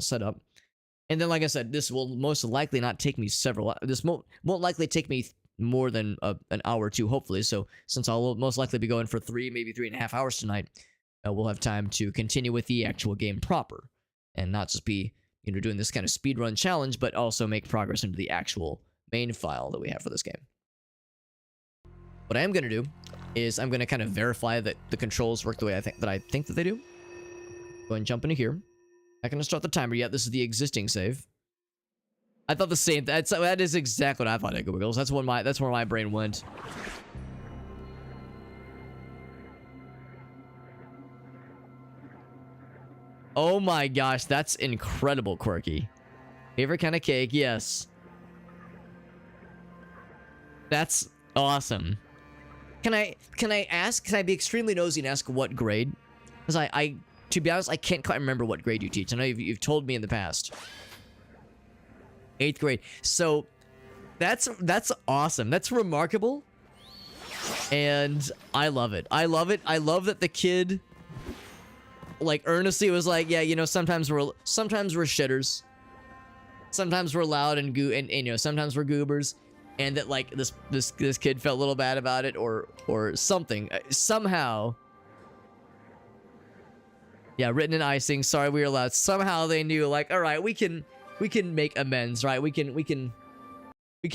set up. And then, like I said, this will most likely not take me this won't likely take me more than an hour or two, hopefully. So since I'll most likely be going for maybe 3.5 hours tonight, we'll have time to continue with the actual game proper and not just be, doing this kind of speedrun challenge, but also make progress into the actual main file that we have for this game. What I am going to do is I'm going to kind of verify that the controls work the way I think that they do. Go ahead and jump into here. Not going to start the timer yet. This is the existing save. I thought the same. That is exactly what I thought. Wiggles. That's where my brain went. Oh my gosh, that's incredible, Quirky. Favorite kind of cake? Yes. That's awesome. Can I be extremely nosy and ask what grade? Because to be honest, I can't quite remember what grade you teach. I know you've told me in the past. 8th grade. So that's awesome. That's remarkable. And I love it. I love that the kid like earnestly was like, yeah, sometimes we're shitters. Sometimes we're loud and sometimes we're goobers. And that like this kid felt a little bad about it or something. Somehow. Yeah, written in icing. Sorry we were loud. Somehow they knew like, all right, we can make amends, right? We can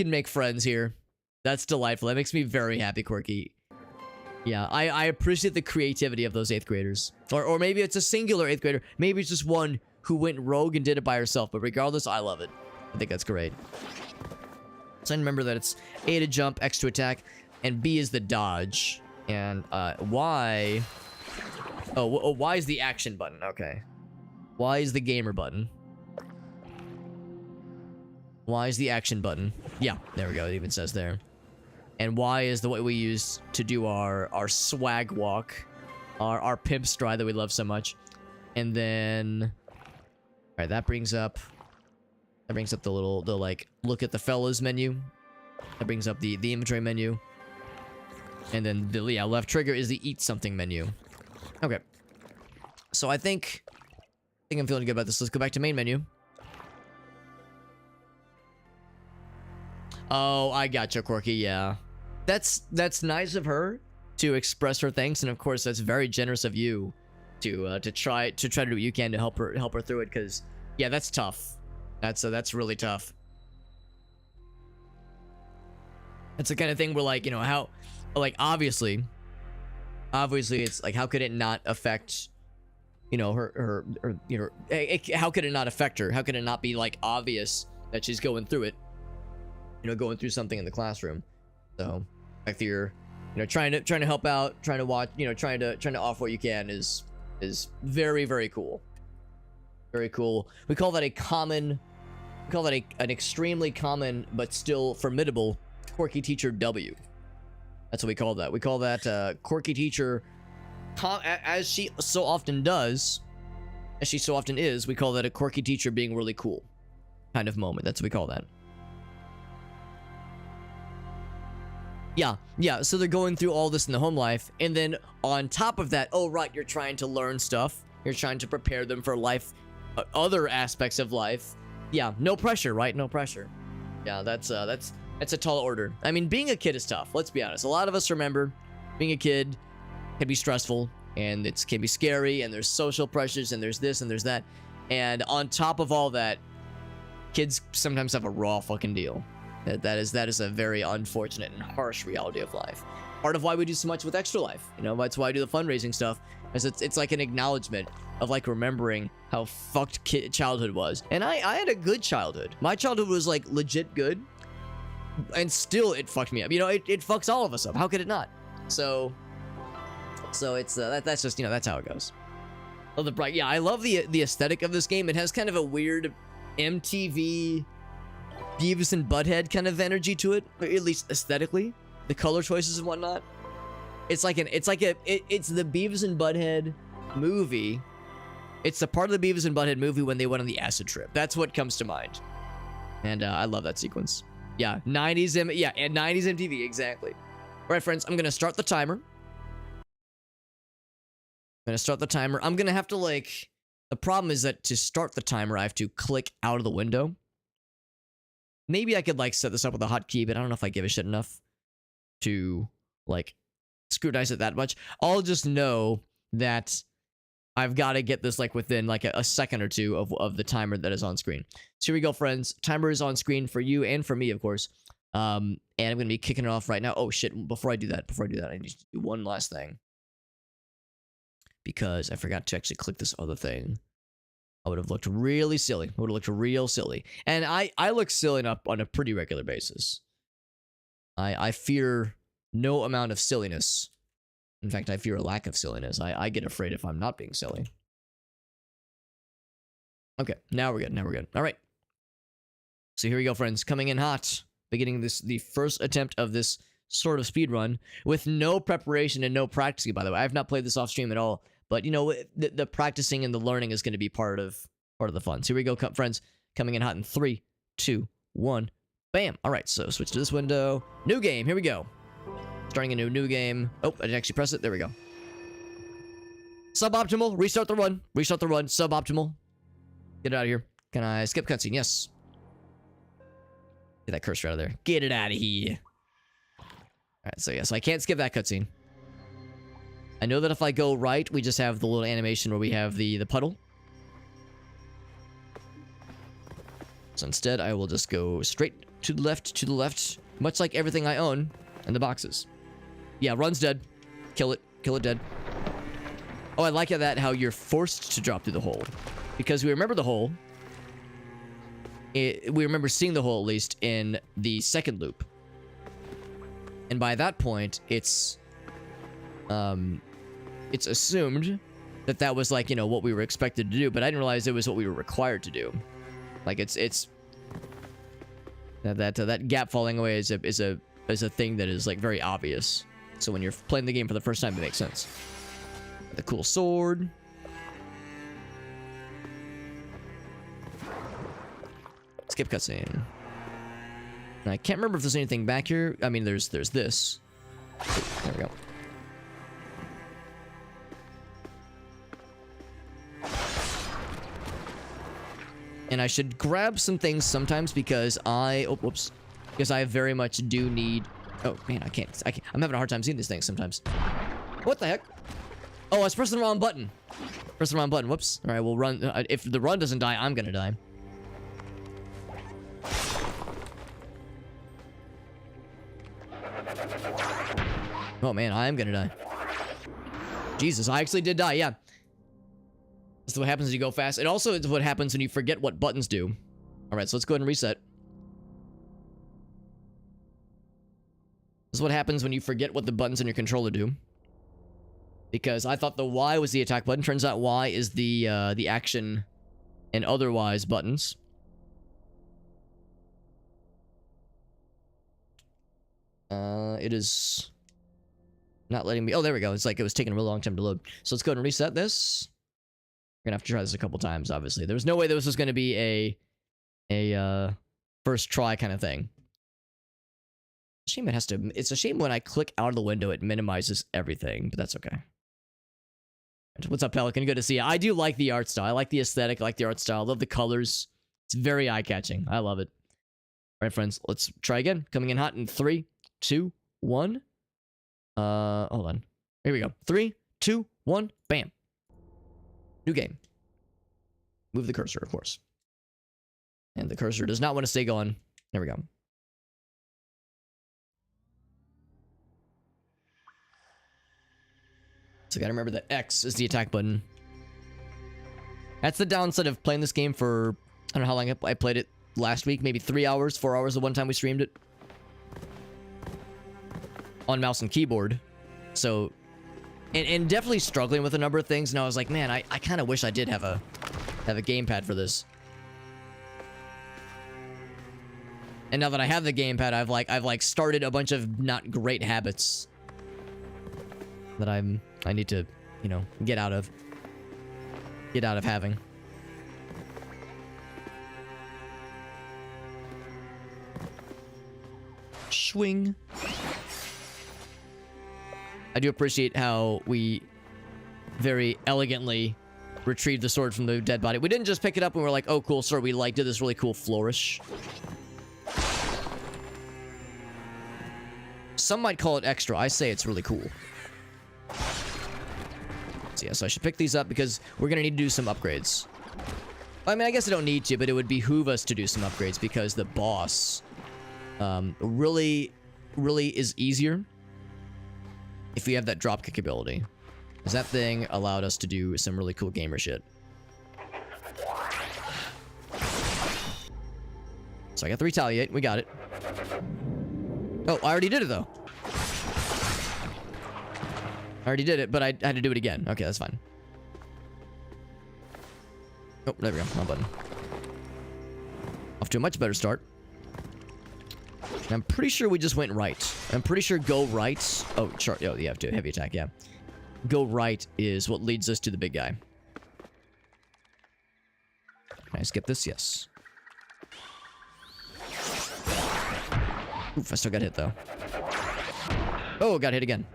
make friends here. That's delightful. That makes me very happy, Quirky. Yeah, I appreciate the creativity of those 8th graders. Or maybe it's a singular 8th grader. Maybe it's just one who went rogue and did it by herself. But regardless, I love it. I think that's great. So remember that it's A to jump, X to attack, and B is the dodge. And Y... Oh, Y is the action button. Okay. Y is the gamer button. Y is the action button. Yeah, there we go. It even says there. And Y is the way we use to do our swag walk. Our pimp stride that we love so much. And then... Alright, that brings up the like, look at the fellas menu. That brings up the inventory menu. And then the left trigger is the eat something menu. Okay. So I think I'm feeling good about this. Let's go back to main menu. Oh, I gotcha, Quirky. Yeah, that's nice of her to express her thanks, and of course that's very generous of you to try to do what you can to help her through it. Because yeah, that's tough. That's really tough. It's the kind of thing where like how like obviously it's like how could it not affect her how could it not affect her? How could it not be like obvious that she's going through it? Going through something in the classroom. So, like you're, trying to help out, trying to watch, trying to offer what you can is very, very cool. Very cool. We call that an extremely common but still formidable Quirky Teacher W. That's what we call that. We call that Quirky Teacher, as she so often does, as she so often is. We call that a Quirky Teacher being really cool kind of moment. That's what we call that. Yeah, so they're going through all this in the home life, and then on top of that, oh right, you're trying to learn stuff. You're trying to prepare them for life, other aspects of life. Yeah, no pressure, right? No pressure. Yeah, that's a tall order. I mean, being a kid is tough. Let's be honest. A lot of us remember being a kid can be stressful, and it can be scary, and there's social pressures, and there's this, and there's that. And on top of all that, kids sometimes have a raw fucking deal. That is a very unfortunate and harsh reality of life. Part of why we do so much with Extra Life. That's why I do the fundraising stuff. Is it's like an acknowledgement of like remembering how fucked childhood was. And I had a good childhood. My childhood was like legit good. And still it fucked me up. It fucks all of us up. How could it not? So it's that's just that's how it goes. Oh, I love the aesthetic of this game. It has kind of a weird MTV Beavis and Butthead kind of energy to it, or at least aesthetically. The color choices and whatnot. It's the Beavis and Butthead movie. It's the part of the Beavis and Butthead movie when they went on the acid trip. That's what comes to mind. And I love that sequence. Yeah, 90s and 90s MTV, exactly. All right, friends, I'm gonna start the timer. I'm gonna have to like The problem is that to start the timer, I have to click out of the window. Maybe I could like set this up with a hotkey, but I don't know if I give a shit enough to like scrutinize it that much. I'll just know that I've got to get this like within like a second or two of the timer that is on screen. So here we go, friends. Timer is on screen for you and for me, of course. And I'm going to be kicking it off right now. Oh shit, before I do that, I need to do one last thing. Because I forgot to actually click this other thing. I would have looked really silly. I would have looked real silly. And I look silly up on a pretty regular basis. I fear no amount of silliness. In fact, I fear a lack of silliness. I get afraid if I'm not being silly. Okay, now we're good. Now we're good. All right. So here we go, friends. Coming in hot. Beginning the first attempt of this sort of speed run with no preparation and no practicing, by the way. I have not played this off stream at all. But, you know, the practicing and the learning is going to be part of the fun. So here we go, friends. Coming in hot in 3, 2, 1. Bam. All right, so switch to this window. New game. Here we go. Starting a new game. Oh, I didn't actually press it. There we go. Suboptimal. Restart the run. Restart the run. Suboptimal. Get it out of here. Can I skip cutscene? Yes. Get that cursor out of there. Get it out of here. All right, so yeah, so I can't skip that cutscene. I know that if I go right, we just have the little animation where we have the puddle. So instead, I will just go straight to the left, much like everything I own in the boxes. Yeah, run's dead. Kill it dead. Oh, I like how you're forced to drop through the hole. Because we remember the hole. We remember seeing the hole, at least, in the second loop. And by that point, it's assumed that that was like, you know, what we were expected to do, but I didn't realize it was what we were required to do. Like it's that gap falling away is a thing that is like very obvious. So when you're playing the game for the first time, it makes sense. The cool sword. Skip cutscene. And I can't remember if there's anything back here. I mean, there's this. There we go. And I should grab some things sometimes because because I very much do need. Oh man, I can't. I'm having a hard time seeing these things sometimes. What the heck? Oh, I was pressing the wrong button. Press the wrong button. Whoops. All right, we'll run. If the run doesn't die, I'm gonna die. Oh man, I am gonna die. Jesus, I actually did die. Yeah. This is what happens when you go fast. It also is what happens when you forget what buttons do. Alright, so let's go ahead and reset. This is what happens when you forget what the buttons in your controller do. Because I thought the Y was the attack button. Turns out Y is the action and otherwise buttons. It is not letting me. Oh, there we go. It's like it was taking a really long time to load. So let's go ahead and reset this. We're gonna have to try this a couple times, obviously. There was no way this was gonna be a first try kind of thing. Shame it has to. It's a shame when I click out of the window, it minimizes everything, but that's okay. What's up, Pelican? Good to see you. I do like the art style. I like the aesthetic. I like the art style. I love the colors. It's very eye-catching. I love it. All right, friends. Let's try again. Coming in hot in 3, 2, 1. Hold on. Here we go. 3, 2, 1. Bam. New game. Move the cursor, of course. And the cursor does not want to stay going. There we go. So I gotta remember that X is the attack button. That's the downside of playing this game for, I don't know how long I played it last week. Maybe 3 hours, 4 hours the one time we streamed it. On mouse and keyboard. So... And definitely struggling with a number of things, and I was like, man, I kind of wish I did have a gamepad for this. And now that I have the gamepad, I've started a bunch of not great habits that I need to, you know, get out of having. Swing. I do appreciate how we very elegantly retrieve the sword from the dead body. We didn't just pick it up and we're like, oh, cool, sword. We like did this really cool flourish. Some might call it extra. I say it's really cool. So yeah, so I should pick these up because we're going to need to do some upgrades. I mean, I guess I don't need to, but it would behoove us to do some upgrades because the boss really is easier if we have that dropkick ability. Because that thing allowed us to do some really cool gamer shit. So I got the retaliate. We got it. Oh, I already did it, though. I already did it, but I had to do it again. Okay, that's fine. Oh, there we go. Wrong button. Off to a much better start. And I'm pretty sure we just went right. I'm pretty sure go right. Oh, sure. Oh, you have to heavy attack, yeah. Go right is what leads us to the big guy. Can I skip this? Yes. Oof, I still got hit, though. Oh, got hit again.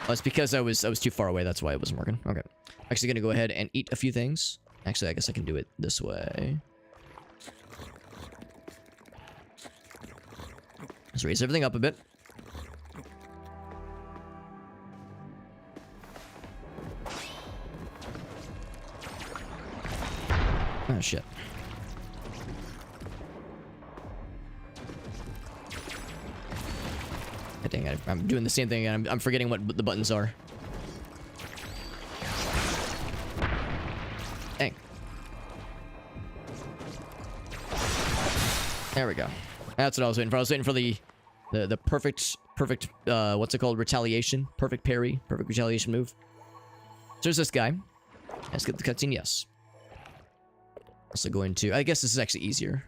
Oh, it's because I was too far away. That's why it wasn't working. Okay. Actually gonna go ahead and eat a few things. Actually, I guess I can do it this way. Let's raise everything up a bit. Oh, shit. Dang it, I'm doing the same thing again. I'm forgetting what the buttons are. Dang. There we go. That's what I was waiting for. I was waiting for the perfect, what's it called? Retaliation. Perfect parry. Perfect retaliation move. So there's this guy. Let's get the cutscene, yes. Also going to... I guess this is actually easier.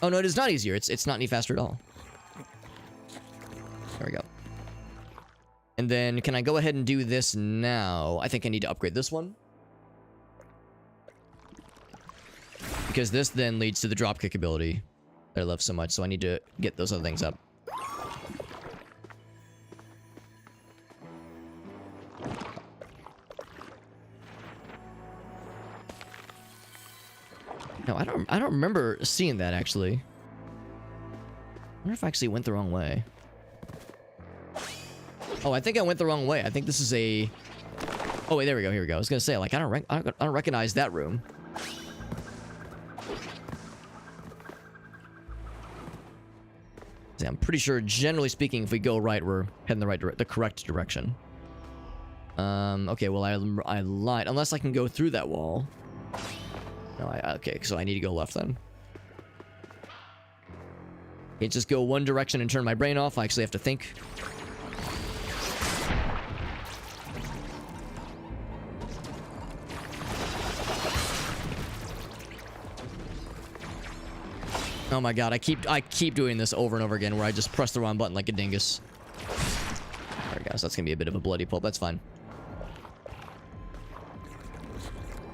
Oh, no, it is not easier. It's not any faster at all. There we go. And then, can I go ahead and do this now? I think I need to upgrade this one. Because this then leads to the dropkick ability that I love so much, so I need to get those other things up. No, I don't remember seeing that, actually. I wonder if I actually went the wrong way. Oh, I think I went the wrong way. I think this is a... Oh, wait, there we go. Here we go. I was gonna say, like, I don't recognize that room. See, I'm pretty sure, generally speaking, if we go right, we're heading the correct direction. Okay, well, I lied. Unless I can go through that wall. No, okay, so I need to go left then. Can't just go one direction and turn my brain off. I actually have to think. Oh my god, I keep doing this over and over again where I just press the wrong button like a dingus. There we go, so that's gonna be a bit of a bloody pulp. That's fine.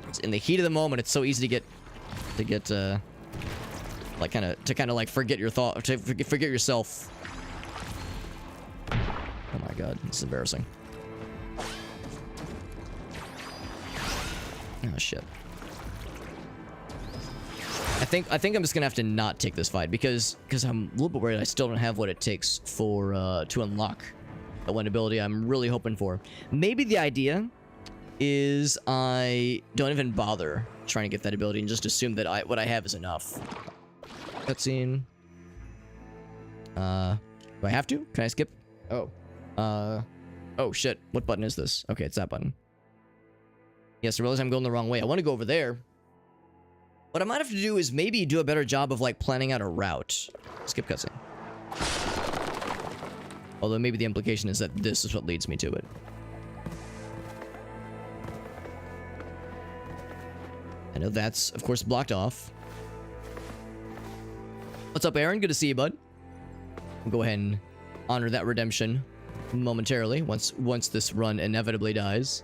It's in the heat of the moment, it's so easy to get like kind of like forget your thought, to forget yourself. Oh my god, this is embarrassing. Oh shit. I think I'm just gonna have to not take this fight because I'm a little bit worried I still don't have what it takes for to unlock that one ability I'm really hoping for. Maybe the idea is I don't even bother trying to get that ability and just assume that what I have is enough. Cutscene. Do I have to? Can I skip? Oh. Oh shit. What button is this? Okay, it's that button. Yes, I realize I'm going the wrong way. I want to go over there. What I might have to do is maybe do a better job of, like, planning out a route. Skip cutscene. Although maybe the implication is that this is what leads me to it. I know that's, of course, blocked off. What's up, Aaron? Good to see you, bud. We'll go ahead and honor that redemption momentarily once this run inevitably dies.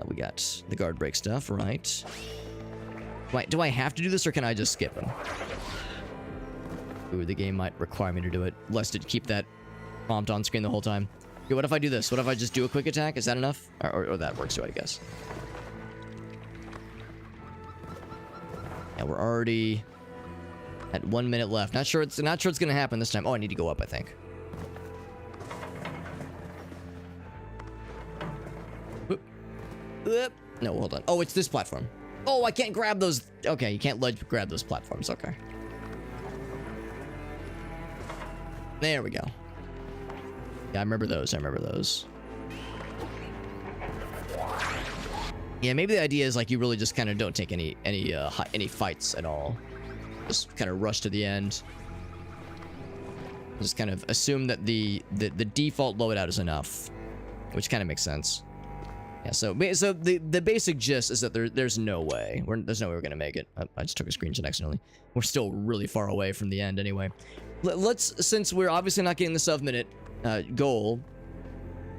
We got the guard break stuff, right? Do I have to do this, or can I just skip him? Ooh, the game might require me to do it, lest it keep that prompt on screen the whole time. Okay, what if I do this? What if I just do a quick attack? Is that enough? Or that works too, I guess. Yeah, we're already at 1 minute left. Not sure it's gonna happen this time. Oh, I need to go up, I think. Whoop. Whoop. No, hold on. Oh, it's this platform. Oh, I can't grab those. Okay, you can't grab those platforms. Okay. There we go. Yeah, I remember those. Yeah, maybe the idea is like you really just kind of don't take any fights at all. Just kind of rush to the end. Just kind of assume that the default loadout is enough, which kind of makes sense. Yeah. So the basic gist is that there's no way there's no way we're gonna make it. I just took a screenshot accidentally. We're still really far away from the end anyway. Since we're obviously not getting the sub-minute goal,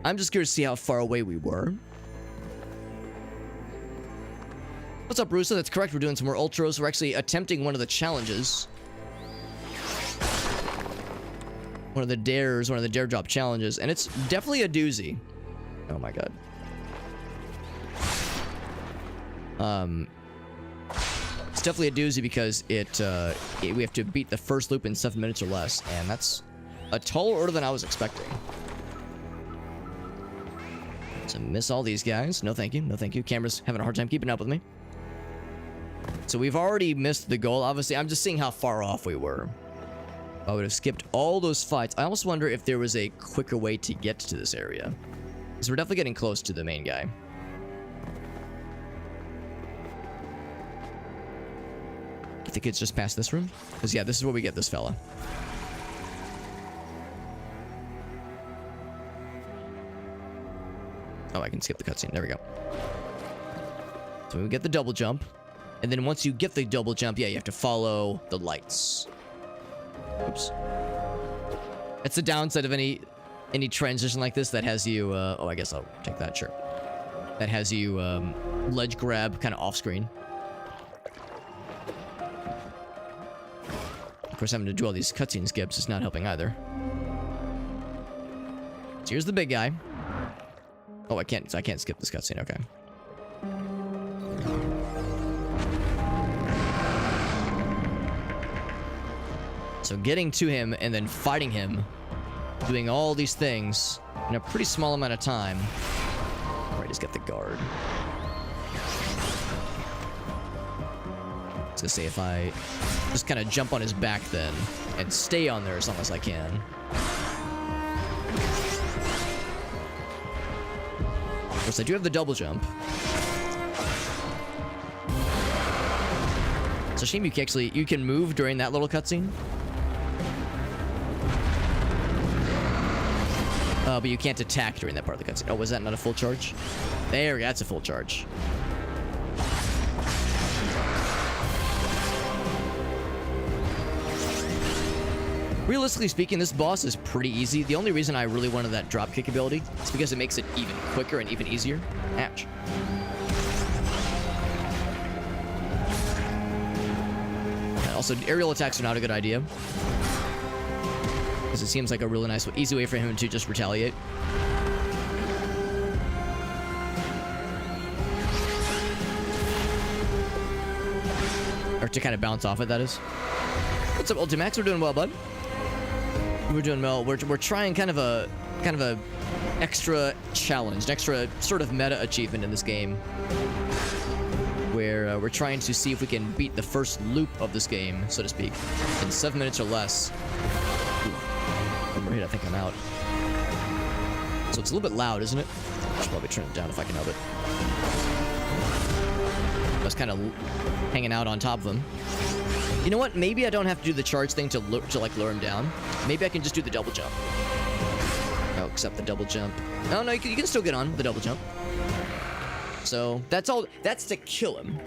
I'm just curious to see how far away we were. What's up, Russo? That's correct. We're doing some more Ultros. We're actually attempting one of the challenges. One of the dares, one of the dare drop challenges. And it's definitely a doozy. Oh my god. It's definitely a doozy because we have to beat the first loop in 7 minutes or less. And that's a taller order than I was expecting. So miss all these guys. No thank you. No thank you. Camera's having a hard time keeping up with me. So we've already missed the goal. Obviously, I'm just seeing how far off we were. I would have skipped all those fights. I almost wonder if there was a quicker way to get to this area. Because we're definitely getting close to the main guy. I think it's just past this room. Because yeah, this is where we get this fella. Oh, I can skip the cutscene. There we go. So we get the double jump. And then once you get the double jump, yeah, you have to follow the lights. Oops. That's the downside of any transition like this that has you, oh, I guess I'll take that, sure. That has you, ledge grab kind of off screen. Of course, having to do all these cutscene skips is not helping either. So here's the big guy. Oh, I can't skip this cutscene, okay. So getting to him and then fighting him, doing all these things in a pretty small amount of time. Right, just get the guard. I was gonna say if I just kind of jump on his back then and stay on there as long as I can. Of course, I do have the double jump. It's a shame you can move during that little cutscene. But you can't attack during that part of the cutscene. Oh, was that not a full charge? There we go, that's a full charge. Realistically speaking, this boss is pretty easy. The only reason I really wanted that drop kick ability is because it makes it even quicker and even easier. Ouch. Also, aerial attacks are not a good idea. Because it seems like a really nice, easy way for him to just retaliate. Or to kind of bounce off it, that is. What's up, Ultimax? We're doing well, bud. We're doing well. We're trying kind of a extra challenge, an extra sort of meta achievement in this game, where we're trying to see if we can beat the first loop of this game, so to speak, in 7 minutes or less. One more hit, I think I'm out. So it's a little bit loud, isn't it? I should probably turn it down if I can help it. I was kind of hanging out on top of him. You know what? Maybe I don't have to do the charge thing to like lure him down. Maybe I can just do the double jump. Oh, except the double jump. Oh no, you can still get on with the double jump. So that's all. That's to kill him.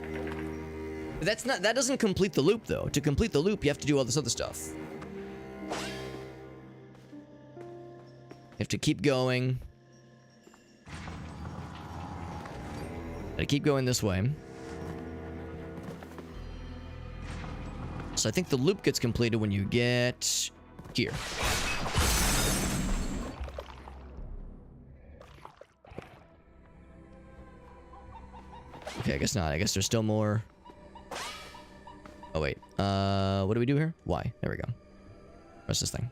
But that doesn't complete the loop though. To complete the loop, you have to do all this other stuff. You have to keep going. Gotta keep going this way. So I think the loop gets completed when you get here. Okay, I guess not. I guess there's still more. Oh, wait. What do we do here? Y. There we go. What's this thing?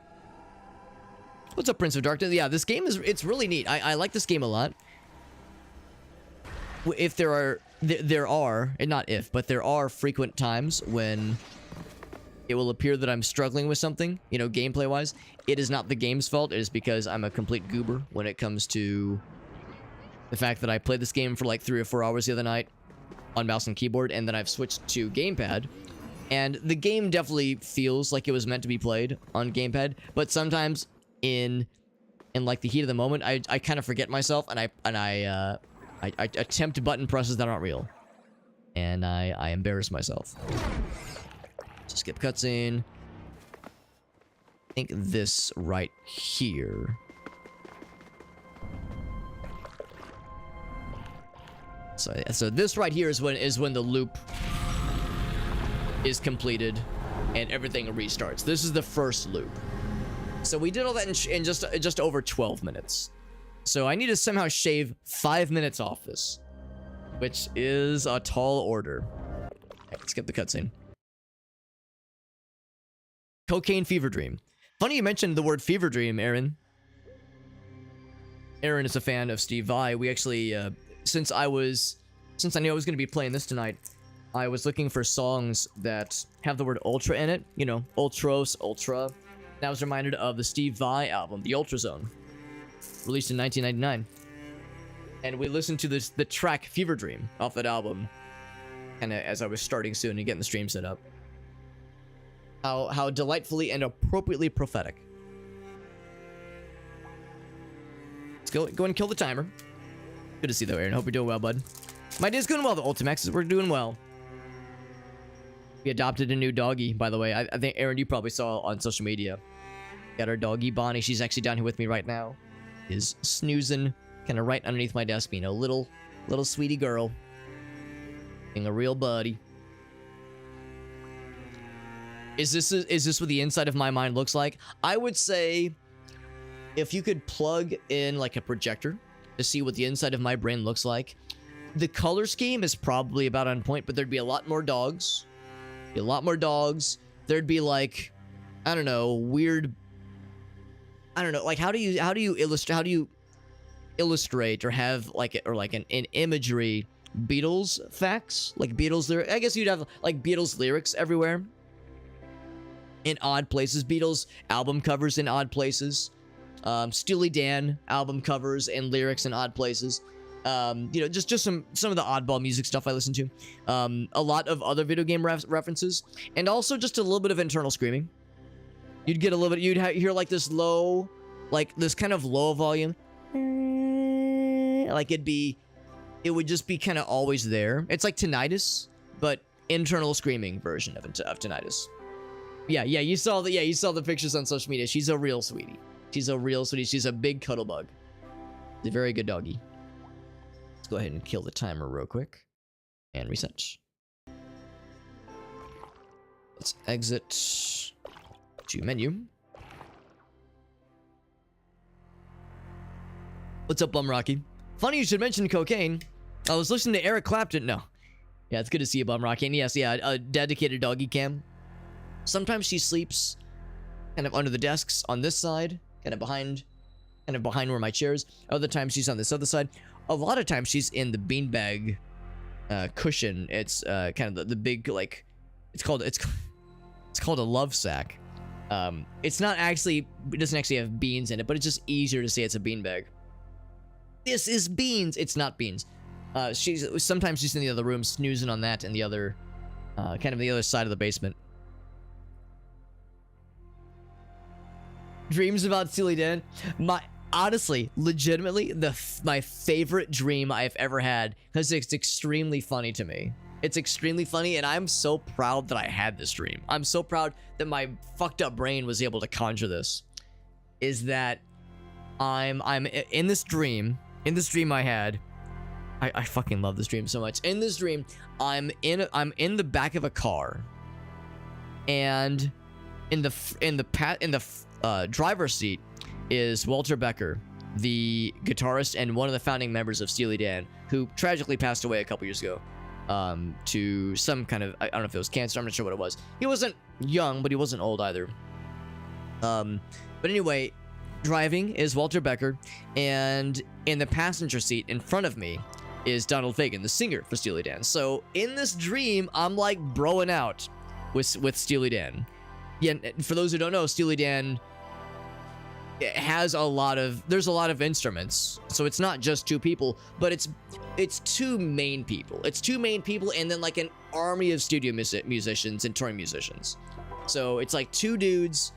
What's up, Prince of Darkness? Yeah, this game it's really neat. I like this game a lot. If there are, and not if, but there are frequent times when it will appear that I'm struggling with something, you know, gameplay-wise. It is not the game's fault. It is because I'm a complete goober when it comes to the fact that I played this game for like 3 or 4 hours the other night on mouse and keyboard, and then I've switched to gamepad. And the game definitely feels like it was meant to be played on gamepad, but sometimes in like the heat of the moment, I kind of forget myself, and I attempt button presses that aren't real, and I embarrass myself. So skip cutscene. I think this right here. So this right here is when the loop is completed and everything restarts. This is the first loop. So we did all that in just over 12 minutes. So I need to somehow shave 5 minutes off this, which is a tall order. Okay, skip the cutscene. Cocaine Fever Dream. Funny you mentioned the word fever dream, Aaron. Aaron is a fan of Steve Vai. We actually, since I knew I was going to be playing this tonight, I was looking for songs that have the word ultra in it. You know, Ultros, Ultra. And I was reminded of the Steve Vai album, The Ultra Zone, released in 1999. And we listened to the track Fever Dream off that album, kind of as I was starting soon and getting the stream set up. How delightfully and appropriately prophetic. Let's go and kill the timer. Good to see you though, Aaron. Hope you're doing well, bud. My day's going well, the Ultimax. We're doing well. We adopted a new doggy, by the way. I think, Aaron, you probably saw on social media. Got our doggy, Bonnie. She's actually down here with me right now. Is snoozing kind of right underneath my desk, being a little sweetie girl. Being a real buddy. Is this what the inside of my mind looks like? I would say if you could plug in like a projector to see what the inside of my brain looks like, the color scheme is probably about on point, but there'd be a lot more dogs. There'd be like, I don't know, weird. I don't know, like how do you illustrate or have like an imagery Beatles facts, like Beatles lyrics. I guess you'd have like Beatles lyrics everywhere in odd places, Beatles album covers in odd places, Steely Dan album covers and lyrics in odd places. You know, just some of the oddball music stuff I listen to. A lot of other video game references, and also just a little bit of internal screaming. You'd get a little bit. You'd hear like this low, like this kind of low volume. Like it would just be kind of always there. It's like tinnitus, but internal screaming version of tinnitus. Yeah, you saw the pictures on social media. She's a real sweetie. She's a big cuddle bug. She's a very good doggy. Let's go ahead and kill the timer real quick and reset. Let's exit to menu. What's up, Bum Rocky? Funny you should mention cocaine. I was listening to Eric Clapton. No. Yeah, it's good to see you, Bum Rocky. And yes, yeah, a dedicated doggy cam. Sometimes she sleeps kind of under the desks on this side, kind of behind where my chair is. Other times she's on this other side. A lot of times she's in the beanbag cushion. It's kind of the big, like, it's called a love sack. It's not actually, it doesn't actually have beans in it, but it's just easier to say it's a beanbag. This is beans. It's not beans. Sometimes she's in the other room snoozing on that in the other, kind of the other side of the basement. Dreams about Steely Dan. Honestly, legitimately, my favorite dream I've ever had, because it's extremely funny to me. It's extremely funny, and I'm so proud that I had this dream. I'm so proud that my fucked up brain was able to conjure this. Is that I'm in this dream. In this dream I had, I fucking love this dream so much. In this dream, I'm in the back of a car, And in the driver's seat is Walter Becker, the guitarist and one of the founding members of Steely Dan, who tragically passed away a couple years ago to some kind of, I don't know if it was cancer, I'm not sure what it was. He wasn't young, but he wasn't old either. But anyway, driving is Walter Becker, and in the passenger seat in front of me is Donald Fagen, the singer for Steely Dan. So in this dream, I'm like broing out with Steely Dan. Yeah, for those who don't know, Steely Dan has there's a lot of instruments, so it's not just two people, but it's two main people. It's two main people, and then like an army of studio musicians and touring musicians. So it's like two dudes,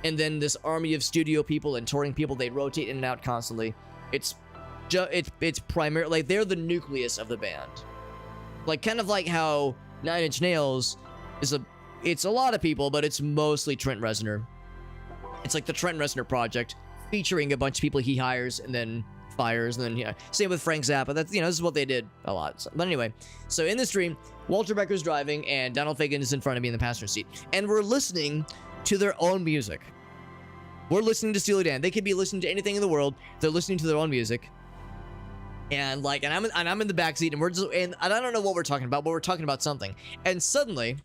and then this army of studio people and touring people. They rotate in and out constantly. It's primarily like they're the nucleus of the band, like kind of like how Nine Inch Nails is it's a lot of people, but it's mostly Trent Reznor. It's like the Trent Reznor project, featuring a bunch of people he hires and then fires, and then, yeah, same with Frank Zappa. That's, this is what they did a lot. So, but anyway, so in this dream, Walter Becker's driving and Donald Fagen is in front of me in the passenger seat, and we're listening to their own music. We're listening to Steely Dan. They could be listening to anything in the world. They're listening to their own music. And like, and I'm in the backseat, and I don't know what we're talking about, but we're talking about something. And suddenly,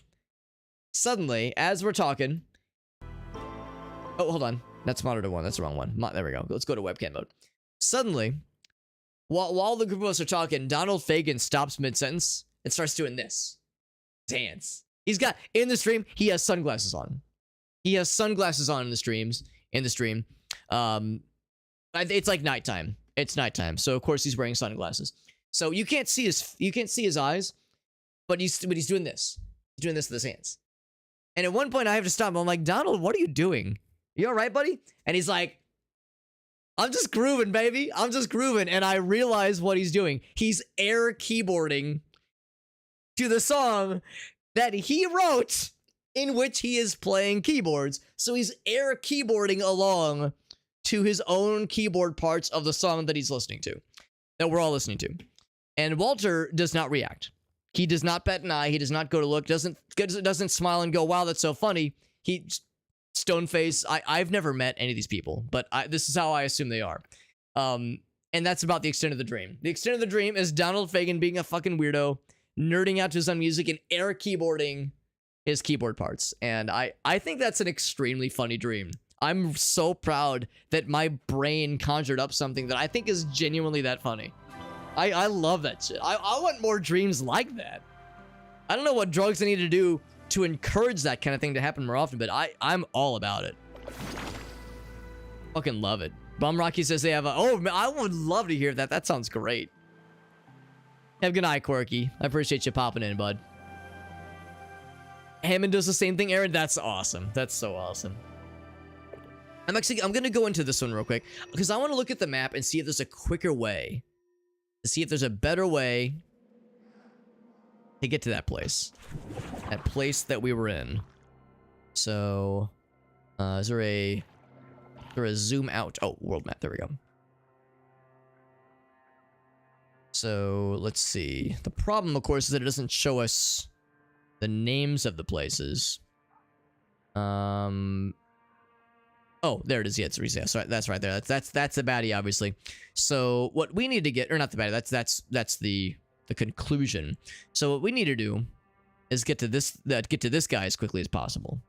as we're talking, oh, hold on. That's monitor one. That's the wrong one. There we go. Let's go to webcam mode. Suddenly, while the group of us are talking, Donald Fagen stops mid-sentence and starts doing this. Dance. In the stream, he has sunglasses on. He has sunglasses on in the stream. It's like nighttime. It's nighttime. So of course he's wearing sunglasses. So you can't see his eyes, but he's doing this. He's doing this with his hands. And at one point I have to stop him. I'm like, Donald, what are you doing? You all right, buddy? And he's like, I'm just grooving, baby. I'm just grooving. And I realize what he's doing. He's air keyboarding to the song that he wrote, in which he is playing keyboards. So he's air keyboarding along to his own keyboard parts of the song that he's listening to, that we're all listening to. And Walter does not react. He does not bat an eye. He does not go to look. Doesn't smile and go, wow, that's so funny. He stone face. I've never met any of these people, but this is how I assume they are. And that's about the extent of the dream. The extent of the dream is Donald Fagen being a fucking weirdo, nerding out to his own music and air keyboarding his keyboard parts. And I think that's an extremely funny dream. I'm so proud that my brain conjured up something that I think is genuinely that funny. I love that shit. I want more dreams like that. I don't know what drugs I need to do to encourage that kind of thing to happen more often, but I'm all about it. Fucking love it. Bum Rocky says they have a... Oh, man, I would love to hear that. That sounds great. Have a good night, Quirky. I appreciate you popping in, bud. Hammond does the same thing, Aaron. That's awesome. That's so awesome. I'm going to go into this one real quick, because I want to look at the map and see if there's a quicker way. To see if there's a better way to get to that place. That place that we were in. So, is there a zoom out? Oh, world map. There we go. So, let's see. The problem, of course, is that it doesn't show us the names of the places. Oh, there it is. Yeah, it's that's right. That's right there. That's the baddie, obviously. So what we need to get, or not the baddie, that's the conclusion. So what we need to do is get to this guy as quickly as possible.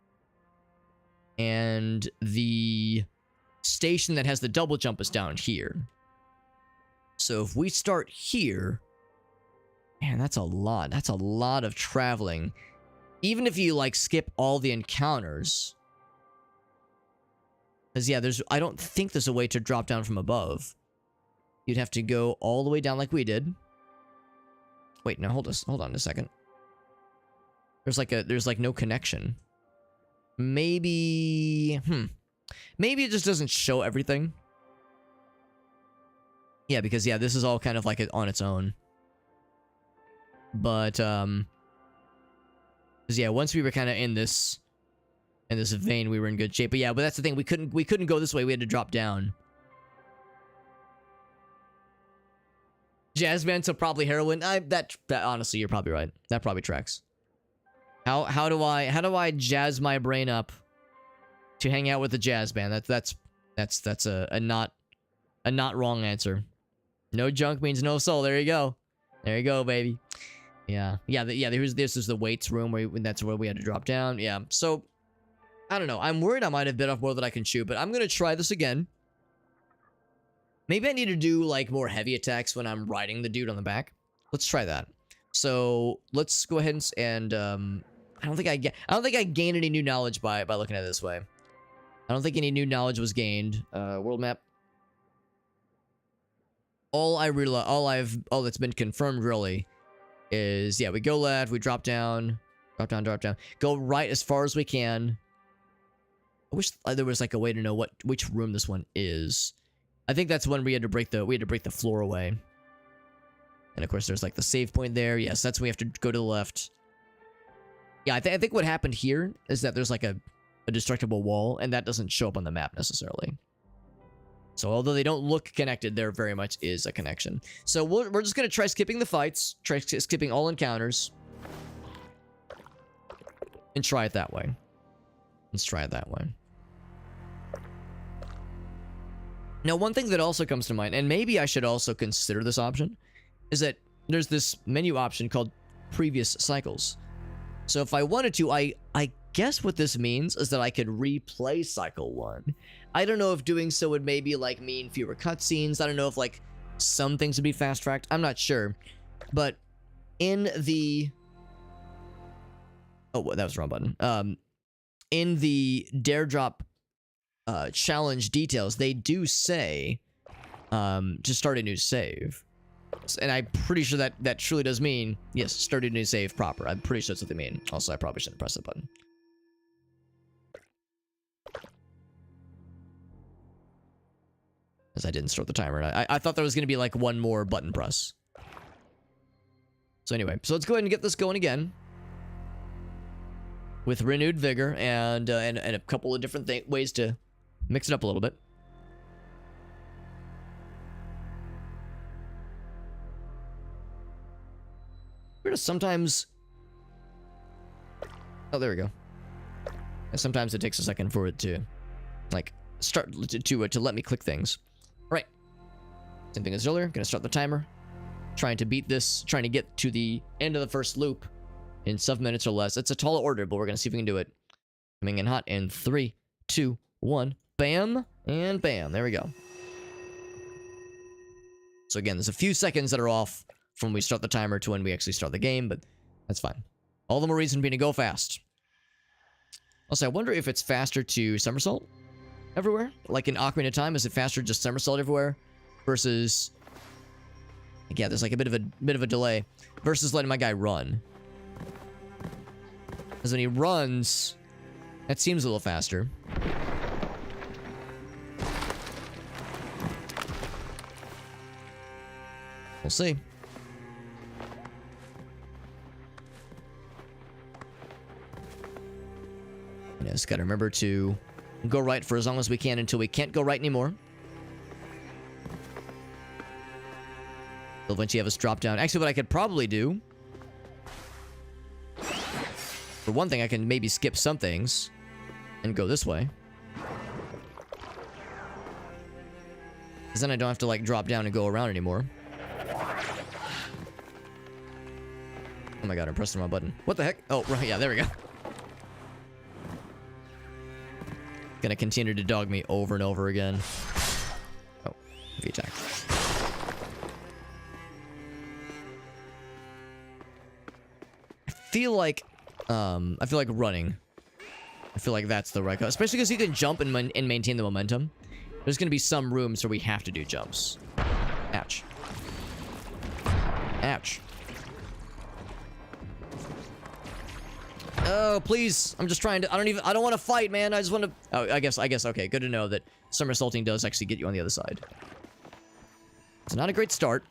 And the station that has the double jump is down here. So if we start here, man, that's a lot. That's a lot of traveling. Even if you like skip all the encounters. Because, yeah, I don't think there's a way to drop down from above. You'd have to go all the way down like we did. Wait, no, hold on a second. There's like no connection. Maybe, maybe it just doesn't show everything. Yeah, because, yeah, this is all kind of like on its own. But, because, yeah, once we were kind of in this vein, we were in good shape. But yeah, but that's the thing. We couldn't go this way. We had to drop down. Jazzman, so probably heroin. That honestly, you're probably right. That probably tracks. How do I jazz my brain up to hang out with the jazz band? That's a not wrong answer. No junk means no soul. There you go. There you go, baby. Yeah. This is the weights room where that's where we had to drop down. Yeah. So I don't know. I'm worried I might have bit off more than I can chew, but I'm gonna try this again. Maybe I need to do like more heavy attacks when I'm riding the dude on the back. Let's try that. So let's go ahead and I don't think I gained any new knowledge by looking at it this way. I don't think any new knowledge was gained. World map. All that's been confirmed really is, yeah, we go left, we drop down, go right as far as we can. I wish there was like a way to know which room this one is. I think that's when we had to break the floor away. And of course there's like the save point there. Yes, that's when we have to go to the left. Yeah, I think what happened here is that there's like a destructible wall, and that doesn't show up on the map necessarily. So although they don't look connected, there very much is a connection. So we're just going to try skipping the fights, try skipping all encounters, and try it that way. Let's try it that way. Now, one thing that also comes to mind, and maybe I should also consider this option, is that there's this menu option called Previous Cycles. So if I wanted to, I guess what this means is that I could replay Cycle 1. I don't know if doing so would maybe like mean fewer cutscenes. I don't know if like some things would be fast-tracked. I'm not sure. But in the... Oh, that was the wrong button. In the Dare Drop challenge details, they do say to start a new save. And I'm pretty sure that truly does mean, yes, start a new save proper. I'm pretty sure that's what they mean. Also, I probably shouldn't press the button. As I didn't start the timer. I thought there was going to be like one more button press. So anyway, so let's go ahead and get this going again. With renewed vigor and a couple of different ways to mix it up a little bit. Sometimes... Oh, there we go. And sometimes it takes a second for it to, like, start to let me click things. Right. Same thing as earlier. Gonna start the timer. Trying to beat this. Trying to get to the end of the first loop in 7 minutes or less. It's a tall order, but we're gonna see if we can do it. Coming in hot in 3, 2, 1. Bam! And bam. There we go. So again, there's a few seconds that are off from when we start the timer to when we actually start the game, but that's fine. All the more reason being to go fast. Also, I wonder if it's faster to somersault everywhere? Like in Ocarina of Time, is it faster to just somersault everywhere? Versus... Yeah, there's like a bit of a delay. Versus letting my guy run. Because when he runs, that seems a little faster. We'll see. Yeah, just gotta remember to go right for as long as we can until we can't go right anymore. They'll eventually have us drop down. Actually, what I could probably do... For one thing, I can maybe skip some things and go this way. Because then I don't have to, like, drop down and go around anymore. Oh my god, I pressed the wrong button. What the heck? Oh, right, yeah, there we go. Gonna continue to dog me over and over again. Oh, V attack. I feel like running. I feel like that's the right call. Especially because you can jump and maintain the momentum. There's gonna be some rooms where we have to do jumps. Ouch. Ouch. Oh, please. I'm just trying to... I don't want to fight, man. I just want to... Oh, I guess, okay. Good to know that somersaulting does actually get you on the other side. It's not a great start.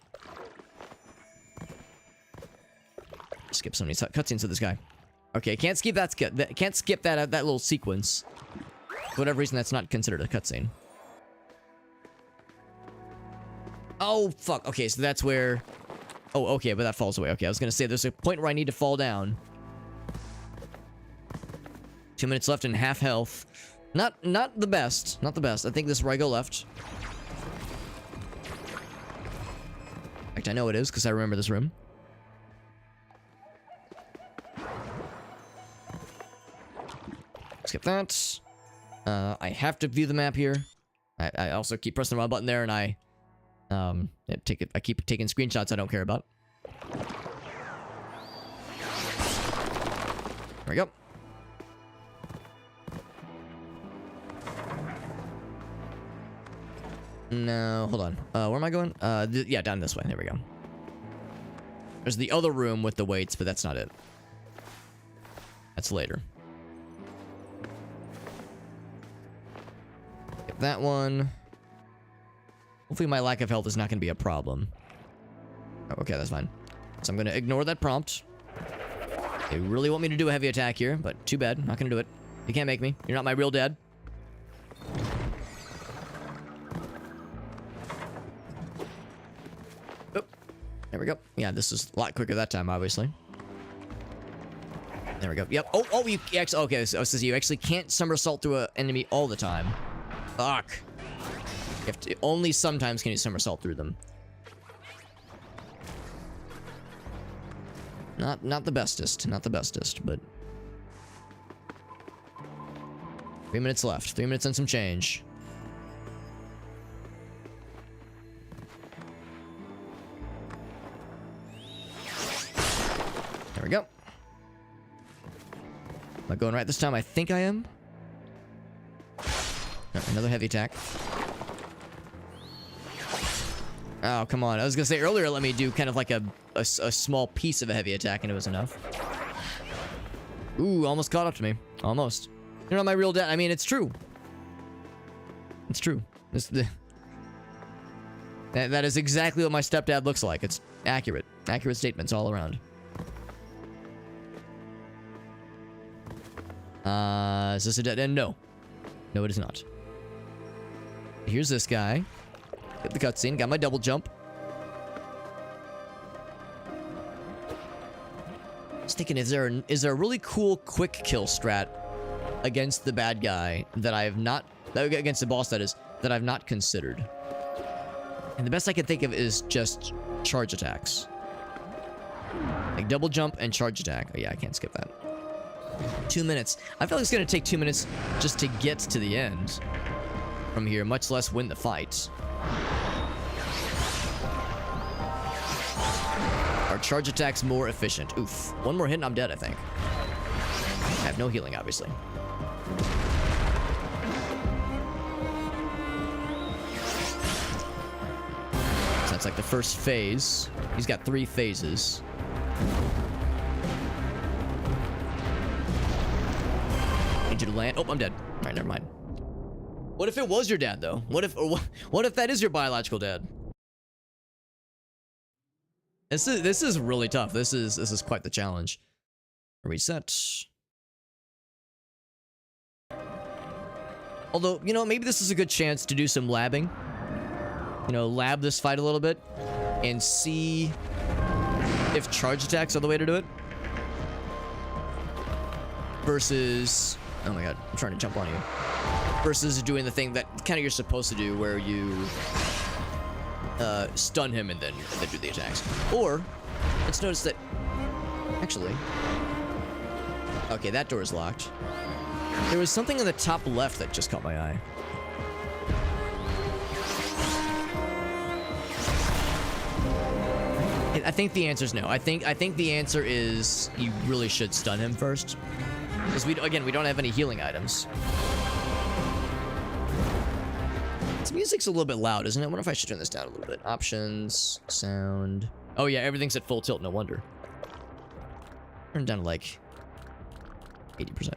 Skip so many cutscenes with this guy. Okay, can't skip that. Can't skip that little sequence. For whatever reason, that's not considered a cutscene. Oh, fuck. Okay, so that's where... Oh, okay, but that falls away. Okay, I was gonna say, there's a point where I need to fall down. 2 minutes left and half health. Not the best. Not the best. I think this is where I go left. In fact, I know it is because I remember this room. Skip that. I have to view the map here. I also keep pressing the wrong button there, and I keep taking screenshots I don't care about. There we go. No, hold on. Where am I going? Yeah, down this way. There we go. There's the other room with the weights, but that's not it. That's later. Get that one. Hopefully my lack of health is not going to be a problem. Oh, okay, that's fine. So I'm going to ignore that prompt. They really want me to do a heavy attack here, but too bad. Not going to do it. You can't make me. You're not my real dad. Oh, there we go. Yeah, this is a lot quicker that time, obviously. There we go. Yep. Oh, you actually... Okay, so you actually can't somersault through an enemy all the time. Fuck. You have to... Only sometimes can you somersault through them. Not the bestest. Not the bestest, but... 3 minutes left. 3 minutes and some change. There we go. Am I going right this time? I think I am. No, another heavy attack. Oh, come on. I was gonna say earlier, let me do kind of like a small piece of a heavy attack, and it was enough. Ooh, almost caught up to me. Almost. You're not my real dad. I mean, it's true. It's true. That is exactly what my stepdad looks like. It's accurate. Accurate statements all around. Is this a dead end? No. No, it is not. Here's this guy. Get the cutscene. Got my double jump. I was thinking, is there a really cool quick kill strat against the bad guy that I have not... Against the boss, that is, that I've not considered. And the best I can think of is just charge attacks. Like double jump and charge attack. Oh yeah, I can't skip that. 2 minutes. I feel like it's going to take 2 minutes just to get to the end from here, much less win the fight. Are charge attacks more efficient? Oof. One more hit and I'm dead, I think. I have no healing, obviously. So that's like the first phase. He's got 3 phases. Need you to land. Oh, I'm dead. All right, never mind. What if it was your dad, though? What if that is your biological dad? This is really tough. This is quite the challenge. Reset. Although, you know, maybe this is a good chance to do some labbing. You know, lab this fight a little bit and see if charge attacks are the way to do it. Versus... Oh my god, I'm trying to jump on you. Versus doing the thing that kind of you're supposed to do where you stun him and then do the attacks. Or, let's notice that... Actually... Okay, that door is locked. There was something in the top left that just caught my eye. I think the answer is no. I think the answer is you really should stun him first. Because we don't have any healing items. This music's a little bit loud, isn't it? I wonder if I should turn this down a little bit. Options, sound. Oh yeah, everything's at full tilt, no wonder. Turn it down to like 80%.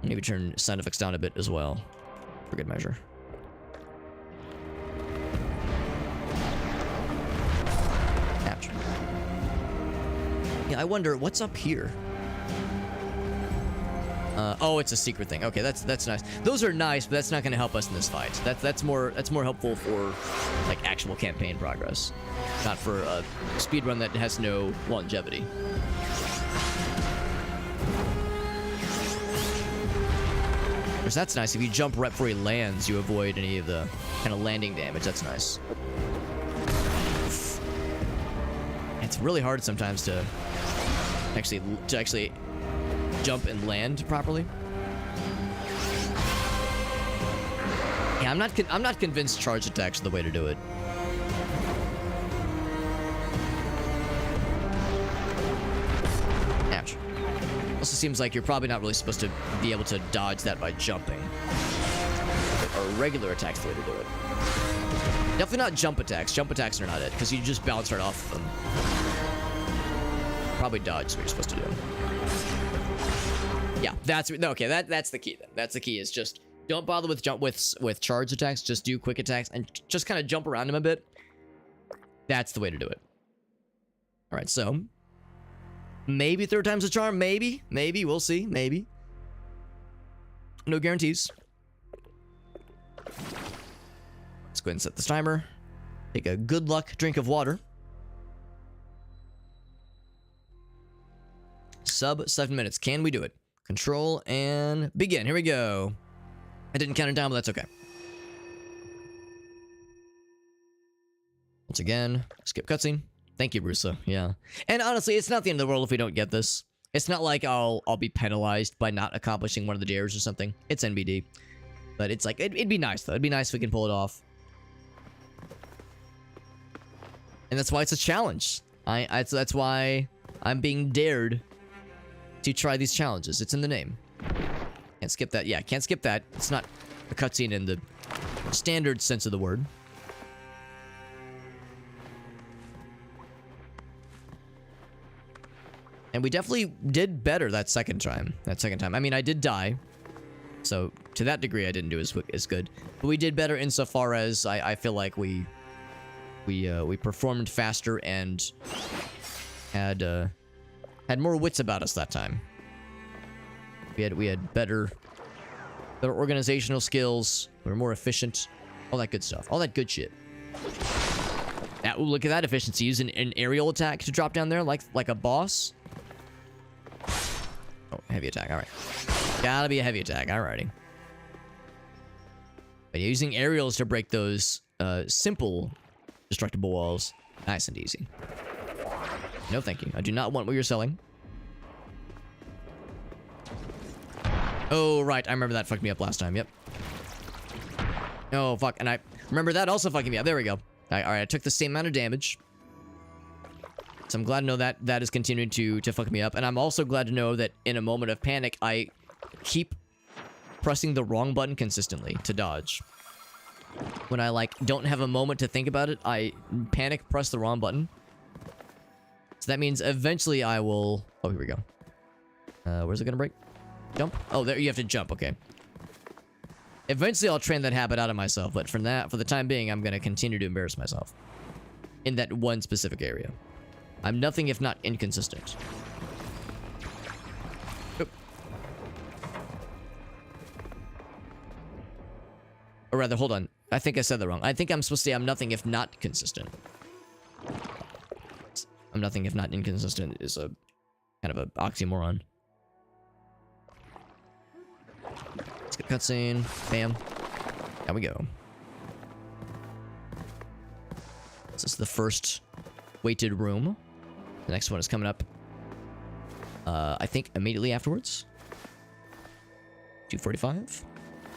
Maybe turn sound effects down a bit as well, for good measure. Capture. Yeah, I wonder what's up here. Oh, it's a secret thing. Okay, that's nice. Those are nice, but that's not going to help us in this fight. That's more helpful for like actual campaign progress, not for a speedrun that has no longevity. Which that's nice. If you jump right before he lands, you avoid any of the kind of landing damage. That's nice. It's really hard sometimes to actually jump and land properly. Yeah, I'm not convinced charge attacks are the way to do it. Ouch. Also seems like you're probably not really supposed to be able to dodge that by jumping. Or regular attacks the way to do it. Definitely not jump attacks. Jump attacks are not it, because you just bounce right off of them. Probably dodge is what you're supposed to do. Yeah, that's the key then. That's the key, is just don't bother with charge attacks, just do quick attacks and just kind of jump around him a bit. That's the way to do it. All right, so maybe third time's a charm, maybe, we'll see, maybe. No guarantees. Let's go ahead and set this timer. Take a good luck drink of water. Sub 7 minutes. Can we do it? Control and begin. Here we go. I didn't count it down, but that's okay. Once again, skip cutscene. Thank you, Brusa. Yeah. And honestly, it's not the end of the world if we don't get this. It's not like I'll be penalized by not accomplishing one of the dares or something. It's NBD. But it's like, it'd be nice, though. It'd be nice if we can pull it off. And that's why it's a challenge. That's why I'm being dared to try these challenges. It's in the name. Can't skip that. Yeah, can't skip that. It's not a cutscene in the standard sense of the word. And we definitely did better that second time. I mean, I did die. So, to that degree, I didn't do as good. But we did better insofar as I feel like we performed faster and had more wits about us that time. We had better organizational skills. We were more efficient. All that good stuff. All that good shit. Now, ooh, look at that efficiency. Using an aerial attack to drop down there like a boss. Oh, heavy attack. All right. Gotta be a heavy attack. Alrighty. But using aerials to break those simple destructible walls. Nice and easy. No thank you. I do not want what you're selling. Oh, right. I remember that fucked me up last time. Yep. Oh, fuck. And I remember that also fucking me up. There we go. Alright, I took the same amount of damage. So I'm glad to know that that is continuing to fuck me up. And I'm also glad to know that in a moment of panic, I keep pressing the wrong button consistently to dodge. When I, like, don't have a moment to think about it, I panic press the wrong button. So that means eventually I will... Oh, here we go. Where's it gonna break? Jump? Oh, there, you have to jump, okay. Eventually I'll train that habit out of myself, but for the time being, I'm gonna continue to embarrass myself. In that one specific area. I'm nothing if not inconsistent. Oop. Or rather, hold on. I think I said that wrong. I think I'm supposed to say I'm nothing if not consistent. I'm nothing if not inconsistent is a kind of an oxymoron. Skip cutscene. Bam. There we go. This is the first weighted room. The next one is coming up. I think immediately afterwards. 2:45.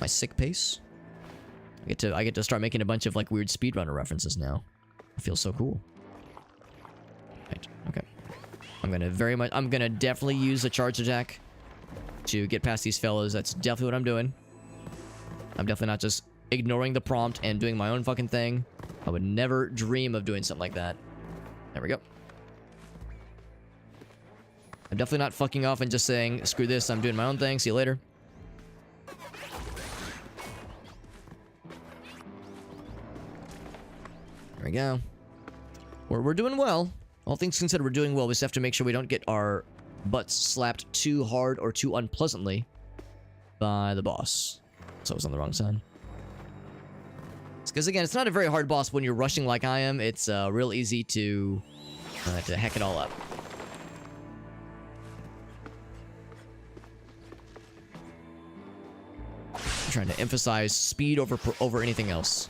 My sick pace. I get to start making a bunch of like weird speedrunner references now. I feel so cool. Right. Okay. I'm gonna definitely use a charge attack to get past these fellows. That's definitely what I'm doing. I'm definitely not just ignoring the prompt and doing my own fucking thing. I would never dream of doing something like that. There we go. I'm definitely not fucking off and just saying, screw this, I'm doing my own thing, see you later. There we go. We're doing well. All things considered, we're doing well. We just have to make sure we don't get our butts slapped too hard or too unpleasantly by the boss. So I was on the wrong side. Because again, it's not a very hard boss when you're rushing like I am. It's real easy to hack it all up. trying to emphasize speed over anything else.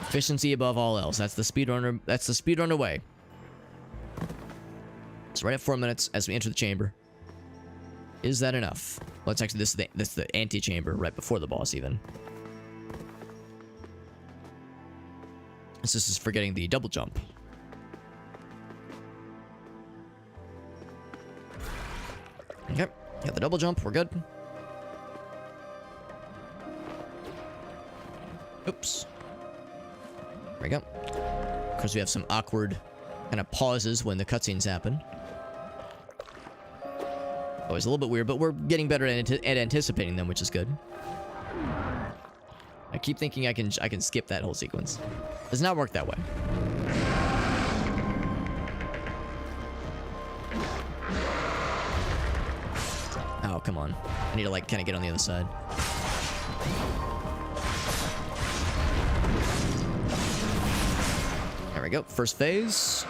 Efficiency above all else. That's the speedrunner. That's the speedrunner way. It's right at 4 minutes as we enter the chamber. Is that enough? Well, it's actually this is the anti-chamber right before the boss even. This is forgetting the double jump. Okay, got the double jump. We're good. Oops. There we go. Of course, we have some awkward kind of pauses when the cutscenes happen. Always a little bit weird, but we're getting better at anticipating them, which is good. I keep thinking I can skip that whole sequence. Does not work that way. Oh, come on. I need to, like, kind of get on the other side. There we go. First phase.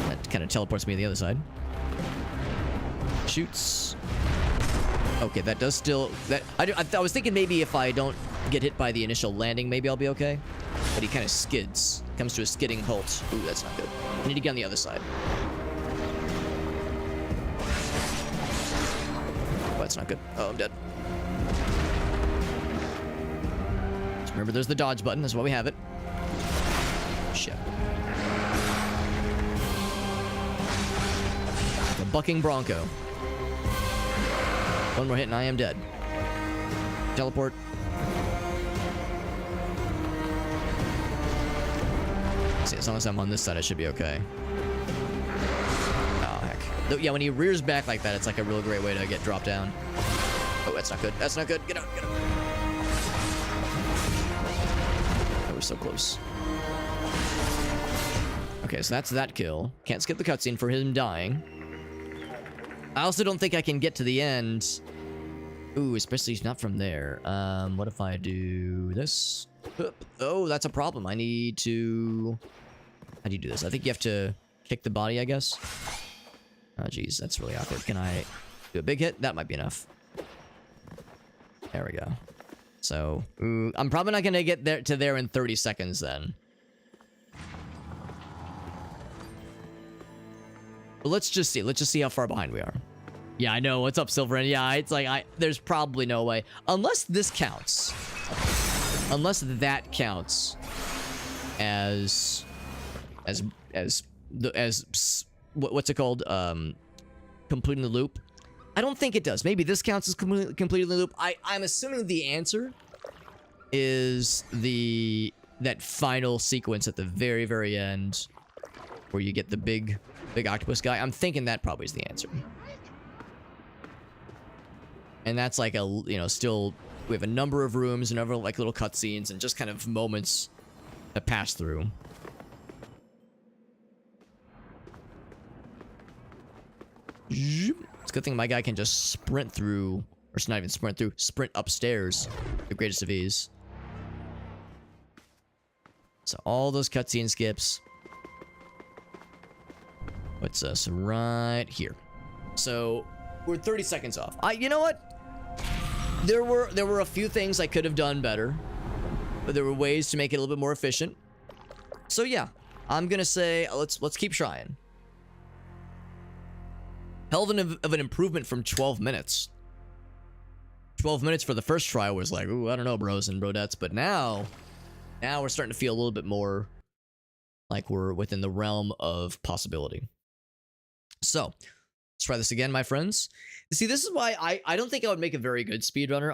That kind of teleports me to the other side. Shoots. Okay, that does still... I was thinking maybe if I don't get hit by the initial landing, maybe I'll be okay. But he kind of skids. Comes to a skidding halt. Ooh, that's not good. I need to get on the other side. Oh, that's not good. Oh, I'm dead. Just remember, there's the dodge button. That's why we have it. Shit. The bucking bronco. One more hit and I am dead. Teleport. See, as long as I'm on this side, I should be okay. Oh, heck. Though, yeah, when he rears back like that, it's like a real great way to get dropped down. Oh, that's not good. That's not good. Get out, get out. Oh, we're so close. Okay, so that's that kill. Can't skip the cutscene for him dying. I also don't think I can get to the end. Ooh, especially not from there. What if I do this? Oh, that's a problem. I need to... How do you do this? I think you have to kick the body, I guess. Oh, geez, that's really awkward. Can I do a big hit? That might be enough. There we go. So, I'm probably not going to get there in 30 seconds then. But let's just see. Let's just see how far behind we are. Yeah, I know. What's up, Silver? And yeah, it's like there's probably no way. Unless this counts. Unless that counts as what's it called? Completing the loop. I don't think it does. Maybe this counts as completing the loop. I'm assuming the answer is that final sequence at the very, very end where you get the big octopus guy. I'm thinking that probably is the answer. And that's like a, you know, still, we have a number of rooms and other like little cutscenes and just kind of moments that pass through. It's a good thing my guy can just sprint through, or it's not even sprint through, sprint upstairs, the greatest of ease. So all those cutscene skips. Puts us right here. So we're 30 seconds off. You know what? There were a few things I could have done better, but there were ways to make it a little bit more efficient. So yeah, I'm gonna say let's keep trying. Hell of an improvement from 12 minutes. 12 minutes for the first try was like, ooh, I don't know, bros and brodettes, but now we're starting to feel a little bit more like we're within the realm of possibility. So, let's try this again, my friends. See, this is why I don't think I would make a very good speedrunner,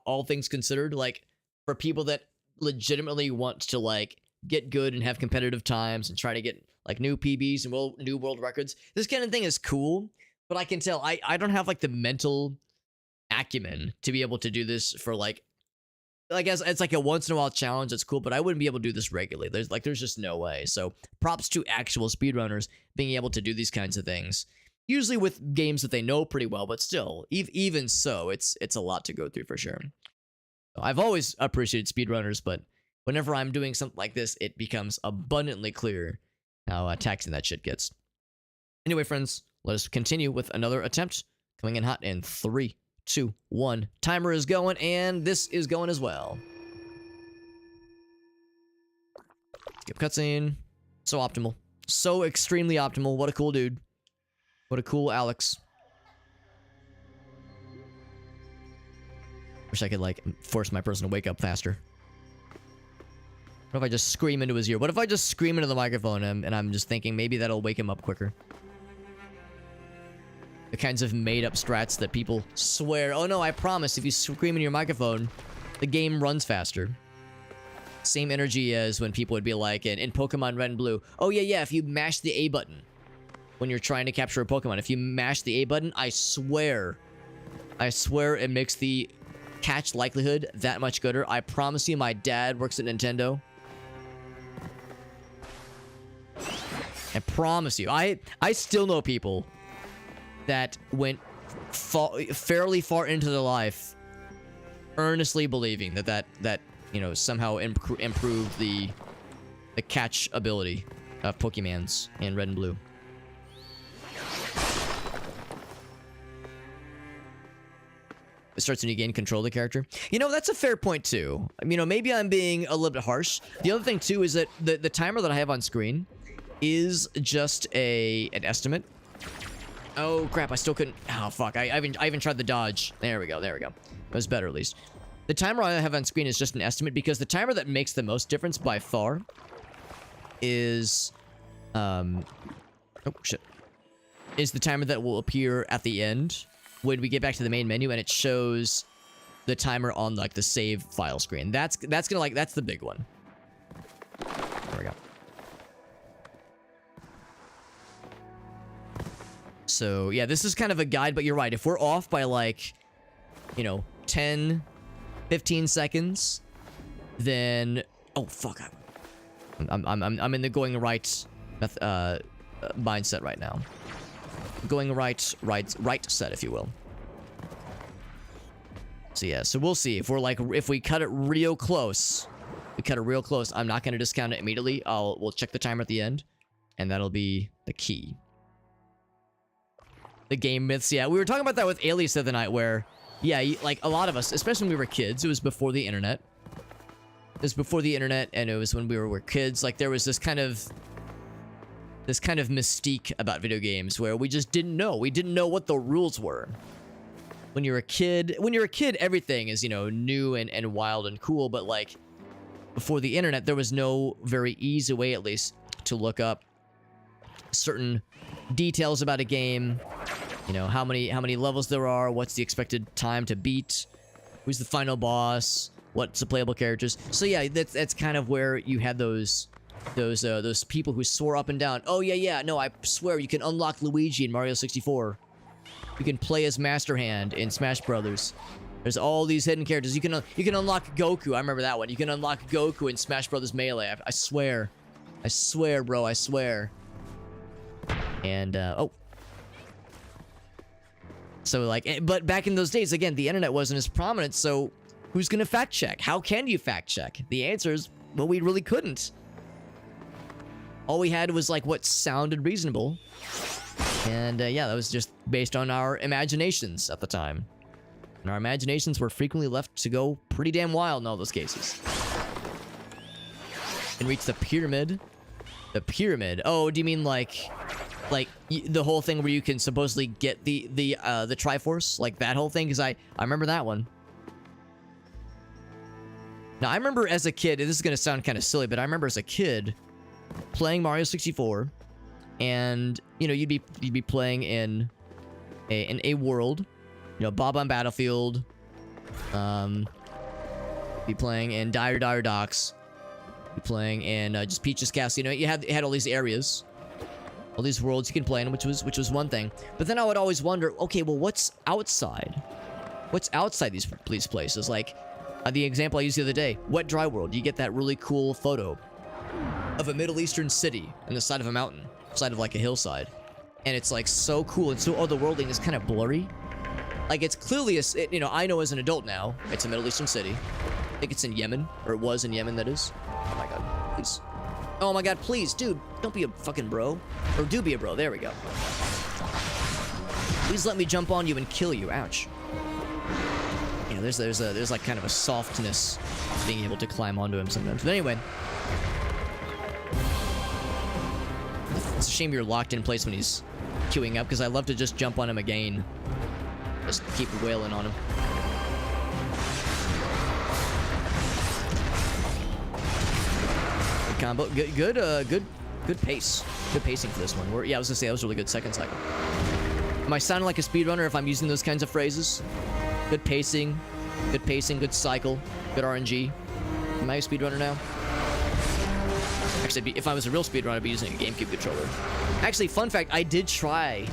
all things considered. Like, for people that legitimately want to, like, get good and have competitive times and try to get, like, new PBs and new world records. This kind of thing is cool, but I can tell I don't have, like, the mental acumen to be able to do this for, like as it's like a once-in-a-while challenge. That's cool, but I wouldn't be able to do this regularly. There's just no way. So, props to actual speedrunners being able to do these kinds of things. Usually with games that they know pretty well, but still, even so, it's a lot to go through for sure. I've always appreciated speedrunners, but whenever I'm doing something like this, it becomes abundantly clear how taxing that shit gets. Anyway, friends, let us continue with another attempt. Coming in hot in 3, 2, 1. Timer is going, and this is going as well. Skip cutscene. So optimal. So extremely optimal. What a cool dude. What a cool Alex. Wish I could, like, force my person to wake up faster. What if I just scream into his ear? What if I just scream into the microphone and I'm just thinking maybe that'll wake him up quicker? The kinds of made-up strats that people swear, oh no, I promise, if you scream in your microphone, the game runs faster. Same energy as when people would be like in Pokemon Red and Blue, oh yeah, if you mash the A button when you're trying to capture a Pokemon, if you mash the A button, I swear it makes the catch likelihood that much gooder. I promise you, my dad works at Nintendo. I promise you. I still know people that went fairly far into their life earnestly believing that you know, somehow improved the catch ability of Pokemons in Red and Blue. It starts when you gain control of the character. You know, that's a fair point too. You know, maybe I'm being a little bit harsh. The other thing too is that the timer that I have on screen is just an estimate. Oh crap, I still couldn't. Oh fuck, I even tried the dodge. There we go. It was better at least. The timer I have on screen is just an estimate because the timer that makes the most difference by far is oh shit, is the timer that will appear at the end when we get back to the main menu and it shows the timer on like the save file screen. That's gonna, like, that's the big one. There we go. So yeah, this is kind of a guide, but you're right. If we're off by, like, you know, 10, 15 seconds, then oh fuck, I'm in the going right mindset right now. Going right set, if you will. So yeah, so we'll see if we're like, if we cut it real close. I'm not going to discount it immediately. We'll check the timer at the end, and that'll be the key. The game myths, yeah, we were talking about that with Alias the other night, where yeah, like a lot of us, especially when we were kids, it was before the internet. And it was when we were kids. Like, there was this kind of mystique about video games where we just didn't know. We didn't know what the rules were. When you're a kid, everything is, you know, new and wild and cool. But like, before the internet, there was no very easy way, at least, to look up certain details about a game. You know, how many levels there are, what's the expected time to beat, who's the final boss, what's the playable characters. So yeah, that's kind of where you had those people who swore up and down, oh yeah, no, I swear you can unlock Luigi in Mario 64. You can play as Master Hand in Smash Brothers. There's all these hidden characters. You can unlock Goku. I remember that one. You can unlock Goku in Smash Brothers Melee. I swear, bro, I swear. And oh. So like, but back in those days, again, the internet wasn't as prominent, so who's gonna fact check? How can you fact check? The answer is, well, we really couldn't. All we had was like what sounded reasonable. And yeah, that was just based on our imaginations at the time. And our imaginations were frequently left to go pretty damn wild in all those cases. And reach the pyramid. The pyramid. Oh, do you mean like the whole thing where you can supposedly get the Triforce, like that whole thing? Because I remember that one. Now I remember as a kid, and this is gonna sound kind of silly, but I remember as a kid playing Mario 64, and you know, you'd be playing in a world, you know, Bob on Battlefield, be playing in Dire Docks, be playing in just Peach's Castle. You know, you had all these areas, all these worlds you can play in, which was one thing. But then I would always wonder, okay, well, what's outside? What's outside these places? Like the example I used the other day, Wet Dry World. You get that really cool photo of a Middle Eastern city on the side of a mountain, side of like a hillside, and it's like so cool and so otherworldly. It's kind of blurry. Like, it's clearly you know, I know as an adult now, it's a Middle Eastern city. I think it's in Yemen, or it was in Yemen, that is. Oh my god, please. Oh my god, please, dude, don't be a fucking bro. Or do be a bro, there we go. Please let me jump on you and kill you, ouch. Yeah, there's like kind of a softness being able to climb onto him sometimes. But anyway. It's a shame you're locked in place when he's queuing up, because I love to just jump on him again. Just keep wailing on him. Good combo. Good pace. Good pacing for this one. Yeah, I was gonna say that was a really good second cycle. Am I sounding like a speedrunner if I'm using those kinds of phrases? Good pacing, good cycle, good RNG. Am I a speedrunner now? Actually, if I was a real speedrunner, I'd be using a GameCube controller. Actually, fun fact, I did try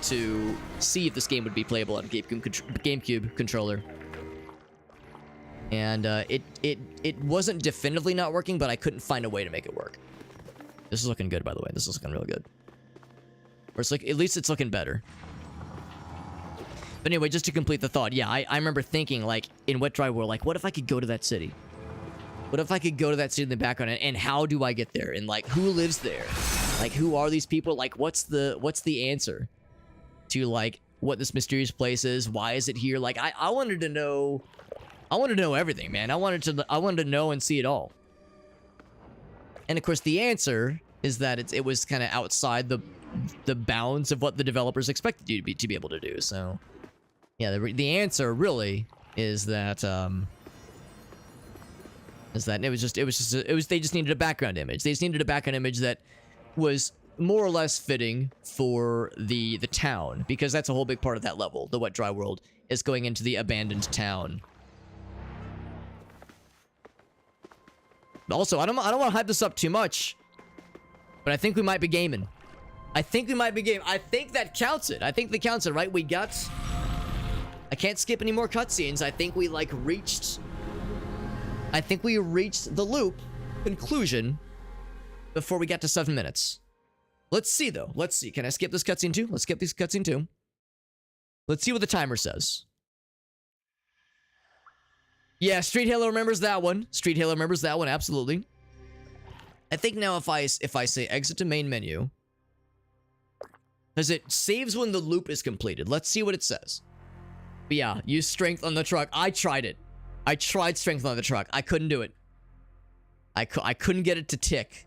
to see if this game would be playable on a GameCube controller. And it wasn't definitively not working, but I couldn't find a way to make it work. This is looking good, by the way. This is looking really good. Or it's like, at least it's looking better. But anyway, just to complete the thought, yeah, I remember thinking, like, in Wet Dry World, like, what if I could go to that city? What if I could go to that city in the background, and how do I get there? And, like, who lives there? Like, who are these people? Like, what's the answer to, like, what this mysterious place is? Why is it here? Like, I wanted to know... I wanted to know everything, man. I wanted to know and see it all. And, of course, the answer is that it was kind of outside the bounds of what the developers expected you to be able to do. So, yeah, the answer really is that they just needed a background image. They just needed a background image that was more or less fitting for the town, because that's a whole big part of that level. The Wet Dry World is going into the abandoned town. Also, I don't want to hype this up too much, but I think we might be gaming. I think that counts it. I think that counts it, right? We got... I can't skip any more cutscenes. I think we, like, reached the loop conclusion before we got to 7 minutes. Let's see, though. Let's see. Can I skip this cutscene, too? Let's skip this cutscene, too. Let's see what the timer says. Yeah, Street Halo remembers that one. Street Halo remembers that one, absolutely. I think now if I say exit to main menu, because it saves when the loop is completed. Let's see what it says. But yeah, use strength on the truck. I tried it. I tried strength on the truck. I couldn't do it. I couldn't get it to tick.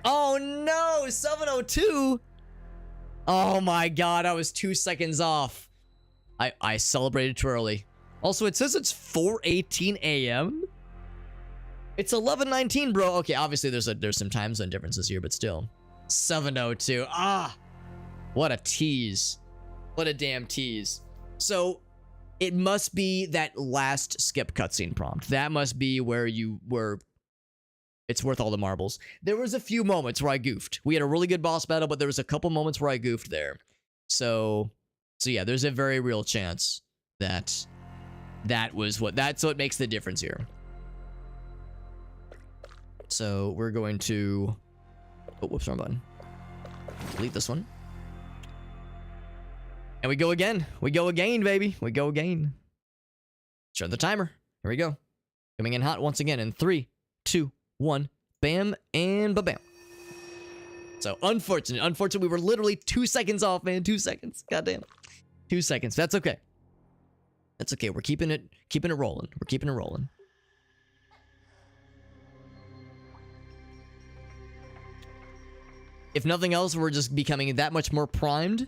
Oh no, 702. Oh my god, I was 2 seconds off. I celebrated too early. Also, it says it's 4:18 a.m. It's 11:19, bro. Okay, obviously there's some time zone differences here, but still. 7:02. Ah, what a tease. What a damn tease. So, it must be that last skip cutscene prompt. That must be where it's worth all the marbles. There was a few moments where I goofed. We had a really good boss battle, but there was a couple moments where I goofed there. So yeah, there's a very real chance that that's what makes the difference here. So we're going to... Oh, whoops, wrong button. Delete this one. And we go again. We go again, baby. We go again. Start the timer. Here we go. Coming in hot once again in 3, 2, 1. Bam, and ba-bam. So, unfortunate. We were literally 2 seconds off, man. 2 seconds. Goddamn. 2 seconds. That's okay. That's okay. We're keeping it rolling. We're keeping it rolling. If nothing else, we're just becoming that much more primed.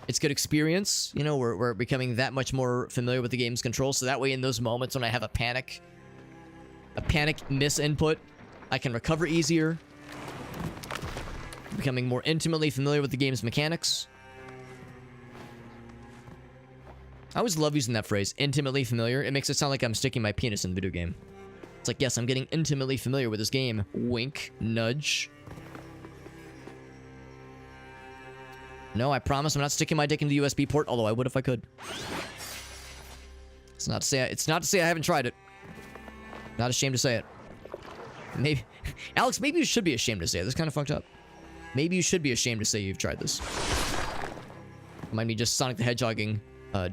It's good experience. You know, we're becoming that much more familiar with the game's controls. So that way, in those moments when I have a panic miss input, I can recover easier. Becoming more intimately familiar with the game's mechanics. I always love using that phrase, intimately familiar. It makes it sound like I'm sticking my penis in the video game. It's like, yes, I'm getting intimately familiar with this game. Wink, nudge. No, I promise I'm not sticking my dick into the USB port, although I would if I could. It's not to say I haven't tried it. Not ashamed to say it. Maybe Alex, maybe you should be ashamed to say it. This is kind of fucked up. Maybe you should be ashamed to say you've tried this. Might be just Sonic the Hedgehogging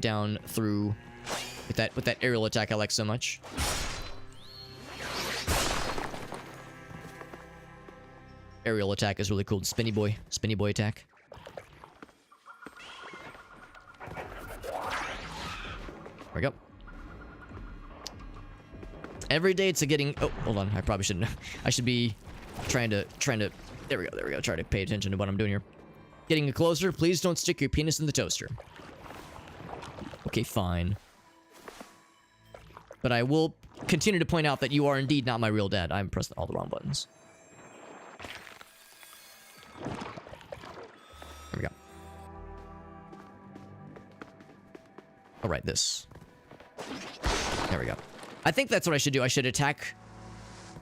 down through with that aerial attack I like so much. aerial attack is really cool. Spinny boy attack. There we go. Every day it's a getting... Oh, hold on. I probably shouldn't... I should be trying to... There we go. Try to pay attention to what I'm doing here. Getting it closer. Please don't stick your penis in the toaster. Okay, fine. But I will continue to point out that you are indeed not my real dad. I'm pressing all the wrong buttons. There we go. Alright, this. There we go. I think that's what I should do. I should attack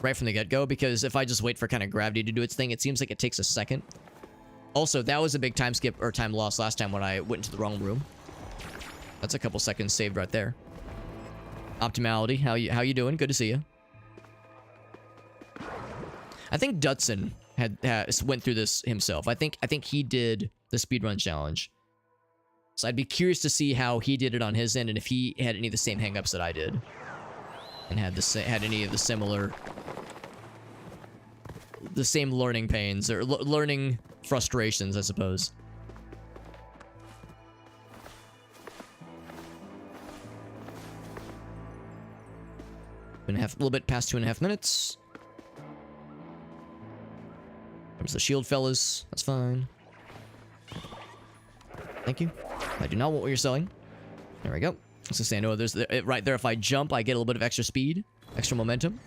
right from the get-go, because if I just wait for kind of gravity to do its thing, it seems like it takes a second. Also, that was a big time skip or time loss last time when I went into the wrong room. That's a couple seconds saved right there. Optimality, how you doing? Good to see you. I think Dutson went through this himself. I think he did the speedrun challenge. So I'd be curious to see how he did it on his end, and if he had any of the same hangups that I did, and had any of the same learning pains or learning frustrations, I suppose. A little bit past 2.5 minutes. There's the shield, fellas. That's fine. Thank you. I do not want what you're selling. There we go. I was gonna say, I know there's right there. If I jump, I get a little bit of extra speed, extra momentum.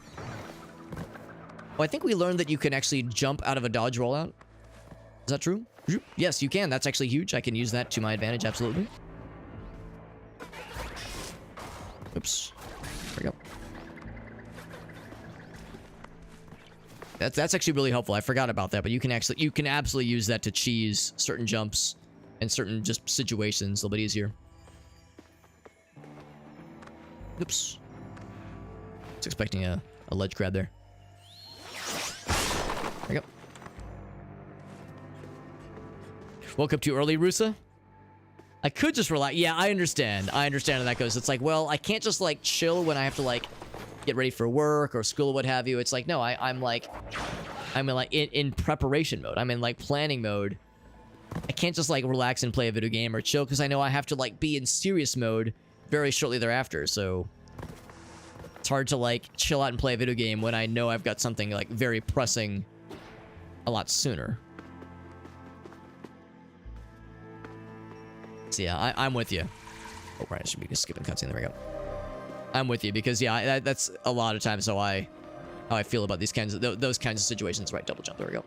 Oh, I think we learned that you can actually jump out of a dodge rollout. Is that true? Yes, you can. That's actually huge. I can use that to my advantage, absolutely. Oops. There we go. That's actually really helpful. I forgot about that, but you can absolutely use that to cheese certain jumps and certain just situations a little bit easier. Oops. I was expecting a ledge grab there. There we go. Woke up too early, Rusa? I could just relax. Yeah, I understand. I understand how that goes. It's like, well, I can't just like chill when I have to like get ready for work or school or what have you. It's like, no, I'm in preparation mode. I'm in like planning mode. I can't just like relax and play a video game or chill, because I know I have to like be in serious mode very shortly thereafter. So it's hard to like chill out and play a video game when I know I've got something like very pressing a lot sooner. So yeah, I'm with you. Oh, right, I should be skipping cutscene. There we go. I'm with you, because yeah, that's a lot of times how I feel about these kinds of those kinds of situations. Right, double jump. There we go.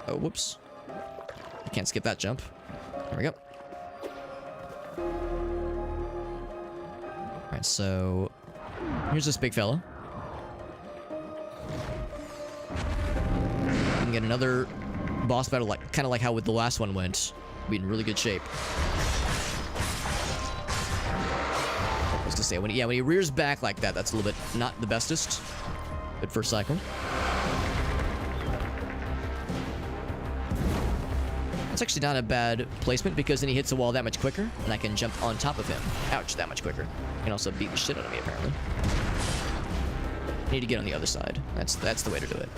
Oh, whoops. I can't skip that jump. There we go. Alright, so here's this big fella. We can get another boss battle, like kind of like how with the last one went. Be in really good shape. I was gonna say, when he rears back like that, that's a little bit not the bestest. Good first cycle. It's actually not a bad placement, because then he hits the wall that much quicker, and I can jump on top of him. Ouch, that much quicker. He can also beat the shit out of me, apparently. I need to get on the other side. That's the way to do it.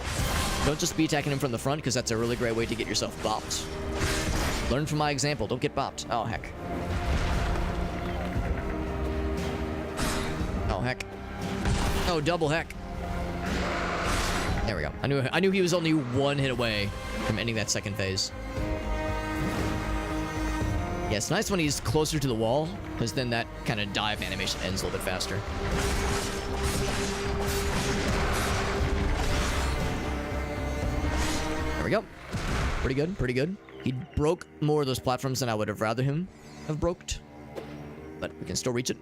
Don't just be attacking him from the front, because that's a really great way to get yourself bopped. Learn from my example. Don't get bopped. Oh, heck. Oh, heck. Oh, double heck. There we go. I knew he was only one hit away from ending that second phase. Yeah, it's nice when he's closer to the wall, because then that kind of dive animation ends a little bit faster. There we go. Pretty good, pretty good. He broke more of those platforms than I would have rather him have broked, but we can still reach it.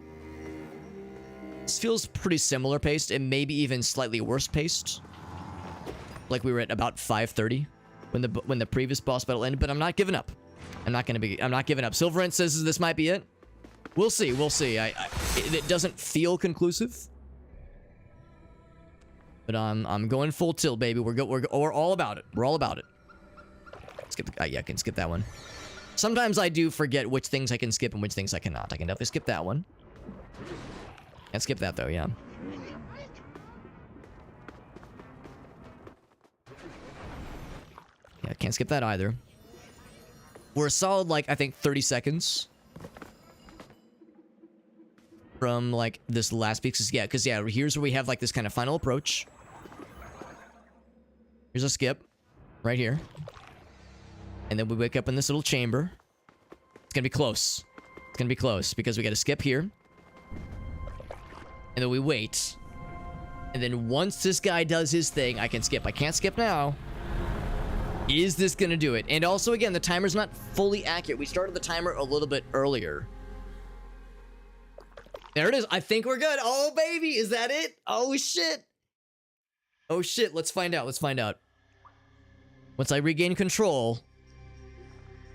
This feels pretty similar paced, and maybe even slightly worse paced. Like we were at about 5:30 when the previous boss battle ended, but I'm not giving up. I'm not giving up. Silverant says this might be it. We'll see. We'll see. It doesn't feel conclusive, but I'm going full tilt, baby. We're all about it. We're all about it. Skip the, yeah, I can skip that one. Sometimes I do forget which things I can skip and which things I cannot. I can definitely skip that one. Can't skip that though. Yeah. Yeah, can't skip that either. We're a solid, like, I think 30 seconds from, like, this last piece. Because, yeah, here's where we have, like, this kind of final approach. Here's a skip. Right here. And then we wake up in this little chamber. It's gonna be close. It's gonna be close, because we gotta skip here. And then we wait. And then once this guy does his thing, I can skip. I can't skip now. Is this gonna do it? And also, again, the timer's not fully accurate. We started the timer a little bit earlier. There it is. I think we're good. Oh, baby. Is that it? Oh, shit. Oh, shit. Let's find out. Let's find out. Once I regain control.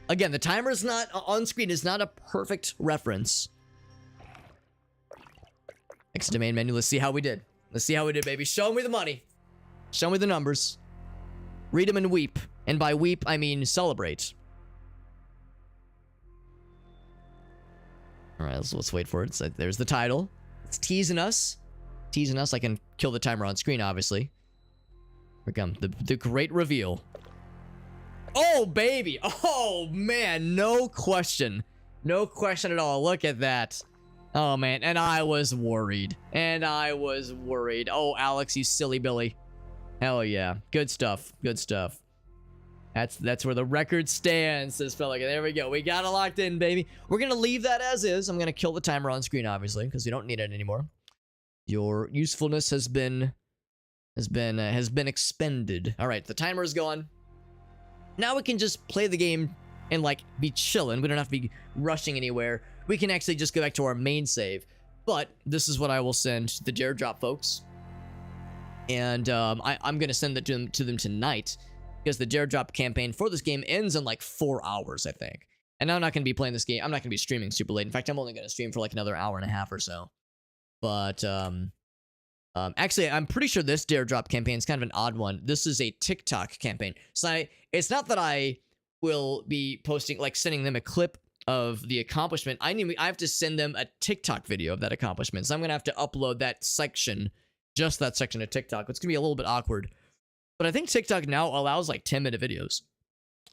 Again, the timer is not on screen. Is not a perfect reference. Exit to main menu. Let's see how we did. Let's see how we did, baby. Show me the money. Show me the numbers. Read them and weep. And by weep, I mean celebrate. All right, let's wait for it. So there's the title. It's teasing us. Teasing us. I can kill the timer on screen, obviously. Here we come. The great reveal. Oh, baby. Oh, man. No question. No question at all. Look at that. Oh, man. And I was worried. And I was worried. Oh, Alex, you silly Billy. Hell yeah. Good stuff. Good stuff. That's where the record stands, says Pelican. There we go. We got it locked in, baby. We're going to leave that as is. I'm going to kill the timer on screen, obviously, because we don't need it anymore. Your usefulness has been expended. All right, the timer is gone. Now we can just play the game and, like, be chilling. We don't have to be rushing anywhere. We can actually just go back to our main save. But this is what I will send the Dare Drop folks. And I'm going to send that to them tonight, because the Dare Drop campaign for this game ends in like 4 hours, I think. And I'm not going to be playing this game. I'm not going to be streaming super late. In fact, I'm only going to stream for like another hour and a half or so. But actually, I'm pretty sure this Dare Drop campaign is kind of an odd one. This is a TikTok campaign. So it's not that I will be posting, like sending them a clip of the accomplishment. I have to send them a TikTok video of that accomplishment. So I'm going to have to upload that section, just that section of TikTok. It's going to be a little bit awkward. But I think TikTok now allows like 10-minute videos.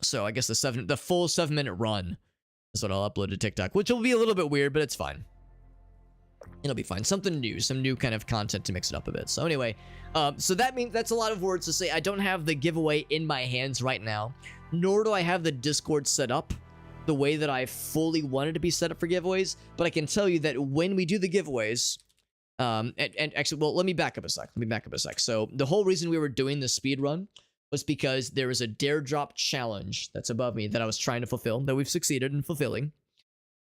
So I guess the full 7-minute run is what I'll upload to TikTok, which will be a little bit weird, but it's fine. It'll be fine. Something new, some new kind of content to mix it up a bit. So anyway, so that means that's a lot of words to say. I don't have the giveaway in my hands right now, nor do I have the Discord set up the way that I fully wanted to be set up for giveaways. But I can tell you that when we do the giveaways, and actually, well, let me back up a sec. So the whole reason we were doing the speed run was because there was a Dare Drop challenge that's above me that I was trying to fulfill, that we've succeeded in fulfilling.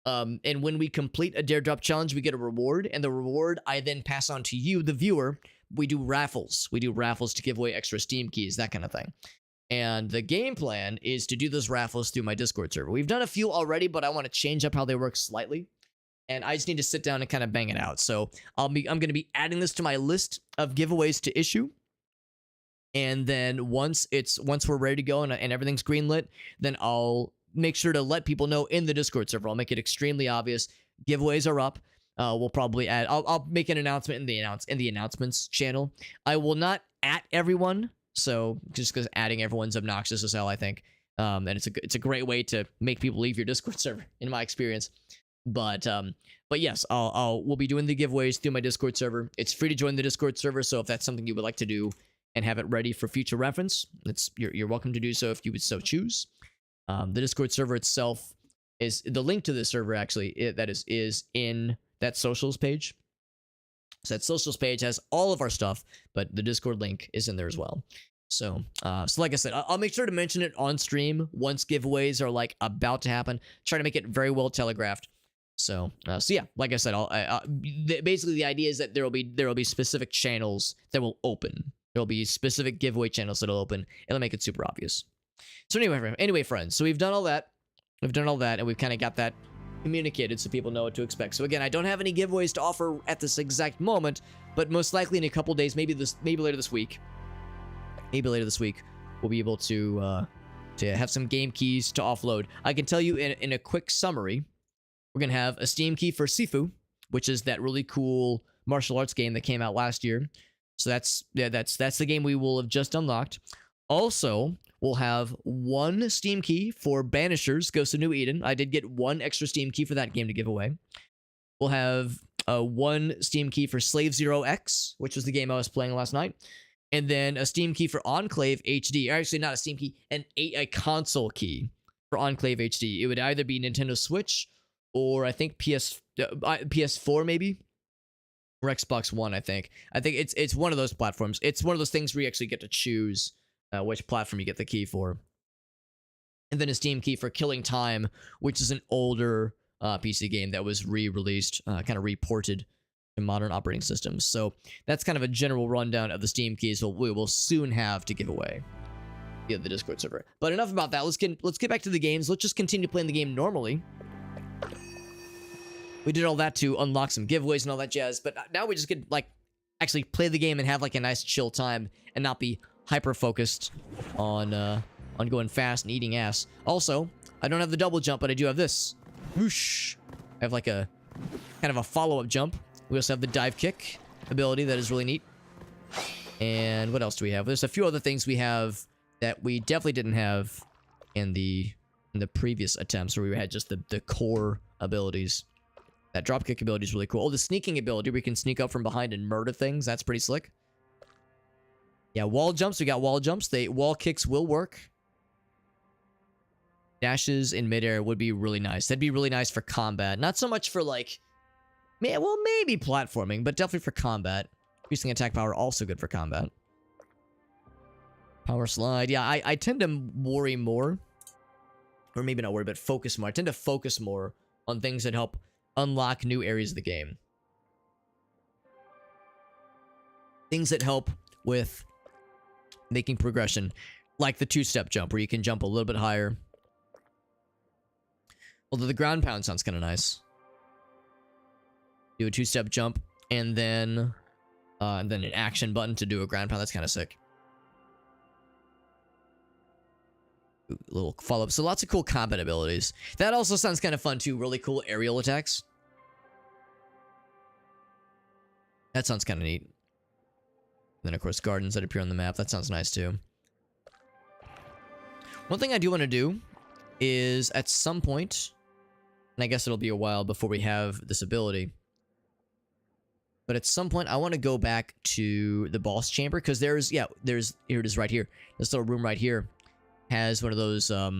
And when we complete a Dare Drop challenge, we get a reward, and the reward I then pass on to you, the viewer. We do raffles. We do raffles to give away extra Steam keys, that kind of thing. And the game plan is to do those raffles through my Discord server. We've done a few already, but I want to change up how they work slightly. And I just need to sit down and kind of bang it out. So I'm going to be adding this to my list of giveaways to issue. And then once we're ready to go and everything's greenlit, then I'll make sure to let people know in the Discord server. I'll make it extremely obvious. Giveaways are up. We'll probably add. I'll make an announcement in the announcements channel. I will not at everyone. So just because adding everyone's obnoxious as hell, I think. And it's a great way to make people leave your Discord server, in my experience. But yes, we'll be doing the giveaways through my Discord server. It's free to join the Discord server, so if that's something you would like to do and have it ready for future reference, you're welcome to do so if you would so choose. The Discord server itself is the link to the server actually is in that socials page. So that socials page has all of our stuff, but the Discord link is in there as well. So like I said, I'll make sure to mention it on stream once giveaways are like about to happen. Try to make it very well telegraphed. So yeah, like I said, basically the idea is that there will be specific channels that will open. There will be specific giveaway channels that'll open. It'll make it super obvious. So anyway, friends. So we've done all that. And we've kind of got that communicated so people know what to expect. So again, I don't have any giveaways to offer at this exact moment, but most likely in a couple days, maybe later this week, we'll be able to have some game keys to offload. I can tell you in a quick summary. We're going to have a Steam key for Sifu, which is that really cool martial arts game that came out last year. So that's the game we will have just unlocked. Also, we'll have one Steam key for Banishers, Ghost of New Eden. I did get one extra Steam key for that game to give away. We'll have one Steam key for Slave Zero X, which was the game I was playing last night. And then a Steam key for Enclave HD. Or actually, not a Steam key, a console key for Enclave HD. It would either be Nintendo Switch or I think PS4 maybe, or Xbox One. I think it's one of those platforms. It's one of those things where you actually get to choose which platform you get the key for. And then a Steam key for Killing Time, which is an older PC game that was re-released, kind of reported to modern operating systems. So that's kind of a general rundown of the Steam keys we will soon have to give away via the Discord server. But enough about that. Let's get back to the games. Let's just continue playing the game normally. We did all that to unlock some giveaways and all that jazz, but now we just get like actually play the game and have like a nice chill time and not be hyper focused on going fast and eating ass. Also, I don't have the double jump, but I do have this. Whoosh! I have like a kind of a follow-up jump. We also have the dive kick ability that is really neat. And what else do we have? There's a few other things we have that we definitely didn't have in the previous attempts where we had just the core abilities. That dropkick ability is really cool. Oh, the sneaking ability, we can sneak up from behind and murder things. That's pretty slick. Yeah, wall jumps. We got wall jumps. Wall kicks will work. Dashes in midair would be really nice. That'd be really nice for combat. Not so much for like, well, maybe platforming, but definitely for combat. Increasing attack power, also good for combat. Power slide. Yeah, I tend to worry more. Or maybe not worry, but focus more. I tend to focus more on things that help unlock new areas of the game. Things that help with making progression. Like the two-step jump, where you can jump a little bit higher. Although the ground pound sounds kind of nice. Do a two-step jump, and then an action button to do a ground pound. That's kind of sick. Ooh, little follow-up. So lots of cool combat abilities. That also sounds kind of fun too. Really cool aerial attacks. That sounds kind of neat. And then of course gardens that appear on the map. That sounds nice too. One thing I do want to do is at some point, and I guess it'll be a while before we have this ability, but at some point I want to go back to the boss chamber, because here it is right here. This little room right here has one of those, not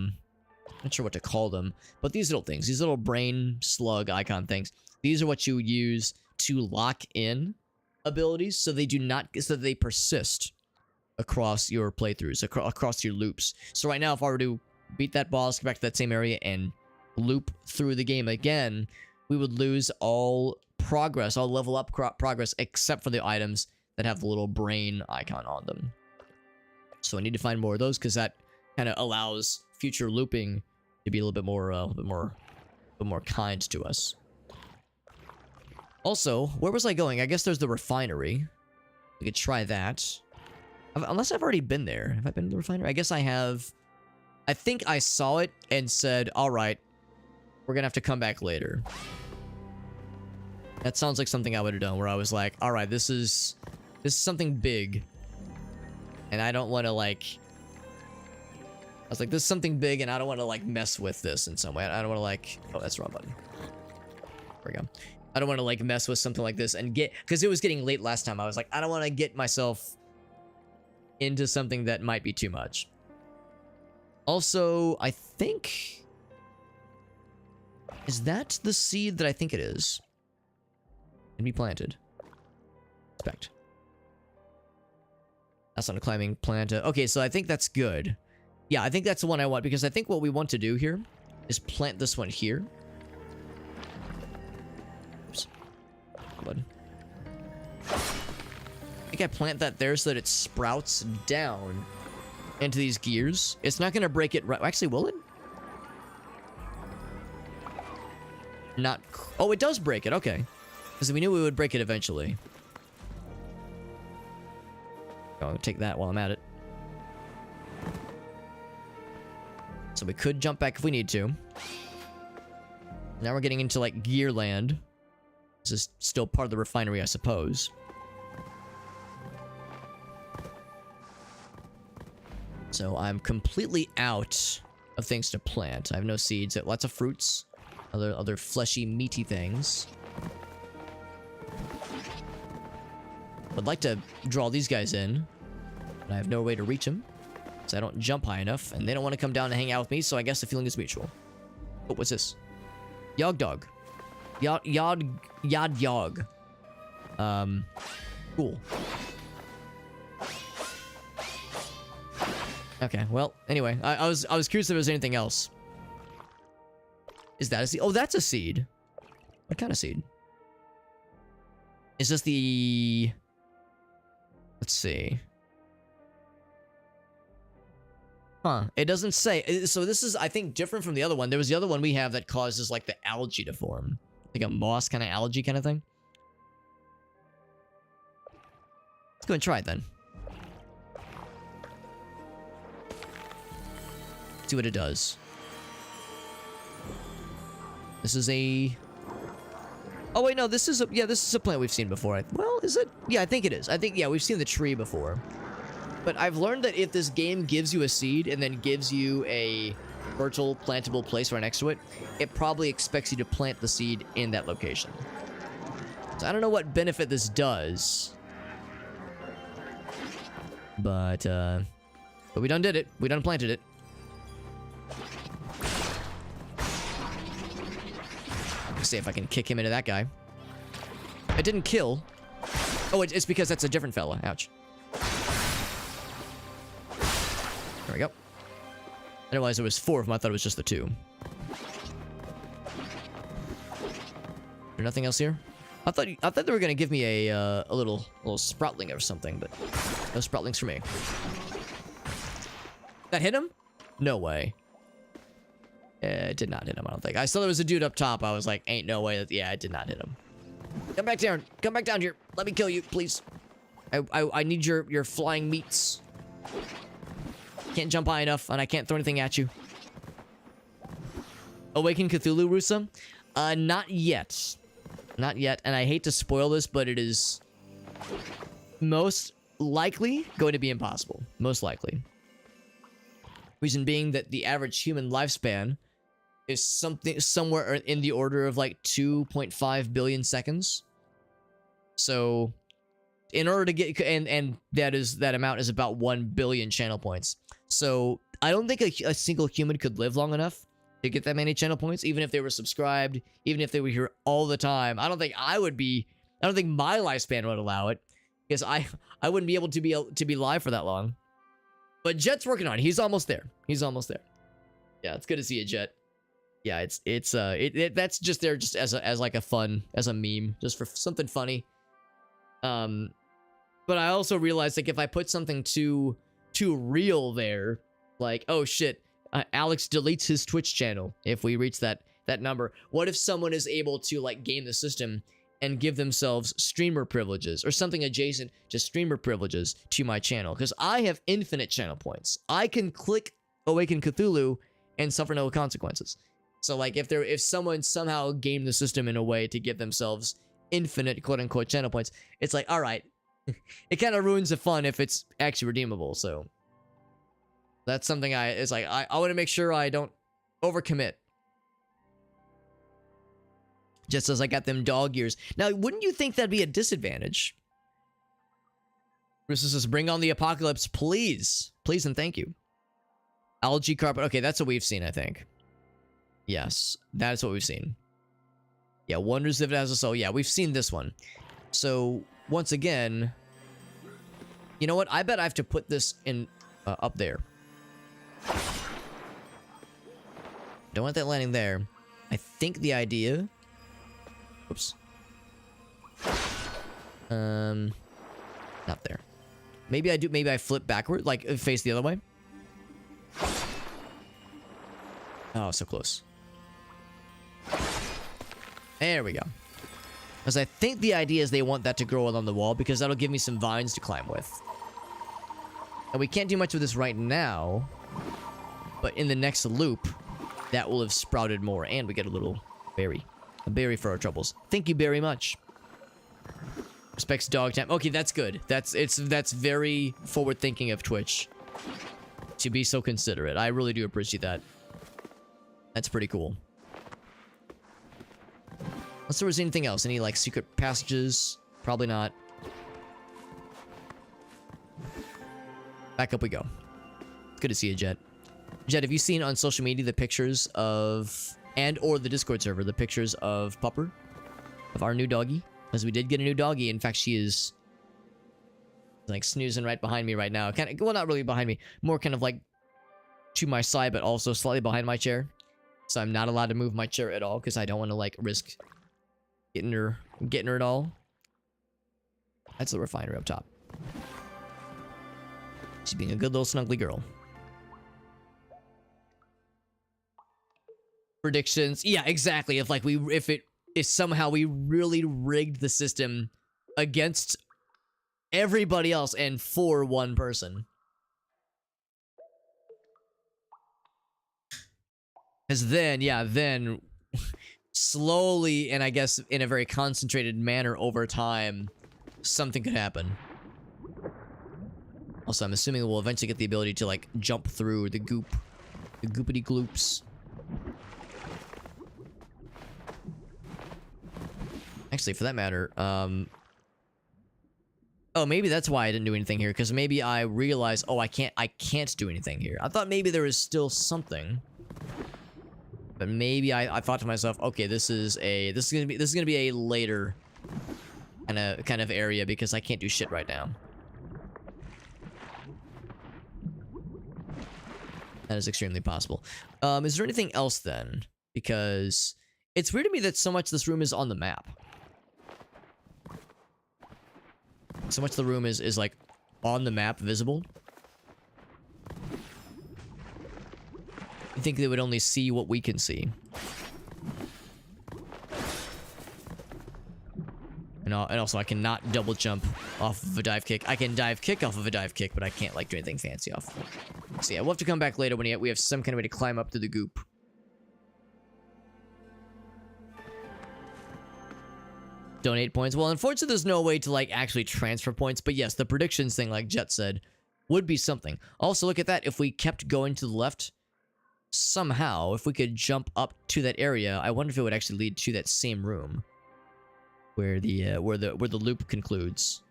sure what to call them, but these little things, these little brain slug icon things, these are what you use to lock in abilities so they persist across your playthroughs, across your loops. So right now, if I were to beat that boss, go back to that same area, and loop through the game again, we would lose all progress, all level up progress, except for the items that have the little brain icon on them. So I need to find more of those, because that kind of allows future looping to be a little bit more kind to us. Also, where was I going? I guess there's the refinery. We could try that. Unless I've already been there. Have I been to the refinery? I guess I have. I think I saw it and said, alright, we're gonna have to come back later. That sounds like something I would have done, where I was like, alright, this is something big. And I don't want to, like... I was like, this is something big, and I don't want to, like, mess with this in some way. I don't want to, like... Oh, that's the wrong button. There we go. I don't want to, like, mess with something like this and get... Because it was getting late last time. I was like, I don't want to get myself into something that might be too much. Also, I think... Is that the seed that I think it is? Can be planted. Expect. That's not a climbing plant. Okay, so I think that's good. Yeah, I think that's the one I want, because I think what we want to do here is plant this one here. Oops. Bud. I think I plant that there so that it sprouts down into these gears. It's not going to break it right. Actually, will it? Not. Oh, it does break it. Okay. Because we knew we would break it eventually. I'll take that while I'm at it. So we could jump back if we need to. Now we're getting into, like, gear land. This is still part of the refinery, I suppose. So I'm completely out of things to plant. I have no seeds. Lots of fruits. Other fleshy, meaty things. I'd like to draw these guys in. But I have no way to reach them. So I don't jump high enough. And they don't want to come down and hang out with me. So I guess the feeling is mutual. Oh, what's this? Yog dog. Yod. Cool. Okay, well, anyway, I was curious if there was anything else. Is that a seed? Oh, that's a seed. What kind of seed? Is this the... Let's see. Huh. It doesn't say. So this is, I think, different from the other one. There was the other one we have that causes, like, the algae to form. Like a moss kind of algae kind of thing. Let's go and try it then. See what it does. This is a... Oh wait, no, this is a... Yeah, this is a plant we've seen before. Well, is it? Yeah, I think it is. I think, yeah, we've seen the tree before. But I've learned that if this game gives you a seed and then gives you a fertile, plantable place right next to it, it probably expects you to plant the seed in that location. So I don't know what benefit this does. But we done did it. We done planted it. See if I can kick him into that guy. It didn't kill. Oh, it's because that's a different fella. Ouch. There we go. I didn't realize there was 4 of them. I thought it was just the 2. There's nothing else here? I thought they were gonna give me a little sproutling or something, but no sproutlings for me. That hit him? No way. It did not hit him, I don't think. I saw there was a dude up top. I was like, ain't no way. Yeah, it did not hit him. Come back down. Come back down here. Let me kill you, please. I need your flying meats. Can't jump high enough, and I can't throw anything at you. Awaken Cthulhu, Rusa? Not yet. Not yet, and I hate to spoil this, but it is most likely going to be impossible. Most likely. Reason being that the average human lifespan is somewhere in the order of like 2.5 billion seconds. So in order to get, and that amount is about 1 billion channel points. So I don't think a single human could live long enough to get that many channel points, even if they were subscribed, even if they were here all the time. I don't think my lifespan would allow it, because I wouldn't be able to be live for that long. But Jet's working on it. He's almost there. He's almost there. Yeah, it's good to see a Jet. Yeah, that's just there just as like a fun, as a meme, just for something funny. But I also realized, like, if I put something too real there, like, oh shit, Alex deletes his Twitch channel if we reach that number. What if someone is able to, like, game the system and give themselves streamer privileges or something adjacent to streamer privileges to my channel? Because I have infinite channel points. I can click Awaken Cthulhu and suffer no consequences. So, like, if someone somehow gamed the system in a way to give themselves infinite quote-unquote channel points, it's like, all right, it kind of ruins the fun if it's actually redeemable. So that's something I want to make sure I don't overcommit. Just as I got them dog ears. Now, wouldn't you think that'd be a disadvantage? This says, bring on the apocalypse, please. Please and thank you. Algae carpet. Okay, that's what we've seen, I think. Yes, that is what we've seen. Yeah, wonders if it has a soul. Yeah, we've seen this one. So, once again, you know what? I bet I have to put this in up there. Don't want that landing there. I think the idea... Oops. Not there. Maybe I flip backward, like face the other way. Oh, so close. There we go. Because I think the idea is they want that to grow along the wall, because that'll give me some vines to climb with. And we can't do much with this right now, but in the next loop, that will have sprouted more, and we get a little berry. A berry for our troubles. Thank you very much. Respects dog time. Okay, that's good. That's very forward thinking of Twitch. to be so considerate. I really do appreciate that. That's pretty cool. Unless there was anything else. Any, like, secret passages? Probably not. Back up we go. Good to see you, Jet. Jet, have you seen on social media the pictures of... and or the Discord server, the pictures of Pupper? Of our new doggy? Because we did get a new doggy. In fact, she is... like, snoozing right behind me right now. Kind of... well, not really behind me. More kind of, like, to my side, but also slightly behind my chair. So I'm not allowed to move my chair at all, because I don't want to, like, risk... getting her at all. That's the refinery up top. She's being a good little snuggly girl. Predictions. Yeah, exactly. If somehow we really rigged the system against everybody else and for one person. Because then, yeah, then slowly, and I guess in a very concentrated manner over time, something could happen. Also, I'm assuming we'll eventually get the ability to, like, jump through the goop. The goopity gloops. Actually, for that matter, oh, maybe that's why I didn't do anything here, because maybe I realized, oh, I can't do anything here. I thought maybe there was still something. But maybe I thought to myself, okay, this is gonna be a later kind of area, because I can't do shit right now. That is extremely possible. Is there anything else then? Because it's weird to me that so much of this room is on the map. So much of the room is like on the map visible. I think they would only see what we can see. And also, I cannot double jump off of a dive kick. I can dive kick off of a dive kick, but I can't, like, do anything fancy off. So yeah, we'll have to come back later when we have some kind of way to climb up to the goop. Donate points. Well, unfortunately, there's no way to, like, actually transfer points. But yes, the predictions thing, like Jet said, would be something. Also, look at that. If we kept going to the left, somehow, if we could jump up to that area, I wonder if it would actually lead to that same room. Where the loop concludes.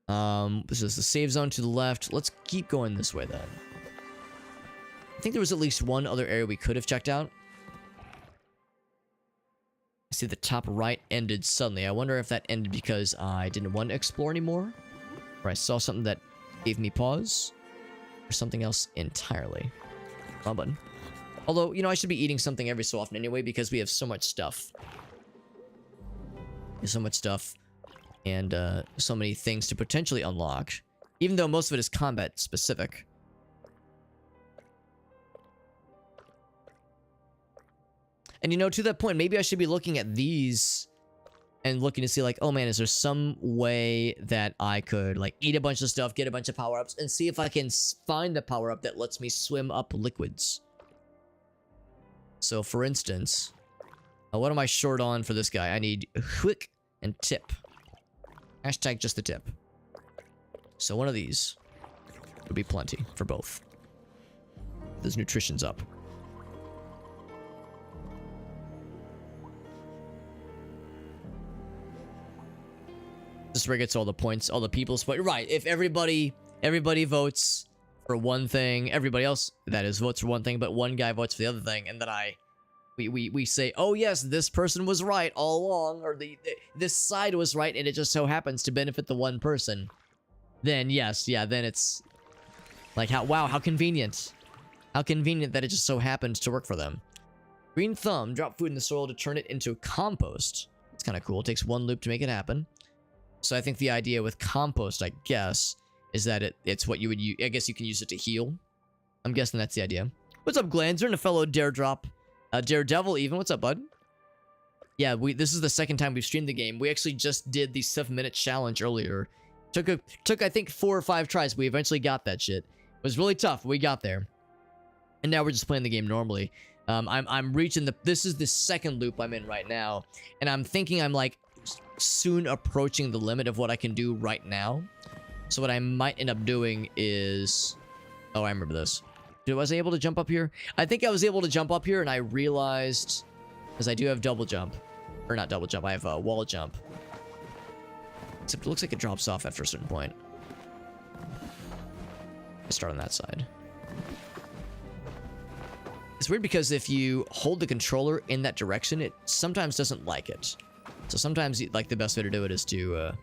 This is the save zone to the left. Let's keep going this way then. I think there was at least one other area we could have checked out. I see the top right ended suddenly. I wonder if that ended because I didn't want to explore anymore, or I saw something that gave me pause, or something else entirely. Come on, button. Although, you know, I should be eating something every so often anyway, because we have so much stuff. There's so much stuff, and so many things to potentially unlock, even though most of it is combat specific. And, you know, to that point, maybe I should be looking at these and looking to see, like, oh man, is there some way that I could, like, eat a bunch of stuff, get a bunch of power-ups, and see if I can find the power-up that lets me swim up liquids. So, for instance, what am I short on for this guy? I need quick and tip. Hashtag just the tip. So one of these would be plenty for both. This nutrition's up. This where it gets all the points, all the people's point. Right, if everybody votes for one thing, everybody else, that is, votes for one thing, but one guy votes for the other thing, and then we say, oh yes, this person was right all along, or this side was right, and it just so happens to benefit the one person. Then yes, yeah, then it's like, wow, how convenient. How convenient that it just so happened to work for them. Green thumb, drop food in the soil to turn it into compost. It's kind of cool. It takes one loop to make it happen. So I think the idea with compost, I guess, is that it's what you would use. I guess you can use it to heal. I'm guessing that's the idea. What's up, Glanzer, and a fellow Daredevil even. What's up, bud? Yeah, this is the second time we've streamed the game. We actually just did the 7-minute challenge earlier. Took I think 4 or 5 tries. We eventually got that shit. It was really tough. We got there. And now we're just playing the game normally. I'm reaching this is the second loop I'm in right now. And I'm thinking I'm like soon approaching the limit of what I can do right now. So what I might end up doing is... Oh, I remember this. Was I able to jump up here? I think I was able to jump up here, and I realized... Because I do have double jump. Or not double jump, I have a wall jump. Except it looks like it drops off after a certain point. Let's start on that side. It's weird because if you hold the controller in that direction, it sometimes doesn't like it. So sometimes, like, the best way to do it is to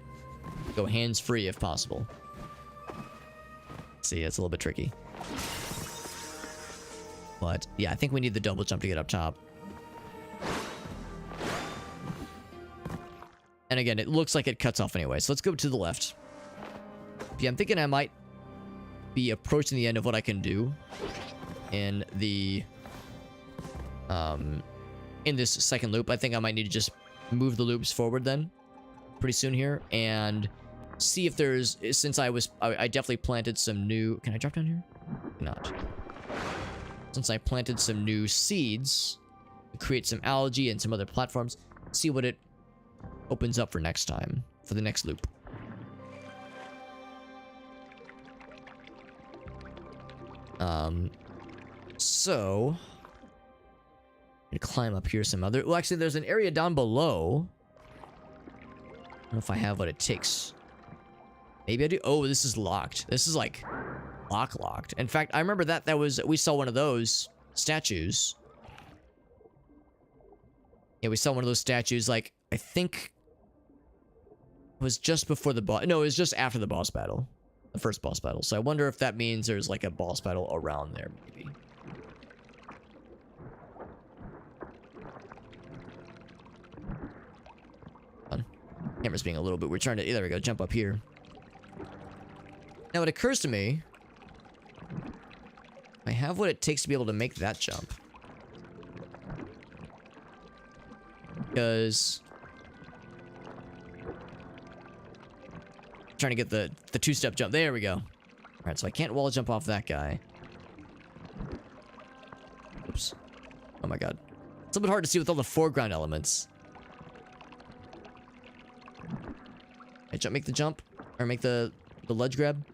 go hands-free if possible. See, it's a little bit tricky. But, yeah, I think we need the double jump to get up top. And again, it looks like it cuts off anyway, so let's go to the left. Yeah, I'm thinking I might be approaching the end of what I can do in the... in this second loop. I think I might need to just move the loops forward then, pretty soon here, and see if there's... Since I definitely planted some new... Can I drop down here? Not. Since I planted some new seeds to create some algae and some other platforms, see what it opens up for next time, for the next loop. So... I'm gonna climb up here some other... Well, actually, there's an area down below. I don't know if I have what it takes. Maybe I do. Oh, this is locked. This is like locked. In fact, I remember that was... We saw one of those statues. Yeah, we saw one of those statues, like, I think... It was just before the boss... No, it was just after the boss battle. The first boss battle. So I wonder if that means there's like a boss battle around there, maybe. Camera's being a little bit... We're trying to... There we go. Jump up here. Now, it occurs to me... I have what it takes to be able to make that jump. Because... I'm trying to get the two-step jump. There we go. Alright, so I can't wall jump off that guy. Oops. Oh my god. It's a little bit hard to see with all the foreground elements. Make the jump, or make the ledge grab.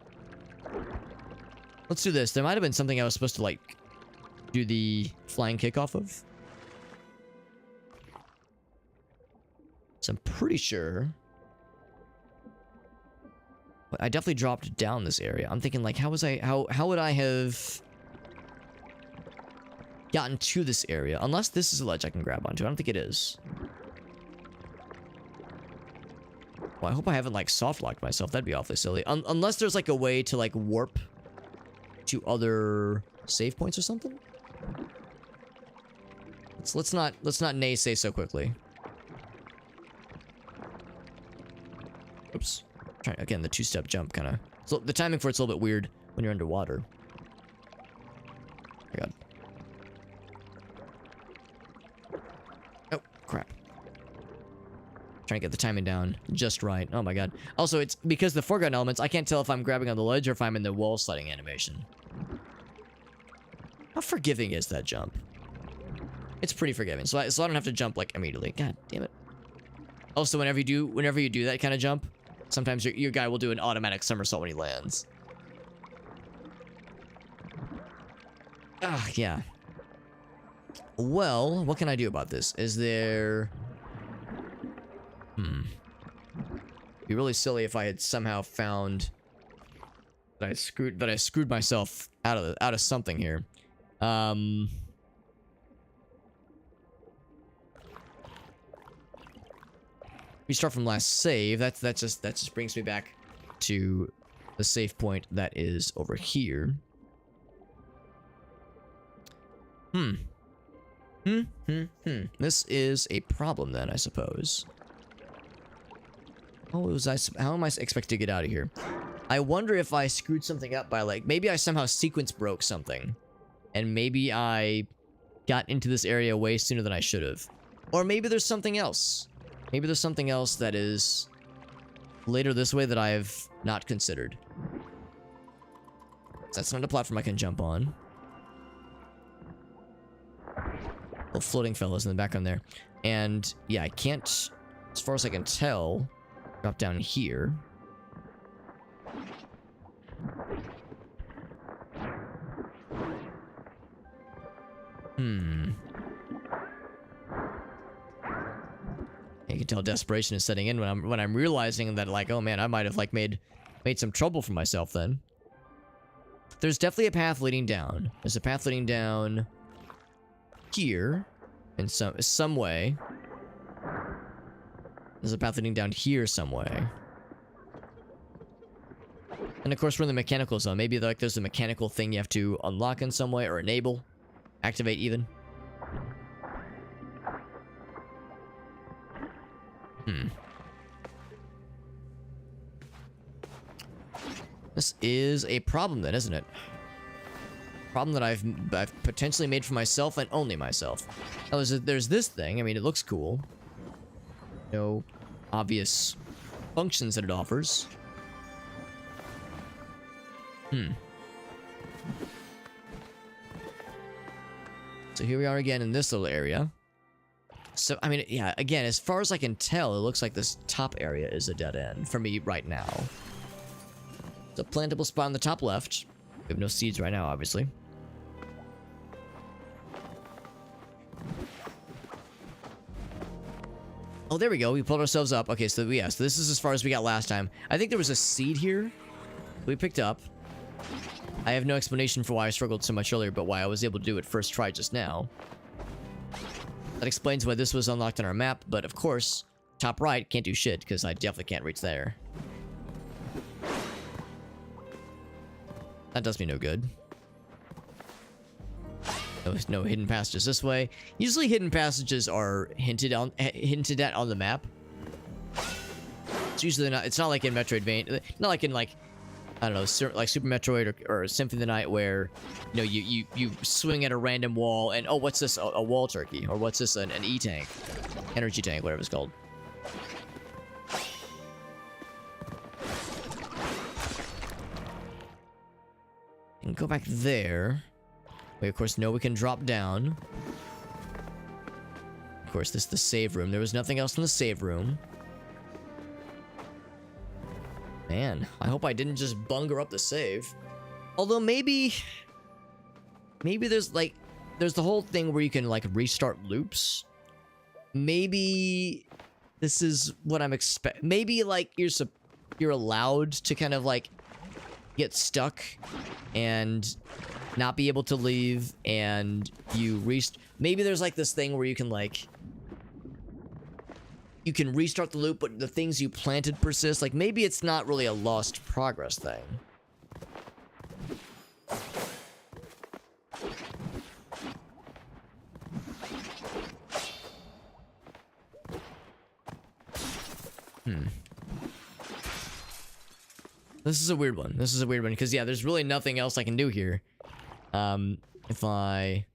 Let's do this. There might have been something I was supposed to, like, do the flying kick off of. So I'm pretty sure. But I definitely dropped down this area. I'm thinking, like, how would I have gotten to this area? Unless this is a ledge I can grab onto. I don't think it is. Well, I hope I haven't, like, soft-locked myself. That'd be awfully silly. Unless there's, like, a way to, like, warp to other save points or something. Let's not naysay so quickly. Oops. Again, the two-step jump kind of... So the timing for it's a little bit weird when you're underwater. Oh my god. Oh, crap. Trying to get the timing down just right. Oh my god. Also, it's because the foreground elements, I can't tell if I'm grabbing on the ledge or if I'm in the wall sliding animation. How forgiving is that jump? It's pretty forgiving. So I don't have to jump, like, immediately. God damn it. Also, whenever you do that kind of jump, sometimes your guy will do an automatic somersault when he lands. Ah, yeah. Well, what can I do about this? Is there... It'd be really silly if I had somehow found that I screwed myself out of something here. We start from last save. That just brings me back to the save point that is over here. This is a problem then, I suppose. How am I expected to get out of here? I wonder if I screwed something up by, like, maybe I somehow sequence broke something. And maybe I got into this area way sooner than I should have. Or maybe there's something else. Maybe there's something else that is later this way that I have not considered. That's not a platform I can jump on. Little floating fellas in the background there. And, yeah, I can't, as far as I can tell, drop down here. You can tell desperation is setting in when I'm realizing that, like, oh man, I might have like made some trouble for myself then. There's definitely a path leading down. There's a path leading down here in some way. There's a path leading down here some way. And of course we're in the mechanical zone. Maybe like there's a mechanical thing you have to unlock in some way or enable, activate even. This is a problem then, isn't it? Problem that I've potentially made for myself and only myself. Now there's this thing. I mean, it looks cool. No obvious functions that it offers. So here we are again in this little area. So, I mean, yeah, again, as far as I can tell, it looks like this top area is a dead end for me right now. It's a plantable spot on the top left. We have no seeds right now, obviously. Oh, there we go. We pulled ourselves up. Okay, so yeah, so this is as far as we got last time. I think there was a seed here we picked up. I have no explanation for why I struggled so much earlier, but why I was able to do it first try just now. That explains why this was unlocked on our map, but of course, top right can't do shit, because I definitely can't reach there. That does me no good. No hidden passages this way. Usually hidden passages are hinted at on the map. It's usually not, it's not like in Metroidvania, not like in like, I don't know, like Super Metroid or Symphony of the Night where, you know, you swing at a random wall and, oh, what's this? A wall turkey. Or what's this? An E-tank. Energy tank, whatever it's called. And go back there. We, of course, know we can drop down. Of course, this is the save room. There was nothing else in the save room. Man, I hope I didn't just bunger up the save. Although maybe there's like, there's the whole thing where you can like restart loops. Maybe this is what I'm maybe like you're allowed to kind of like get stuck and not be able to leave, and you maybe there's like this thing where you can like restart the loop, but the things you planted persist. Like, maybe it's not really a lost progress thing. This is a weird one. This is a weird one, because, yeah, there's really nothing else I can do here. If I...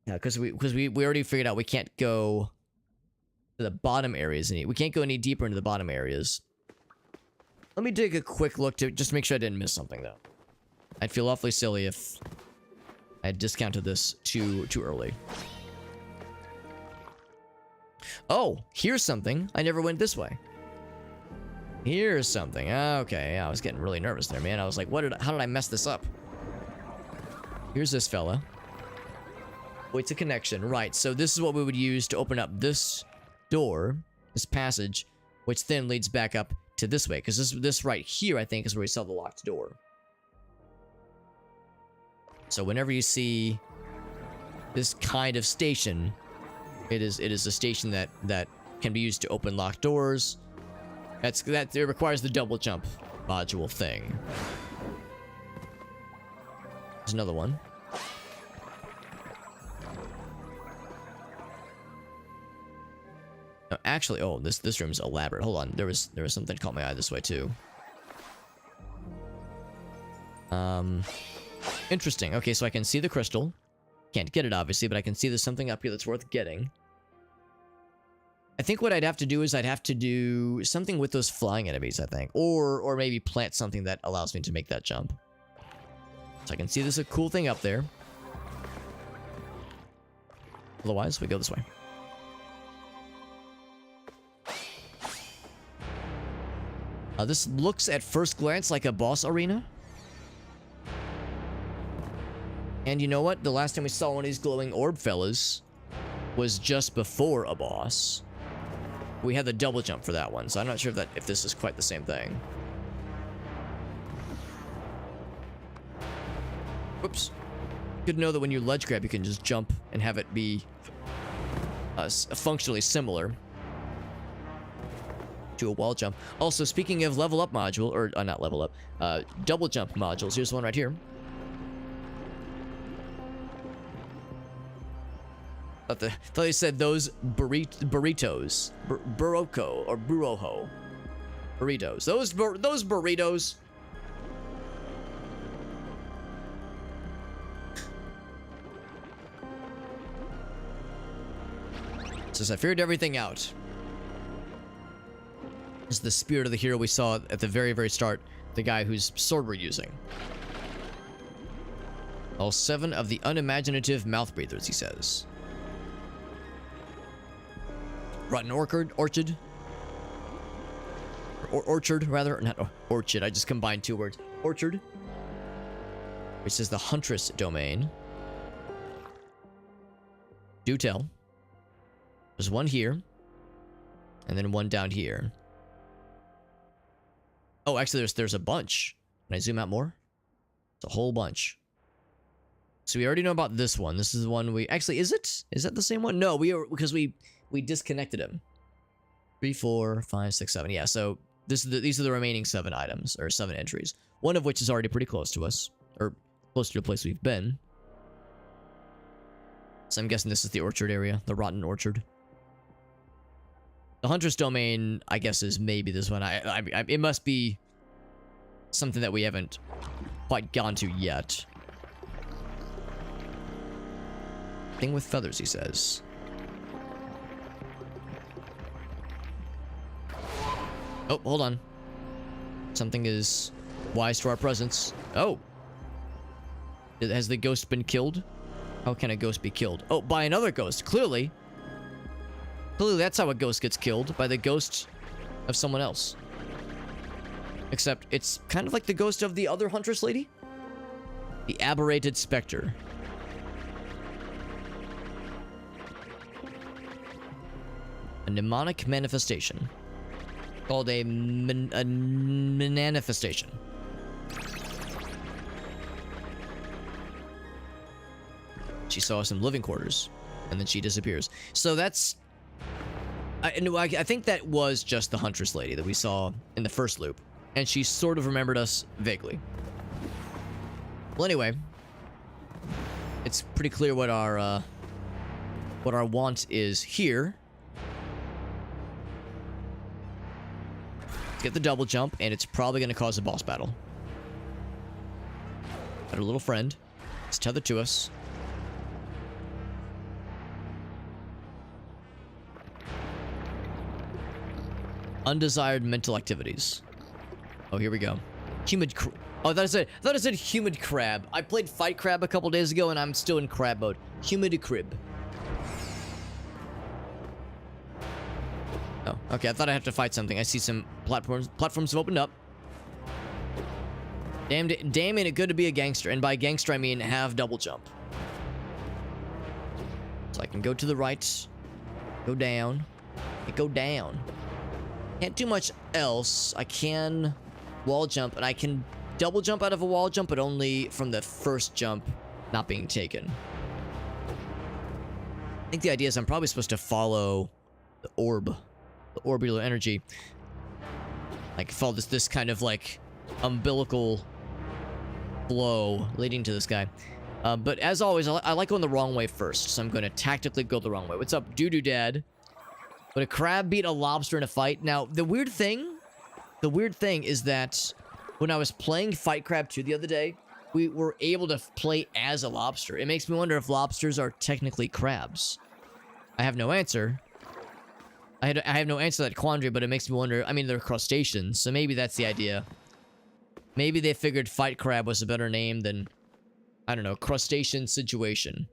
Yeah, because we already figured out we can't go to the bottom areas. We can't go any deeper into the bottom areas. Let me take a quick look to just make sure I didn't miss something, though. I'd feel awfully silly if I had discounted this too early. Oh, here's something. I never went this way. Here's something. Okay, yeah, I was getting really nervous there, man. I was like, how did I mess this up? Here's this fella. Oh, it's a connection. Right, so this is what we would use to open up this door, this passage, which then leads back up to this way, because this right here, I think, is where we saw the locked door. So whenever you see this kind of station, it is a station that can be used to open locked doors. It requires the double jump module thing. There's another one. No, actually, oh, this room's elaborate. Hold on, there was something that caught my eye this way too. Interesting. Okay, so I can see the crystal. Can't get it obviously, but I can see there's something up here that's worth getting. I think what I'd have to do is I'd have to do something with those flying enemies, I think. Or maybe plant something that allows me to make that jump. So I can see there's a cool thing up there. Otherwise, we go this way. This looks at first glance like a boss arena. And you know what? The last time we saw one of these glowing orb fellas was just before a boss. We had the double jump for that one, so I'm not sure if this is quite the same thing. Whoops. Good to know that when you ledge grab, you can just jump and have it be functionally similar to a wall jump. Also, speaking of level up module, or not level up, double jump modules, here's one right here. Thought they said those burritos, burroko or buroho, burritos. Those burritos. Since I figured everything out. This is the spirit of the hero we saw at the very start. The guy whose sword we're using. All 7 of the unimaginative mouth breathers, he says. Rotten orchard? Orchard, rather. Not orchard, I just combined 2 words. Orchard. Which is the Huntress domain. Do tell. There's one here. And then one down here. Oh, actually, there's a bunch. Can I zoom out more? It's a whole bunch. So we already know about this one. This is the one we... Actually, is it? Is that the same one? No, because we disconnected him. 3, 4, 5, 6, 7. Yeah, so these are the remaining 7 items, or 7 entries. One of which is already pretty close to us. Or close to the place we've been. So I'm guessing this is the orchard area. The rotten orchard. The Huntress domain, I guess, is maybe this one. It must be something that we haven't quite gone to yet. Thing with feathers, he says. Oh, hold on. Something is wise to our presence. Oh. Has the ghost been killed? How can a ghost be killed? Oh, by another ghost. Clearly. Clearly, that's how a ghost gets killed. By the ghost of someone else. Except, it's kind of like the ghost of the other Huntress lady. The aberrated specter. A mnemonic manifestation. Called a manifestation. She saw us in living quarters. And then she disappears. So that's... I think that was just the Huntress lady that we saw in the first loop. And she sort of remembered us vaguely. Well, anyway. It's pretty clear what our want is here. Get the double jump, and it's probably going to cause a boss battle. Got our little friend. It's tethered to us. Undesired mental activities. Oh, here we go. Oh, I thought I said humid crab. I played Fight Crab a couple days ago, and I'm still in crab mode. Humid crib. Oh, okay. I thought I had to fight something. I see some platforms. Platforms have opened up. Damn, ain't it good to be a gangster. And by gangster, I mean have double jump. So I can go to the right, go down, and go down. Can't do much else. I can wall jump, and I can double jump out of a wall jump, but only from the first jump not being taken. I think the idea is I'm probably supposed to follow the orb. The orbital energy. Like, follow this kind of, like, umbilical flow leading to this guy. But as always, I like going the wrong way first, so I'm going to tactically go the wrong way. What's up, doo-doo dad? But a crab beat a lobster in a fight. Now, the weird thing is that when I was playing Fight Crab 2 the other day, we were able to play as a lobster. It makes me wonder if lobsters are technically crabs. I have no answer. I have no answer to that quandary, but it makes me wonder. I mean, they're crustaceans, so maybe that's the idea. Maybe they figured Fight Crab was a better name than, I don't know, crustacean situation.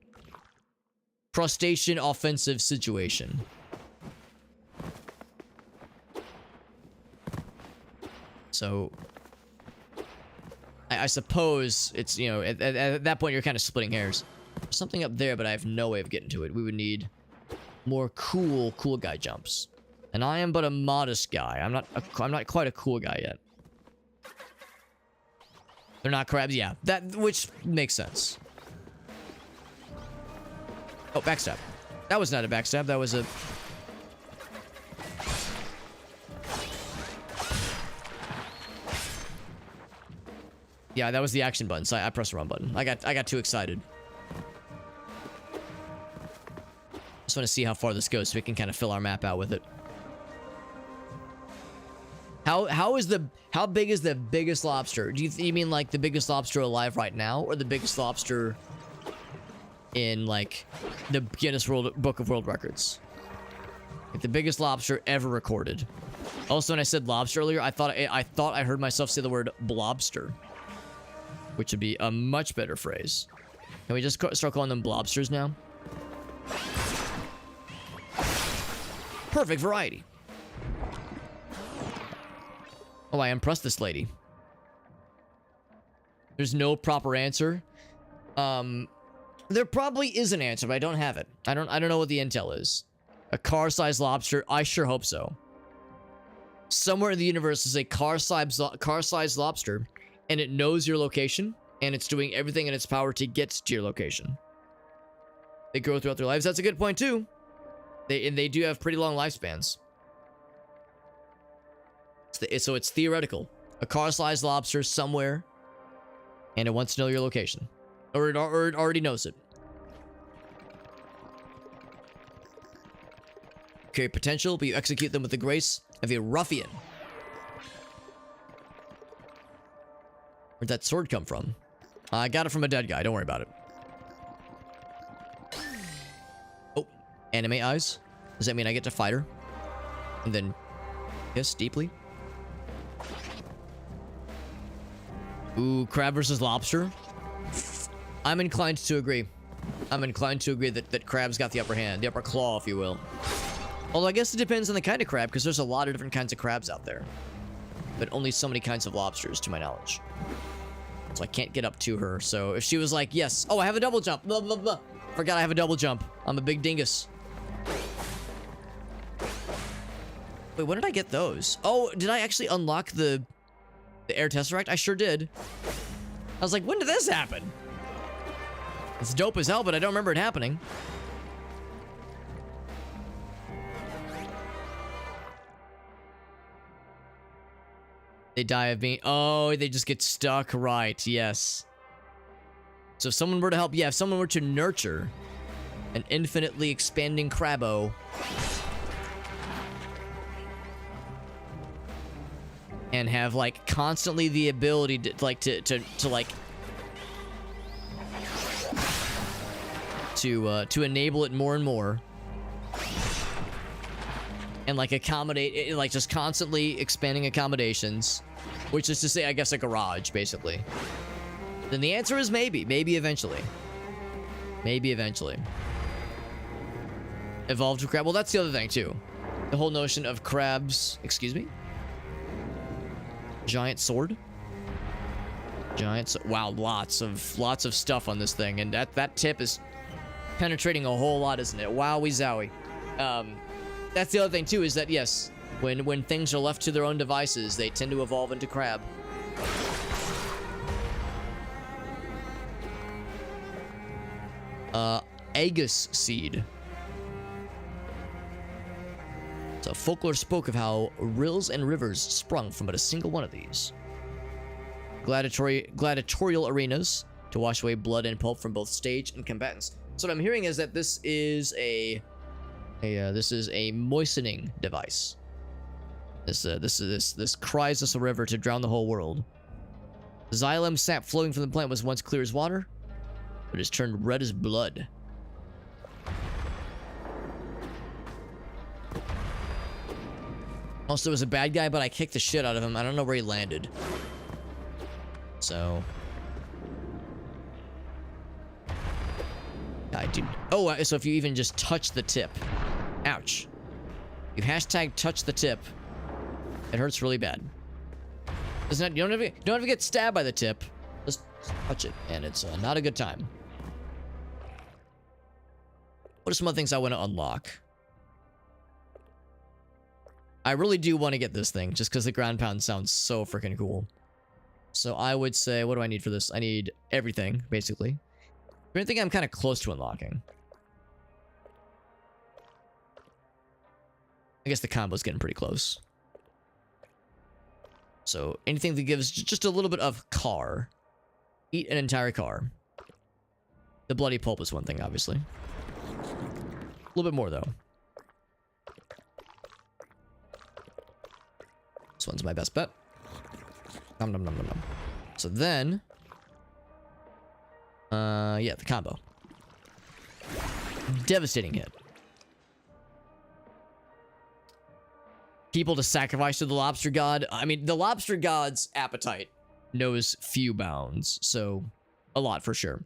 Crustacean offensive situation. So, I suppose it's, you know, at that point you're kind of splitting hairs. There's something up there, but I have no way of getting to it. We would need more cool guy jumps. And I am but a modest guy. I'm not quite a cool guy yet. They're not crabs, yeah. Which makes sense. Oh, backstab. That was not a backstab, that was a... Yeah, that was the action button, so I pressed the wrong button. I got too excited. Just want to see how far this goes so we can kind of fill our map out with it. How big is the biggest lobster? Do you mean like the biggest lobster alive right now, or the biggest lobster in like the Guinness Book of World Records? Like the biggest lobster ever recorded. Also, when I said lobster earlier, I thought I heard myself say the word blobster, which would be a much better phrase. Can we just start calling them blobsters now? Perfect variety. Oh, I impressed this lady. There's no proper answer. There probably is an answer, but I don't have it. I don't know what the intel is. A car-sized lobster? I sure hope so. Somewhere in the universe is a car-sized lobster, and it knows your location, and it's doing everything in its power to get to your location. They grow throughout their lives. That's a good point too. They do have pretty long lifespans. So it's theoretical. A car-sized lobster somewhere, and it wants to know your location. Or it already knows it. Carry potential, but you execute them with the grace of a ruffian. Where'd that sword come from? I got it from a dead guy, don't worry about it. Oh, anime eyes? Does that mean I get to fight her? And then kiss deeply? Ooh, crab versus lobster? I'm inclined to agree. I'm inclined to agree that crab's got the upper hand. The upper claw, if you will. Although I guess it depends on the kind of crab, because there's a lot of different kinds of crabs out there. But only so many kinds of lobsters, to my knowledge. So I can't get up to her. So if she was like, yes. Oh, I have a double jump. Blah, blah, blah. Forgot I have a double jump. I'm a big dingus. Wait, when did I get those? Oh, did I actually unlock the air tesseract? I sure did. I was like, when did this happen? It's dope as hell, but I don't remember it happening. They die of being... Oh, they just get stuck. Right, yes. So if someone were to help... Yeah, if someone were to nurture an infinitely expanding crabbo... and have, like, constantly the ability to, like, to enable it more and more... and like accommodate, like just constantly expanding accommodations, which is to say, I guess a garage, basically. Then the answer is maybe eventually. Maybe eventually. Evolve to crab. Well, that's the other thing too. The whole notion of crabs. Excuse me. Giant sword. Wow, lots of stuff on this thing, and that tip is penetrating a whole lot, isn't it? Wowie zowie. That's the other thing too, is that yes, when things are left to their own devices, they tend to evolve into crab. Aegis seed. So folklore spoke of how rills and rivers sprung from but a single one of these. Gladiatorial arenas to wash away blood and pulp from both stage and combatants. So what I'm hearing is that this is a moistening device. This cries us a river to drown the whole world. The xylem sap flowing from the plant was once clear as water, but has turned red as blood. Also, was a bad guy, but I kicked the shit out of him. I don't know where he landed. So... I didn't... Oh, so if you even just touch the tip... Ouch. You hashtag touch the tip. It hurts really bad. Doesn't it, you don't have to get stabbed by the tip, touch it, and it's not a good time. What are some other things I want to unlock? I really do want to get this thing, just because the ground pound sounds so freaking cool. So I would say, what do I need for this? I need everything, basically. I think I'm kind of close to unlocking. I guess the combo's getting pretty close. So anything that gives just a little bit of car. Eat an entire car. The bloody pulp is one thing, obviously. A little bit more, though. This one's my best bet. Nom nom nom nom nom. So then... yeah, the combo. Devastating hit. People to sacrifice to the lobster god. I mean, the lobster god's appetite knows few bounds, so a lot for sure.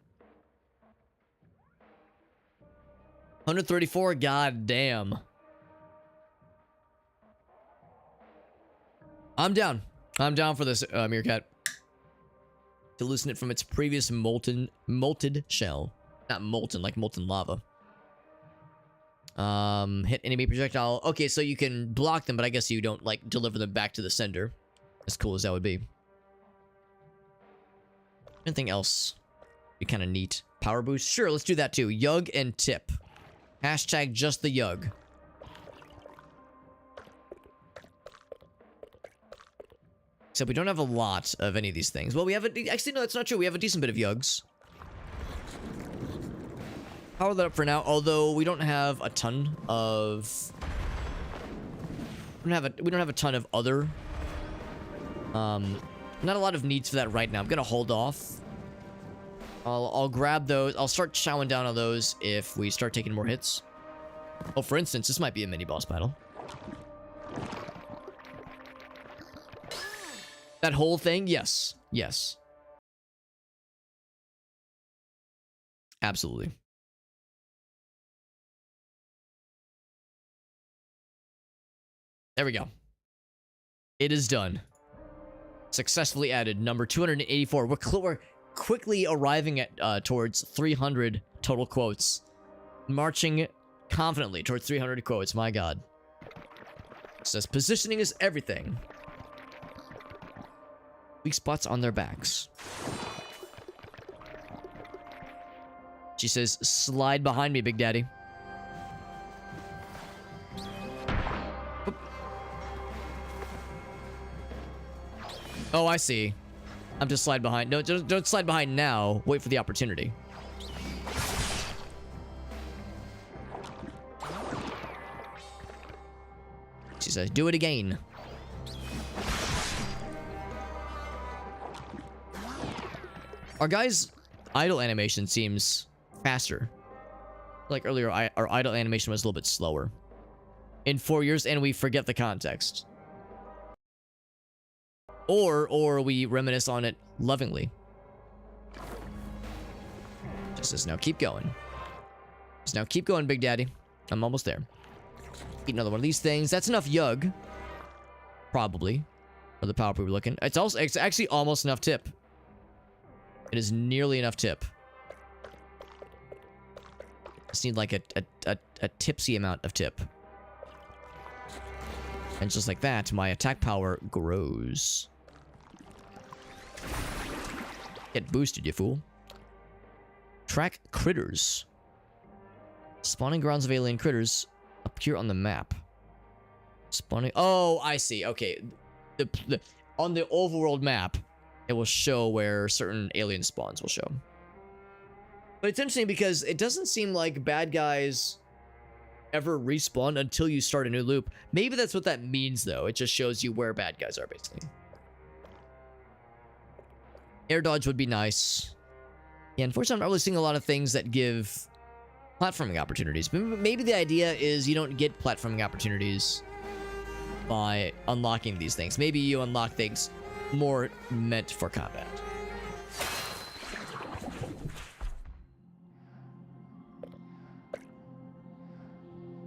134, god damn. I'm down. I'm down for this, meerkat. To loosen it from its previous molted shell. Not molten, like molten lava. Hit enemy projectile. Okay, so you can block them, but I guess you don't, like, deliver them back to the sender. As cool as that would be. Anything else? Be kind of neat. Power boost? Sure, let's do that too. Yug and tip. Hashtag just the yug. Except we don't have a lot of any of these things. Well, we have a... Actually, no, that's not true. We have a decent bit of yugs. Power that up for now, although we don't have a ton of... We don't have a ton of other... not a lot of needs for that right now. I'm gonna hold off. I'll grab those. I'll start chowing down on those if we start taking more hits. Oh, for instance, this might be a mini-boss battle. That whole thing? Yes. Yes. Absolutely. There we go. It is done. Successfully added. Number 284. We're quickly arriving at towards 300 total quotes. Marching confidently towards 300 quotes. My god. It says positioning is everything. Weak spots on their backs. She says, slide behind me, Big Daddy. Oop. Oh, I see. I'm just slide behind. No, don't slide behind now. Wait for the opportunity. She says, do it again. Our guy's idle animation seems faster. Like earlier, our idle animation was a little bit slower. In 4 years, and we forget the context. Or we reminisce on it lovingly. Just says, now keep going. Just now keep going, Big Daddy. I'm almost there. Eat another one of these things. That's enough yug. Probably. For the power we were looking. It's actually almost enough tip. It is nearly enough tip. Just need like a tipsy amount of tip. And just like that, my attack power grows. Get boosted, you fool. Track critters. Spawning grounds of alien critters appear on the map. Spawning... Oh, I see. Okay. On the overworld map, it will show where certain alien spawns will show. But it's interesting because it doesn't seem like bad guys ever respawn until you start a new loop. Maybe that's what that means, though. It just shows you where bad guys are, basically. Air dodge would be nice. Yeah, unfortunately, I'm not really seeing a lot of things that give platforming opportunities. Maybe the idea is you don't get platforming opportunities by unlocking these things. Maybe you unlock things more meant for combat.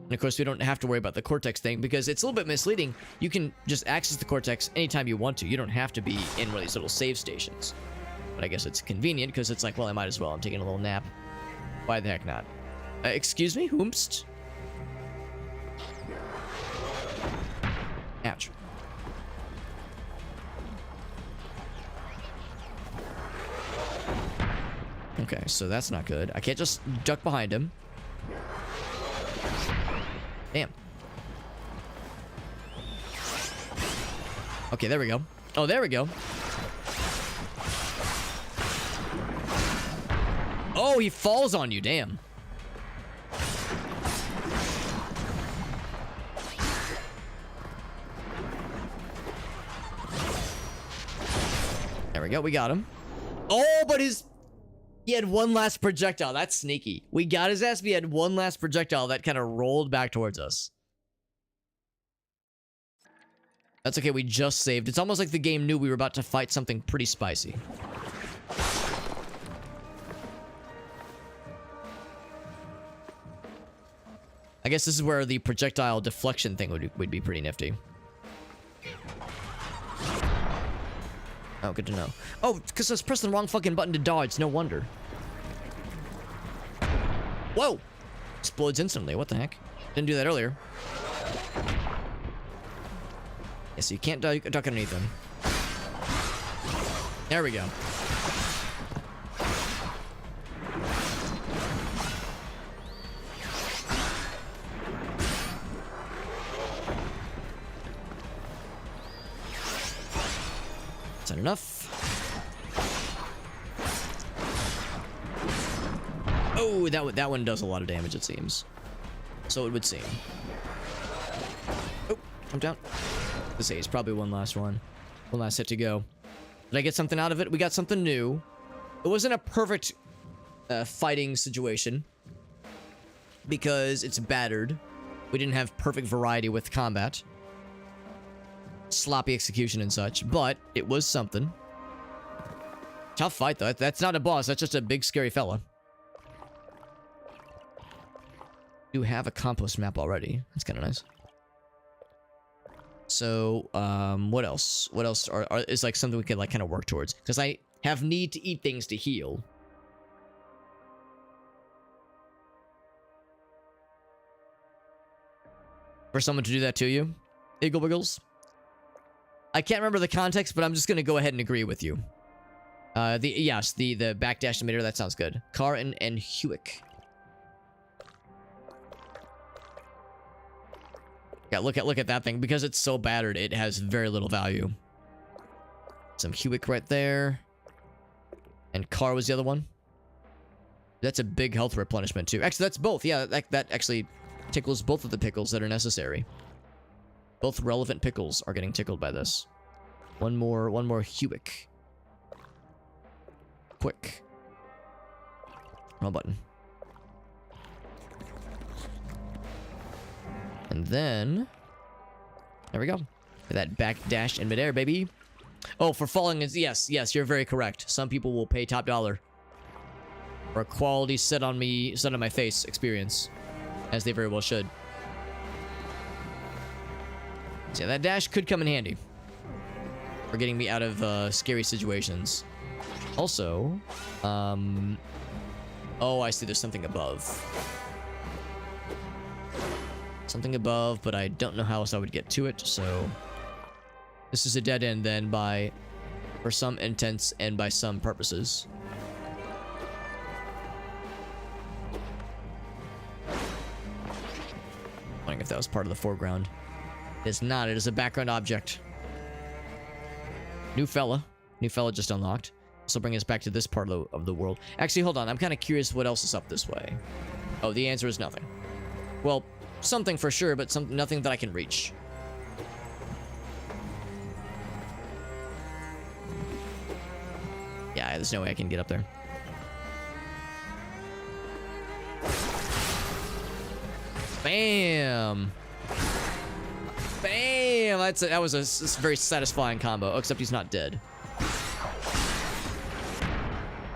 And of course, we don't have to worry about the Cortex thing because it's a little bit misleading. You can just access the Cortex anytime you want to. You don't have to be in one of these little save stations. But I guess it's convenient because it's like, well, I might as well. I'm taking a little nap. Why the heck not? Excuse me? Whomst? Ouch. Okay, so that's not good. I can't just duck behind him. Damn. Okay, there we go. Oh, there we go. Oh, he falls on you. Damn. There we go. We got him. Oh, but he had one last projectile. That's sneaky. We got his ass, but he had one last projectile that kind of rolled back towards us. That's okay. We just saved. It's almost like the game knew we were about to fight something pretty spicy. I guess this is where the projectile deflection thing would be pretty nifty. Oh, good to know. Oh, because I was pressing the wrong fucking button to dodge. No wonder. Whoa! Explodes instantly. What the heck? Didn't do that earlier. Yeah, so you can't duck underneath them. There we go. Is that enough? Oh, that one does a lot of damage, it seems. So it would seem. Oh, jump down. Let's say it's probably one last one. One last hit to go. Did I get something out of it? We got something new. It wasn't a perfect fighting situation because it's battered. We didn't have perfect variety with combat. Sloppy execution and such, but it was something. Tough fight, though. That's not a boss. That's just a big, scary fella. You have a compost map already. That's kind of nice. So, what else? What else is like something we can like kind of work towards? Because I have need to eat things to heal. For someone to do that to you, Iggle Wiggles. I can't remember the context, but I'm just gonna go ahead and agree with you. The backdash emitter, that sounds good. Car and Hewick. Yeah, look at that thing. Because it's so battered, it has very little value. Some Hewick right there. And Car was the other one. That's a big health replenishment too. Actually, that's both. Yeah, that actually tickles both of the pickles that are necessary. Both relevant pickles are getting tickled by this. One more Hewick. Quick. Wrong button. And then... there we go. That back dash in midair, baby. Oh, for falling is... yes, you're very correct. Some people will pay top dollar for a quality set on my face experience. As they very well should. So yeah, that dash could come in handy. For getting me out of scary situations. Also... oh, I see there's something above. Something above, but I don't know how else I would get to it, so... this is a dead end then for some intents and by some purposes. Wondering if that was part of the foreground. It is not, it is a background object. New fella just unlocked. This will bring us back to this part of the world. Actually, hold on, I'm kind of curious what else is up this way. Oh, the answer is nothing. Well... something for sure, but nothing that I can reach. Yeah, there's no way I can get up there. Bam! Bam! That was a very satisfying combo, except he's not dead.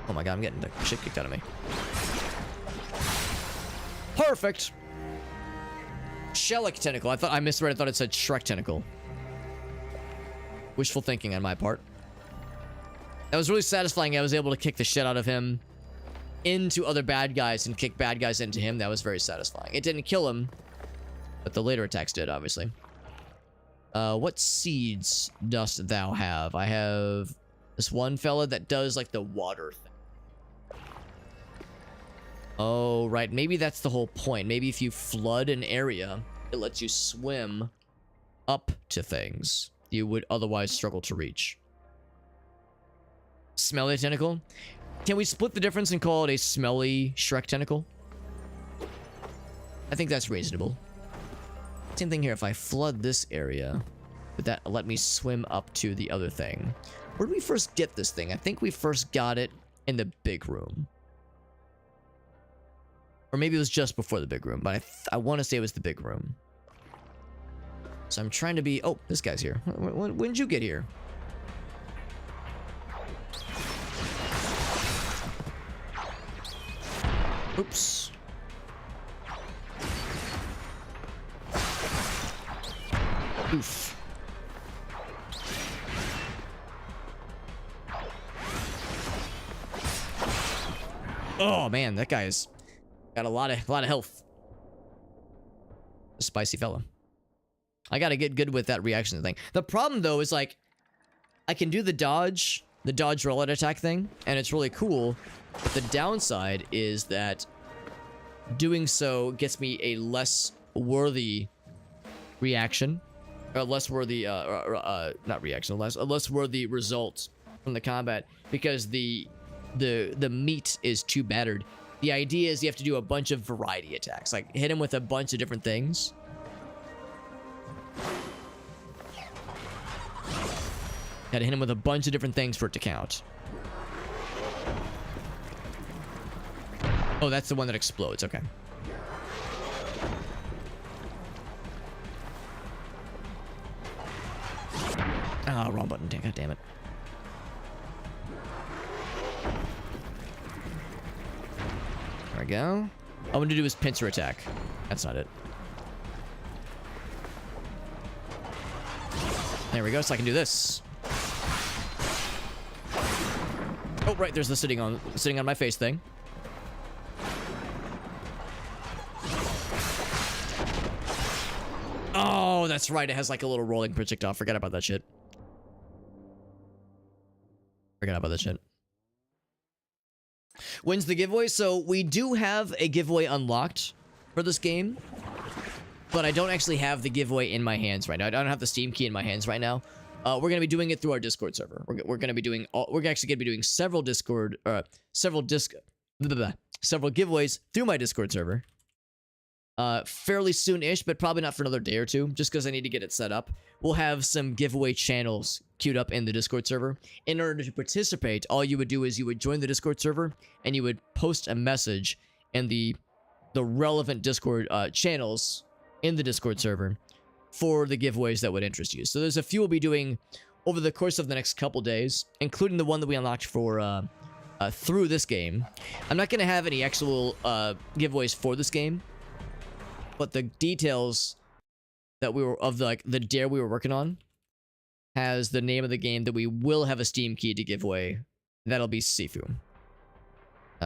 Oh my god, I'm getting the shit kicked out of me. Perfect! Shellick tentacle. I misread. I thought it said Shrek tentacle. Wishful thinking on my part. That was really satisfying. I was able to kick the shit out of him into other bad guys and kick bad guys into him. That was very satisfying. It didn't kill him, but the later attacks did, obviously. What seeds dost thou have? I have this one fella that does like the water thing. Oh, right. Maybe that's the whole point. Maybe if you flood an area, it lets you swim up to things you would otherwise struggle to reach. Smelly tentacle? Can we split the difference and call it a smelly Shrek tentacle? I think that's reasonable. Same thing here. If I flood this area, would that let me swim up to the other thing? Where did we first get this thing? I think we first got it in the big room. Or maybe it was just before the big room, but I want to say it was the big room. So I'm trying to be... Oh, this guy's here. When did you get here? Oops. Oof. Oh man, that guy's got a lot of health. A spicy fella. I gotta get good with that reaction thing. The problem though is like, I can do the dodge rollout attack thing, and it's really cool. But the downside is that doing so gets me a less worthy reaction, or less worthy, not reaction, a less worthy result from the combat, because the meat is too battered. The idea is you have to do a bunch of variety attacks, like hit him with a bunch of different things. Gotta hit him with a bunch of different things for it to count. Oh, that's the one that explodes. Okay. Ah, wrong button. God damn it. There we go. All I want to do is pincer attack. That's not it. There we go. So I can do this. Oh, right. There's the sitting on my face thing. Oh, that's right. It has like a little rolling projectile. Forget about that shit. Forget about that shit. When's the giveaway? So we do have a giveaway unlocked for this game, but I don't actually have the giveaway in my hands right now. I don't have the Steam key in my hands right now. We're gonna be doing it through our Discord server. We're gonna be doing we're actually gonna be doing several several giveaways through my Discord server. Fairly soon-ish, but probably not for another day or two, just because I need to get it set up. We'll have some giveaway channels queued up in the Discord server. In order to participate, all you would do is you would join the Discord server, and you would post a message in the relevant Discord channels in the Discord server for the giveaways that would interest you. So there's a few we'll be doing over the course of the next couple days, including the one that we unlocked for through this game. I'm not going to have any actual giveaways for this game, but the details that we were of the dare we were working on has the name of the game that we will have a Steam key to give away. That'll be Sifu,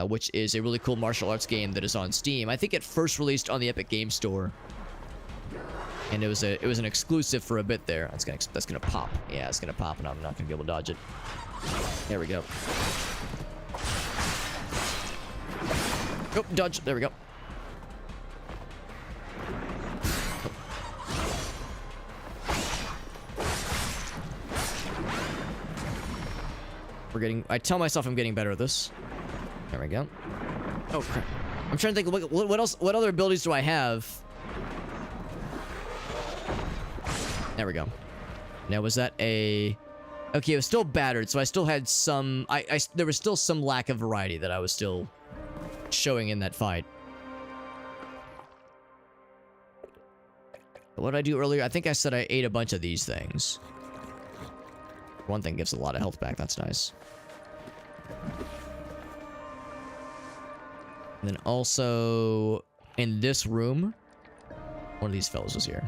which is a really cool martial arts game that is on Steam. I think it first released on the Epic Games Store, and it was an exclusive for a bit there. That's gonna pop. Yeah, it's gonna pop, and I'm not gonna be able to dodge it. There we go. Oh, dodge. There we go. I tell myself I'm getting better at this. There we go. Oh crap! I'm trying to think. What else? What other abilities do I have? There we go. Now was that a? Okay, it was still battered, so I still had some. There was still some lack of variety that I was still showing in that fight. What did I do earlier? I think I said I ate a bunch of these things. One thing gives a lot of health back. That's nice. And then also in this room, one of these fellas was here.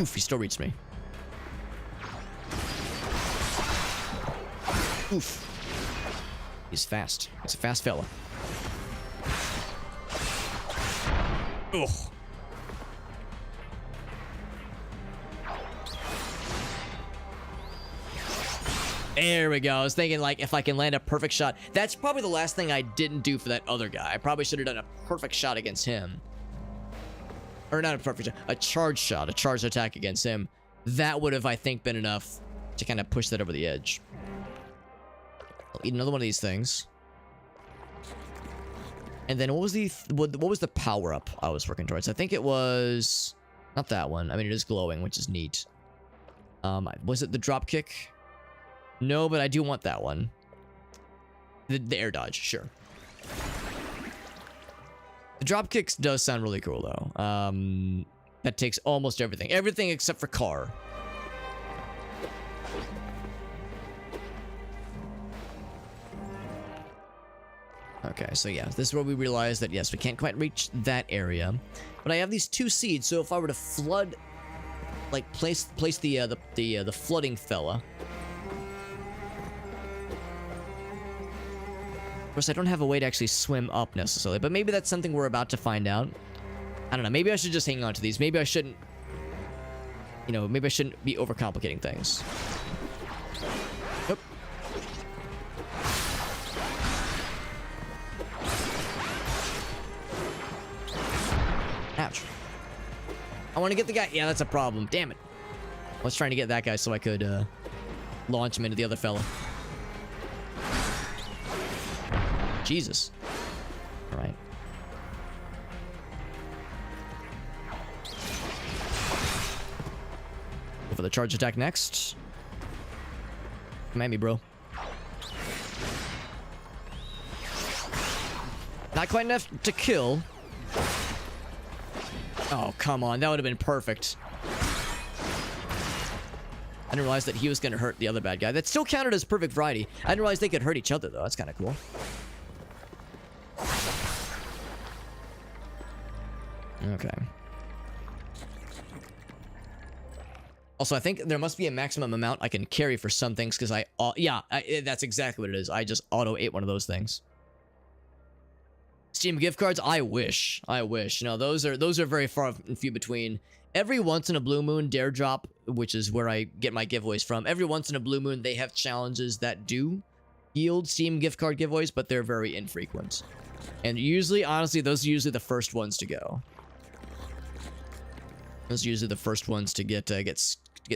Oof, he still reached me. Oof. He's fast. He's a fast fella. Ugh. There we go. I was thinking, like, if I can land a perfect shot. That's probably the last thing I didn't do for that other guy. I probably should have done a perfect shot against him. Or not a perfect shot. A charge shot. A charged attack against him. That would have, I think, been enough to kind of push that over the edge. I'll eat another one of these things. And then what was the power up I was working towards? I think it was not that one. I mean, it is glowing, which is neat. Was it the drop kick? No, but I do want that one. The air dodge, sure. The drop kicks does sound really cool though. That takes almost everything. Everything except for car. Okay, so yeah, this is where we realize that yes, we can't quite reach that area. But I have these 2 seeds, so if I were to flood, like place the flooding fella. Of course, I don't have a way to actually swim up necessarily, but maybe that's something we're about to find out. I don't know, maybe I should just hang on to these. Maybe I shouldn't, you know, maybe I shouldn't be overcomplicating things. Nope. Ouch. I want to get the guy. Yeah, that's a problem. Damn it. I was trying to get that guy so I could launch him into the other fella. Jesus. All right. Go for the charge attack next. Come at me, bro. Not quite enough to kill. Oh, come on. That would have been perfect. I didn't realize that he was going to hurt the other bad guy. That still counted as perfect variety. I didn't realize they could hurt each other, though. That's kind of cool. Okay. Also, I think there must be a maximum amount I can carry for some things, because that's exactly what it is. I just auto-ate one of those things. Steam gift cards? I wish. I wish. No, those are very far and few between. Every once in a blue moon, Dare Drop, which is where I get my giveaways from, every once in a blue moon, they have challenges that do yield Steam gift card giveaways, but they're very infrequent. And usually, honestly, those are usually the first ones to go. Those are usually the first ones to get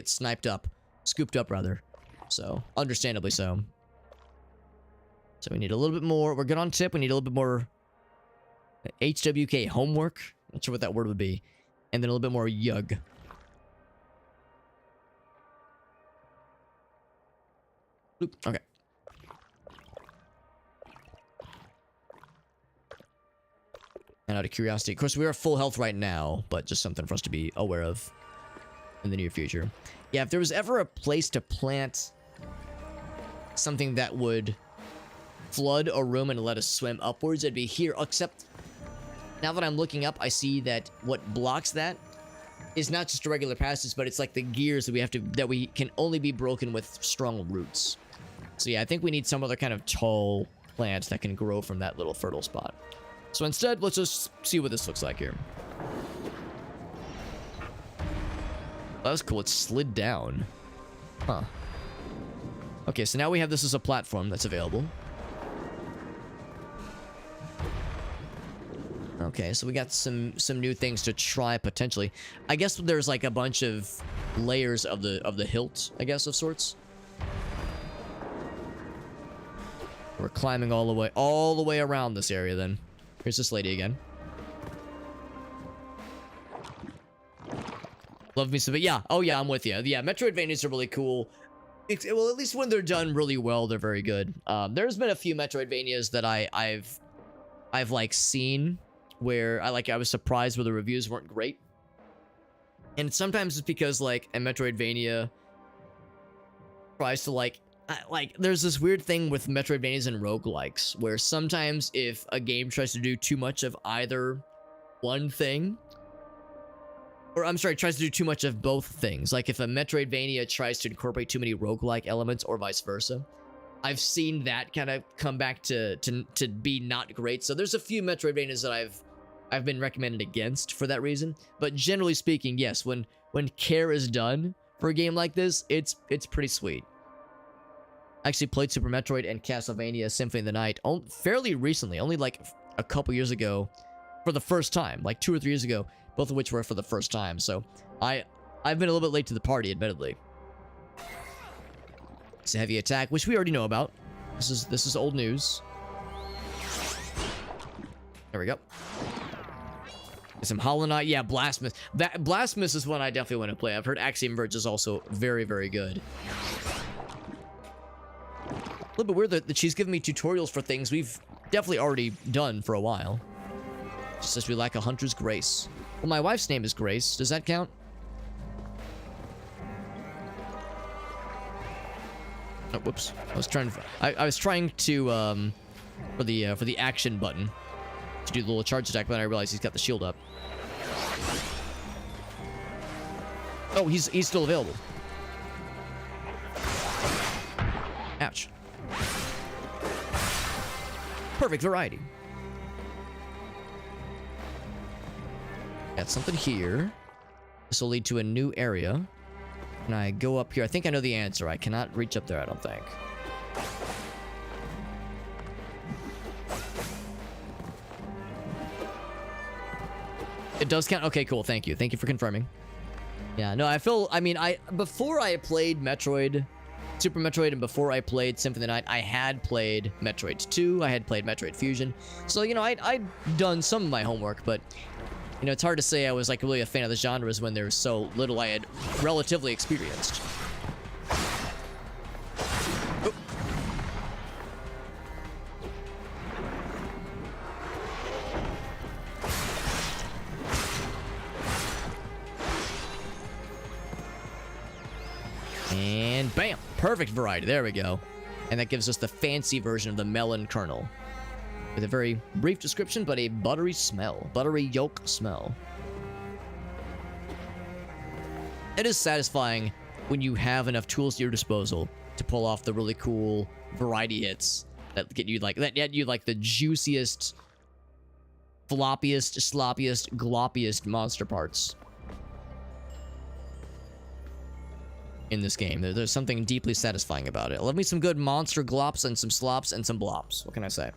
sniped up, scooped up rather. So, understandably so. So we need a little bit more. We're good on tip. We need a little bit more HWK homework. Not sure what that word would be. And then a little bit more yug. Oop, okay. And out of curiosity, of course, we are full health right now, but just something for us to be aware of in the near future. Yeah, if there was ever a place to plant something that would flood a room and let us swim upwards, it'd be here, except now that I'm looking up, I see that what blocks that is not just a regular passage, but it's like the gears that we can only be broken with strong roots. So yeah, I think we need some other kind of tall plant that can grow from that little fertile spot. So instead, let's just see what this looks like here. That was cool. It slid down. Huh. Okay, so now we have this as a platform that's available. Okay, so we got some new things to try potentially. I guess there's like a bunch of layers of the hilt, I guess, of sorts. We're climbing all the way around this area then. Here's this lady again. Love me some, but yeah. Oh yeah, I'm with you. Yeah, Metroidvanias are really cool. Well, at least when they're done really well, they're very good. There's been a few Metroidvanias that I've like seen where I was surprised where the reviews weren't great. And sometimes it's because like a Metroidvania tries to like there's this weird thing with Metroidvanias and roguelikes where sometimes if a game tries to do too much of either one thing, Or I'm sorry, tries to do too much of both things. Like if a Metroidvania tries to incorporate too many roguelike elements or vice versa. I've seen that kind of come back to be not great. So there's a few Metroidvanias that I've been recommended against for that reason. But generally speaking, yes, when care is done for a game like this, it's pretty sweet. I actually played Super Metroid and Castlevania Symphony of the Night fairly recently, only like a couple years ago for the first time, like 2 or 3 years ago, both of which were for the first time. So I've been a little bit late to the party, admittedly. It's a heavy attack, which we already know about. This is old news. There we go. Some Hollow Knight. Yeah, Blasphemous. Blasphemous is one I definitely want to play. I've heard Axiom Verge is also very, very good. A little bit weird that she's giving me tutorials for things we've definitely already done for a while. She says we lack a hunter's grace. Well, my wife's name is Grace. Does that count? Oh, whoops. I was trying to for the action button to do the little charge attack, but then I realized he's got the shield up. Oh, he's still available. Ouch. Perfect variety. Got something here. This will lead to a new area. And I go up here. I think I know the answer. I cannot reach up there, I don't think. It does count. Okay, cool. Thank you. Thank you for confirming. Yeah, no, before I played Metroid, Super Metroid, and before I played Symphony of the Night, I had played Metroid 2. I had played Metroid Fusion. So, you know, I'd done some of my homework, but you know, it's hard to say I was like really a fan of the genres when there was so little I had relatively experienced. Oh. And bam! Perfect variety. There we go. And that gives us the fancy version of the melon kernel. With a very brief description, but a buttery smell. Buttery yolk smell. It is satisfying when you have enough tools at your disposal to pull off the really cool variety hits that get you like the juiciest, floppiest, sloppiest, gloppiest monster parts in this game. There's something deeply satisfying about it. Love me some good monster glops and some slops and some blops. What can I say?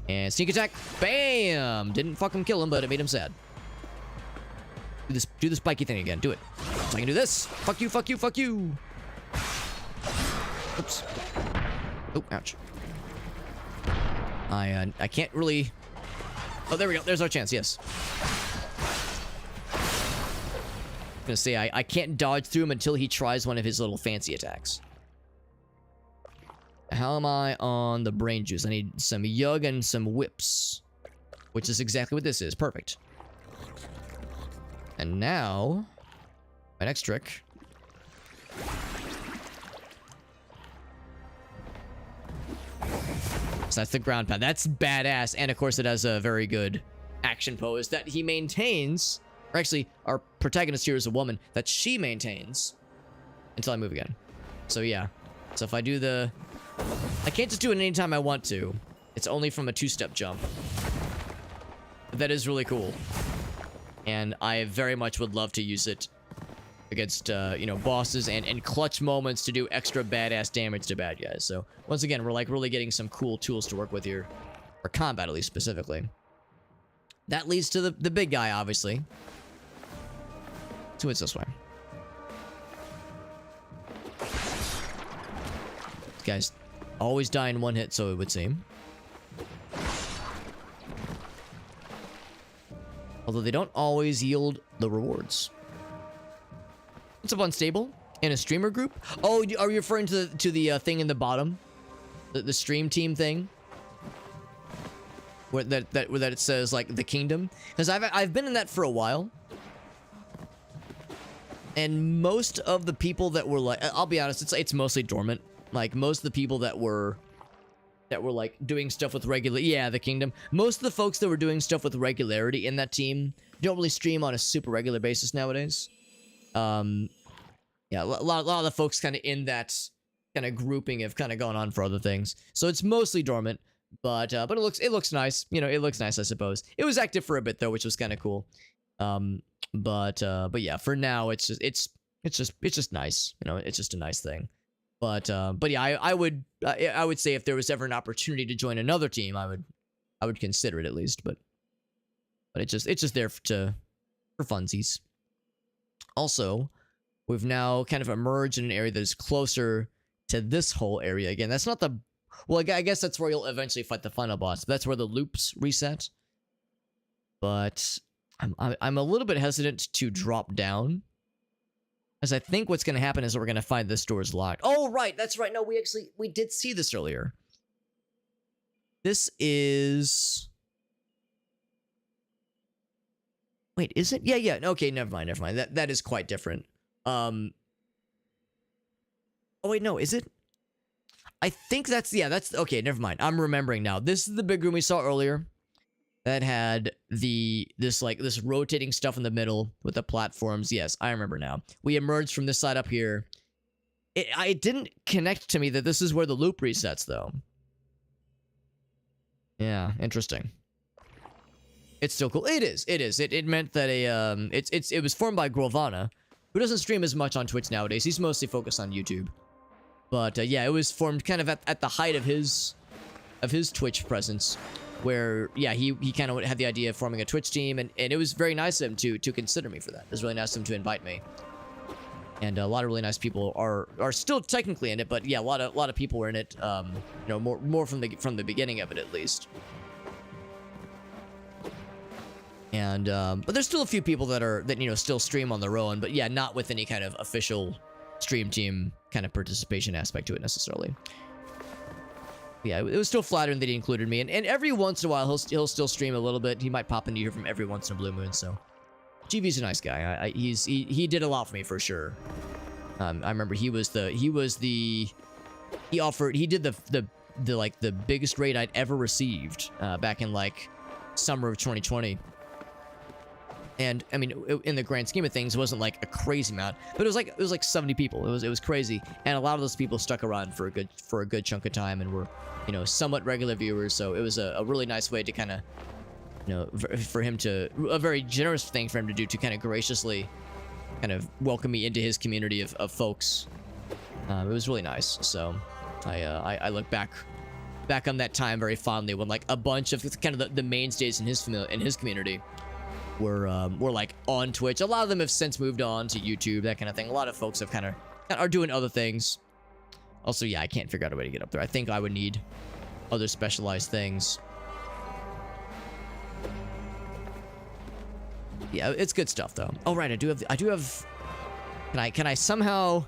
And sneak attack. Bam! Didn't fucking kill him, but it made him sad. Do the spiky thing again. Do it. So I can do this. Fuck you, fuck you, fuck you. Oops. Oh, ouch. I can't really... Oh, there we go. There's our chance, yes. I'm gonna say I can't dodge through him until he tries one of his little fancy attacks. How am I on the brain juice? I need some yug and some whips, which is exactly what this is. Perfect. And now, my next trick. So that's the ground pound. That's badass. And of course, it has a very good action pose that he maintains. Or actually, our protagonist here is a woman that she maintains until I move again. So yeah. So if I do the... I can't just do it anytime I want to. It's only from a 2-step jump. But that is really cool. And I very much would love to use it against, you know, bosses and clutch moments to do extra badass damage to bad guys. So, once again, we're like really getting some cool tools to work with here. For combat, at least, specifically. That leads to the big guy, obviously. So it's this way. Guys always die in one hit, so it would seem. Although they don't always yield the rewards. What's up, Unstable? In a streamer group? Oh, are you referring to the thing in the bottom? The stream team thing? Where that it says, like, the kingdom? Because I've been in that for a while. And most of the people that were like... I'll be honest, it's mostly dormant. Like, most of the people that were like doing stuff with regular, yeah, the kingdom. Most of the folks that were doing stuff with regularity in that team don't really stream on a super regular basis nowadays. Yeah, a lot of the folks kind of in that kind of grouping have kind of gone on for other things, so it's mostly dormant. But it looks nice. You know, it looks nice, I suppose. It was active for a bit though, which was kind of cool. But yeah, for now it's just nice. You know, it's just a nice thing. But yeah, I would say if there was ever an opportunity to join another team, I would consider it at least. But it's just there for funsies. Also, we've now kind of emerged in an area that is closer to this whole area again. That's not the... Well, I guess that's where you'll eventually fight the final boss. But that's where the loops reset. But I'm a little bit hesitant to drop down, as I think what's going to happen is that we're going to find this door is locked. Oh, right. That's right. No, we did see this earlier. This is... Wait, is it? Yeah. Okay, never mind. That is quite different. Oh, wait, no, is it? I think that's... Yeah, that's... Okay, never mind. I'm remembering now. This is the big room we saw earlier that had this rotating stuff in the middle with the platforms. Yes, I remember now. We emerged from this side up here. It didn't connect to me that this is where the loop resets, though. Yeah, interesting. It's still cool. It is. It meant that it was formed by Grovana, who doesn't stream as much on Twitch nowadays. He's mostly focused on YouTube. But yeah, it was formed kind of at the height of his Twitch presence, where yeah, he kind of had the idea of forming a Twitch team, and it was very nice of him to consider me for that. It was really nice of him to invite me. And a lot of really nice people are still technically in it, but yeah, a lot of people were in it. You know, more from the beginning of it at least. And but there's still a few people that you know still stream on their own, but yeah, not with any kind of official stream team kind of participation aspect to it necessarily. Yeah, it was still flattering that he included me, and every once in a while he'll still stream a little bit. He might pop into here from every once in a blue moon. So GV's a nice guy. He did a lot for me for sure. I remember he did the biggest raid I'd ever received back in like summer of 2020. And I mean, in the grand scheme of things, it wasn't like a crazy amount, but it was like 70 people. It was crazy, and a lot of those people stuck around for a good chunk of time and were, you know, somewhat regular viewers. So it was a really nice way to kind of, you know, for him to, a very generous thing for him to do, to kind of graciously kind of welcome me into his community of folks. It was really nice. So I look back on that time very fondly, when like a bunch of kind of the mainstays in his community were like on Twitch. A lot of them have since moved on to YouTube, that kind of thing. A lot of folks have kind of are doing other things. Also, yeah, I can't figure out a way to get up there. I think I would need other specialized things. Yeah, it's good stuff though. Oh right, I do have. Can I somehow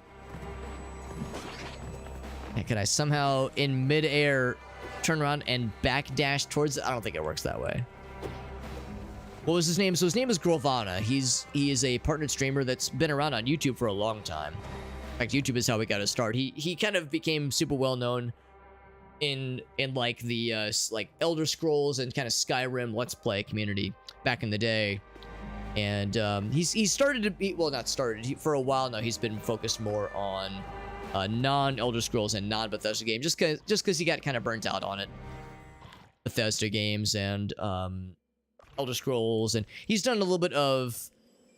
in midair turn around and backdash towards it? I don't think it works that way. What was his name? So his name is Grovana. He is a partnered streamer that's been around on YouTube for a long time. In fact, YouTube is how we got his start. He kind of became super well known in like the like Elder Scrolls and kind of Skyrim Let's Play community back in the day. And he started to be, well, not started, for a while now he's been focused more on non-Elder Scrolls and non-Bethesda games, just because he got kind of burnt out on it. Bethesda games and Elder Scrolls, and he's done a little bit of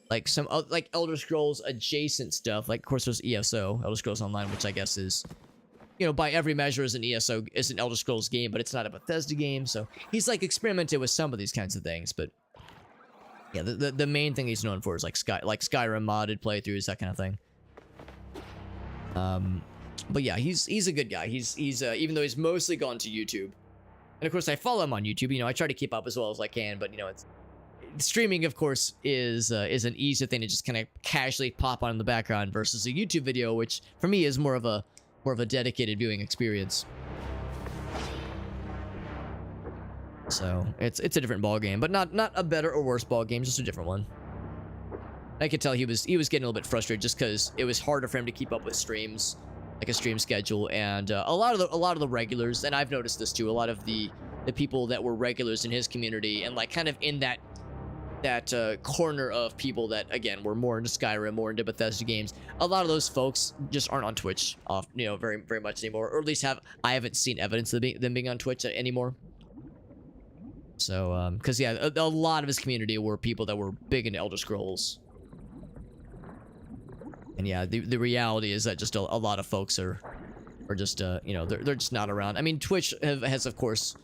like some like Elder Scrolls adjacent stuff. Like, of course, there's ESO, Elder Scrolls Online, which I guess is, you know, by every measure is an ESO, is an Elder Scrolls game, but it's not a Bethesda game. So he's like experimented with some of these kinds of things, but yeah, the main thing he's known for is like Skyrim modded playthroughs, that kind of thing. But yeah, he's a good guy. He's even though he's mostly gone to YouTube. And of course, I follow him on YouTube. You know, I try to keep up as well as I can. But you know, it's streaming, of course, is an easy thing to just kind of casually pop on in the background versus a YouTube video, which for me is more of a dedicated viewing experience. So it's a different ball game, but not a better or worse ball game, just a different one. I could tell he was getting a little bit frustrated just because it was harder for him to keep up with streams, like a stream schedule, and a lot of the regulars, and I've noticed this too, a lot of the people that were regulars in his community and like kind of in that corner of people that, again, were more into Skyrim, more into Bethesda games. A lot of those folks just aren't on Twitch, very very much anymore, or at least I haven't seen evidence of them being on Twitch anymore. So, because yeah, a lot of his community were people that were big into Elder Scrolls. And yeah, the reality is that just a lot of folks are just, they're just not around. I mean, Twitch has, of course,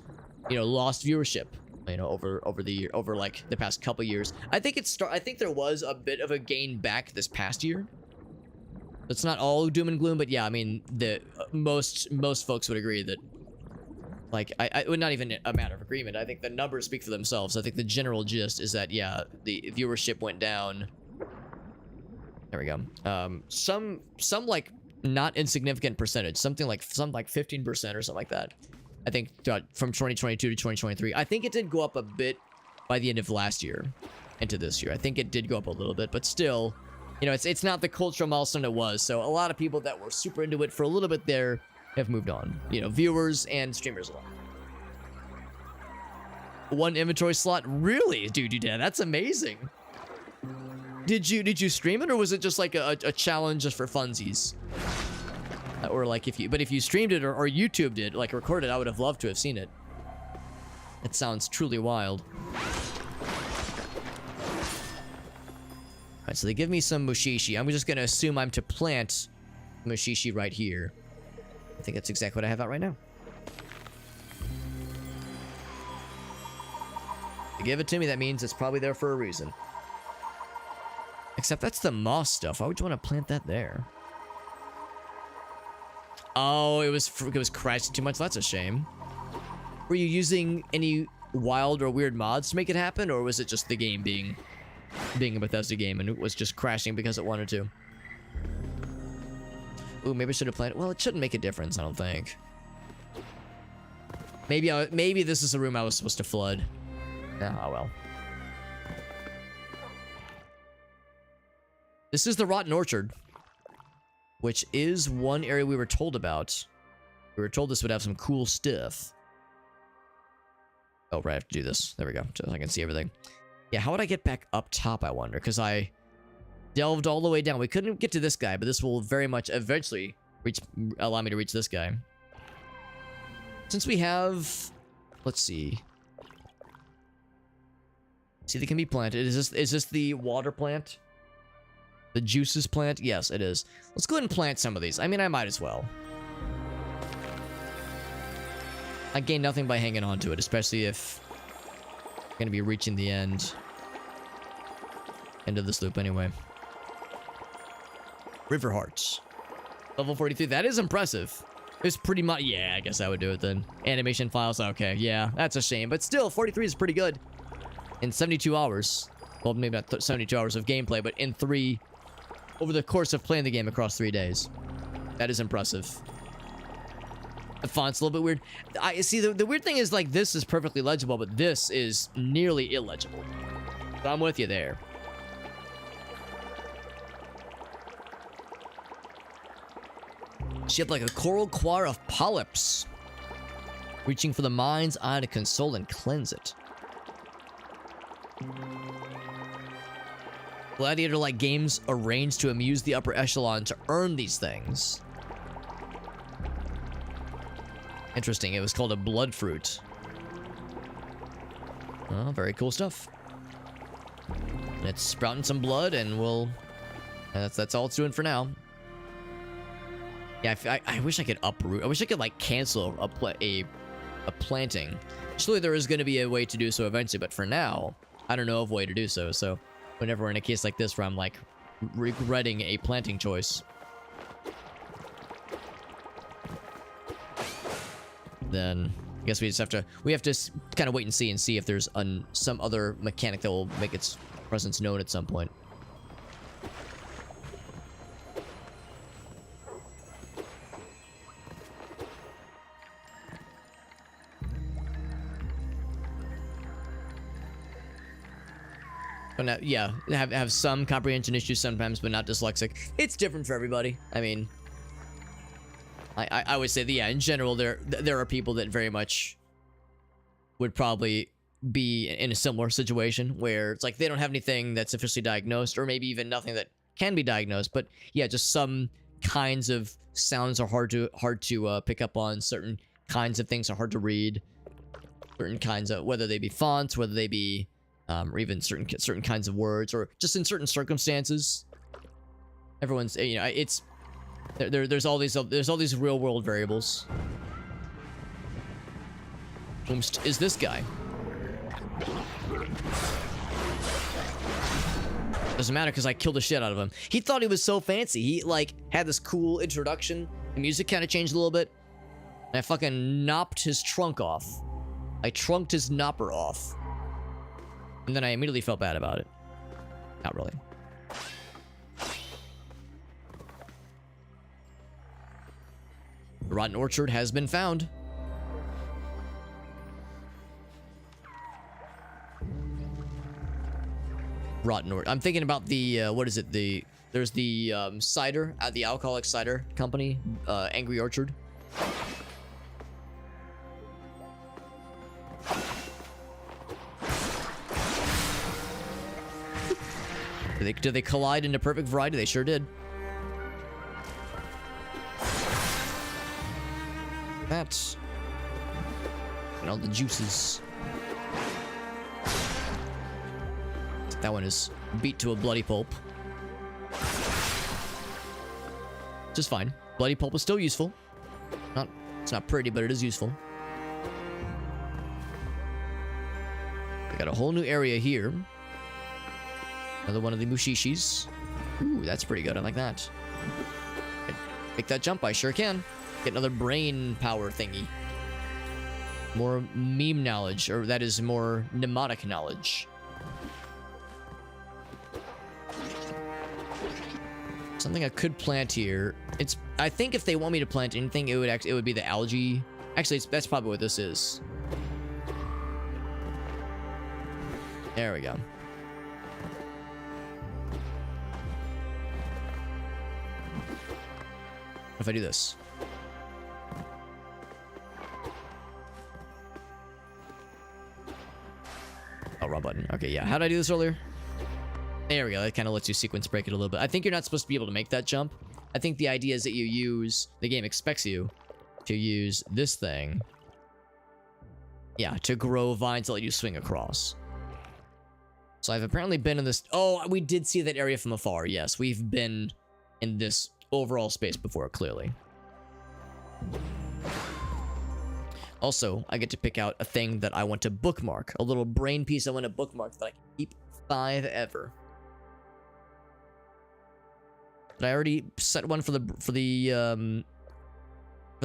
lost viewership, over like the past couple years. I think there was a bit of a gain back this past year. It's not all doom and gloom, but yeah, I mean, most folks would agree that, like, I would not even a matter of agreement. I think the numbers speak for themselves. I think the general gist is that, yeah, the viewership went down. There we go. Some like not insignificant percentage, something like 15% or something like that. I think from 2022 to 2023. I think it did go up a bit by the end of last year into this year. I think it did go up a little bit, but still, it's not the cultural milestone it was. So a lot of people that were super into it for a little bit there have moved on. Viewers and streamers alike. One inventory slot, really, dude? You did? That's amazing. Did you stream it, or was it just like a challenge just for funsies? Or like if you streamed it or YouTubed it, like recorded, I would have loved to have seen it. It sounds truly wild. Alright, so they give me some mushishi. I'm just gonna assume I'm to plant mushishi right here. I think that's exactly what I have out right now. They give it to me, that means it's probably there for a reason. Except that's the moss stuff. Why would you want to plant that there? Oh, it was crashing too much. That's a shame. Were you using any wild or weird mods to make it happen, or was it just the game being a Bethesda game and it was just crashing because it wanted to? Ooh, maybe I should have planted. Well, it shouldn't make a difference, I don't think. Maybe this is the room I was supposed to flood. Oh well. This is the Rotten Orchard, which is one area we were told about. We were told this would have some cool stuff. Oh, right, I have to do this. There we go, so I can see everything. Yeah, how would I get back up top, I wonder? Because I delved all the way down. We couldn't get to this guy, but this will very much eventually allow me to reach this guy. Since we have... Let's see. See, they can be planted. Is this the water plant? The juices plant? Yes, it is. Let's go ahead and plant some of these. I mean, I might as well. I gain nothing by hanging on to it, especially if I'm going to be reaching the end of this loop anyway. River Hearts. Level 43. That is impressive. It's pretty much... Yeah, I guess I would do it then. Animation files. Okay, yeah, that's a shame. But still, 43 is pretty good. In 72 hours. Well, maybe not 72 hours of gameplay, but in 3... Over the course of playing the game across 3 days. That is impressive. The font's a little bit weird. I see, the weird thing is, like, this is perfectly legible, but this is nearly illegible. So I'm with you there. She had like a coral choir of polyps, reaching for the mind's eye to console and cleanse it. Gladiator-like games arranged to amuse the upper echelon to earn these things. Interesting, it was called a blood fruit. Oh, very cool stuff. And it's sprouting some blood, and we'll... That's all it's doing for now. Yeah, I wish I could uproot. I wish I could, like, cancel a planting. Surely there is going to be a way to do so eventually, but for now, I don't know of a way to do so. So whenever we're in a case like this where I'm, like, regretting a planting choice, then I guess we just have to kind of wait and see if there's some other mechanic that will make its presence known at some point. But now, yeah, have some comprehension issues sometimes, but not dyslexic. It's different for everybody. I mean, I would say that, yeah, in general, there are people that very much would probably be in a similar situation where it's like they don't have anything that's officially diagnosed, or maybe even nothing that can be diagnosed. But yeah, just some kinds of sounds are hard to pick up on. Certain kinds of things are hard to read. Certain kinds of, whether they be fonts, whether they be or even certain kinds of words, or just in certain circumstances. Everyone's, you know, it's there's all these real world variables. Whomst is this guy? Doesn't matter because I killed the shit out of him. He thought he was so fancy. He like had this cool introduction. The music kind of changed a little bit. And I fucking knopped his trunk off. I trunked his knopper off. And then I immediately felt bad about it. Not really. The rotten orchard has been found. Rotten orchard. I'm thinking about the what is it? There's the cider at the alcoholic cider company, Angry Orchard. Did they collide into perfect variety? They sure did. That's, and all the juices. That one is beat to a bloody pulp. Just fine. Bloody pulp is still useful. It's not pretty, but it is useful. I got a whole new area here. Another one of the mushishis. Ooh, that's pretty good. I like that. Make that jump, I sure can. Get another brain power thingy. More meme knowledge, or that is more mnemonic knowledge. Something I could plant here. I think if they want me to plant anything, it would be the algae. Actually, that's probably what this is. There we go. What if I do this? Oh, wrong button. Okay, yeah. How did I do this earlier? There we go. That kind of lets you sequence break it a little bit. I think you're not supposed to be able to make that jump. I think the idea is that the game expects you to use this thing. Yeah, to grow vines that let you swing across. So I've apparently been in this. Oh, we did see that area from afar. Yes, we've been in this overall space before, clearly. Also, I get to pick out a thing that I want to bookmark. A little brain piece I want to bookmark that I can keep forever. Did I already set one for the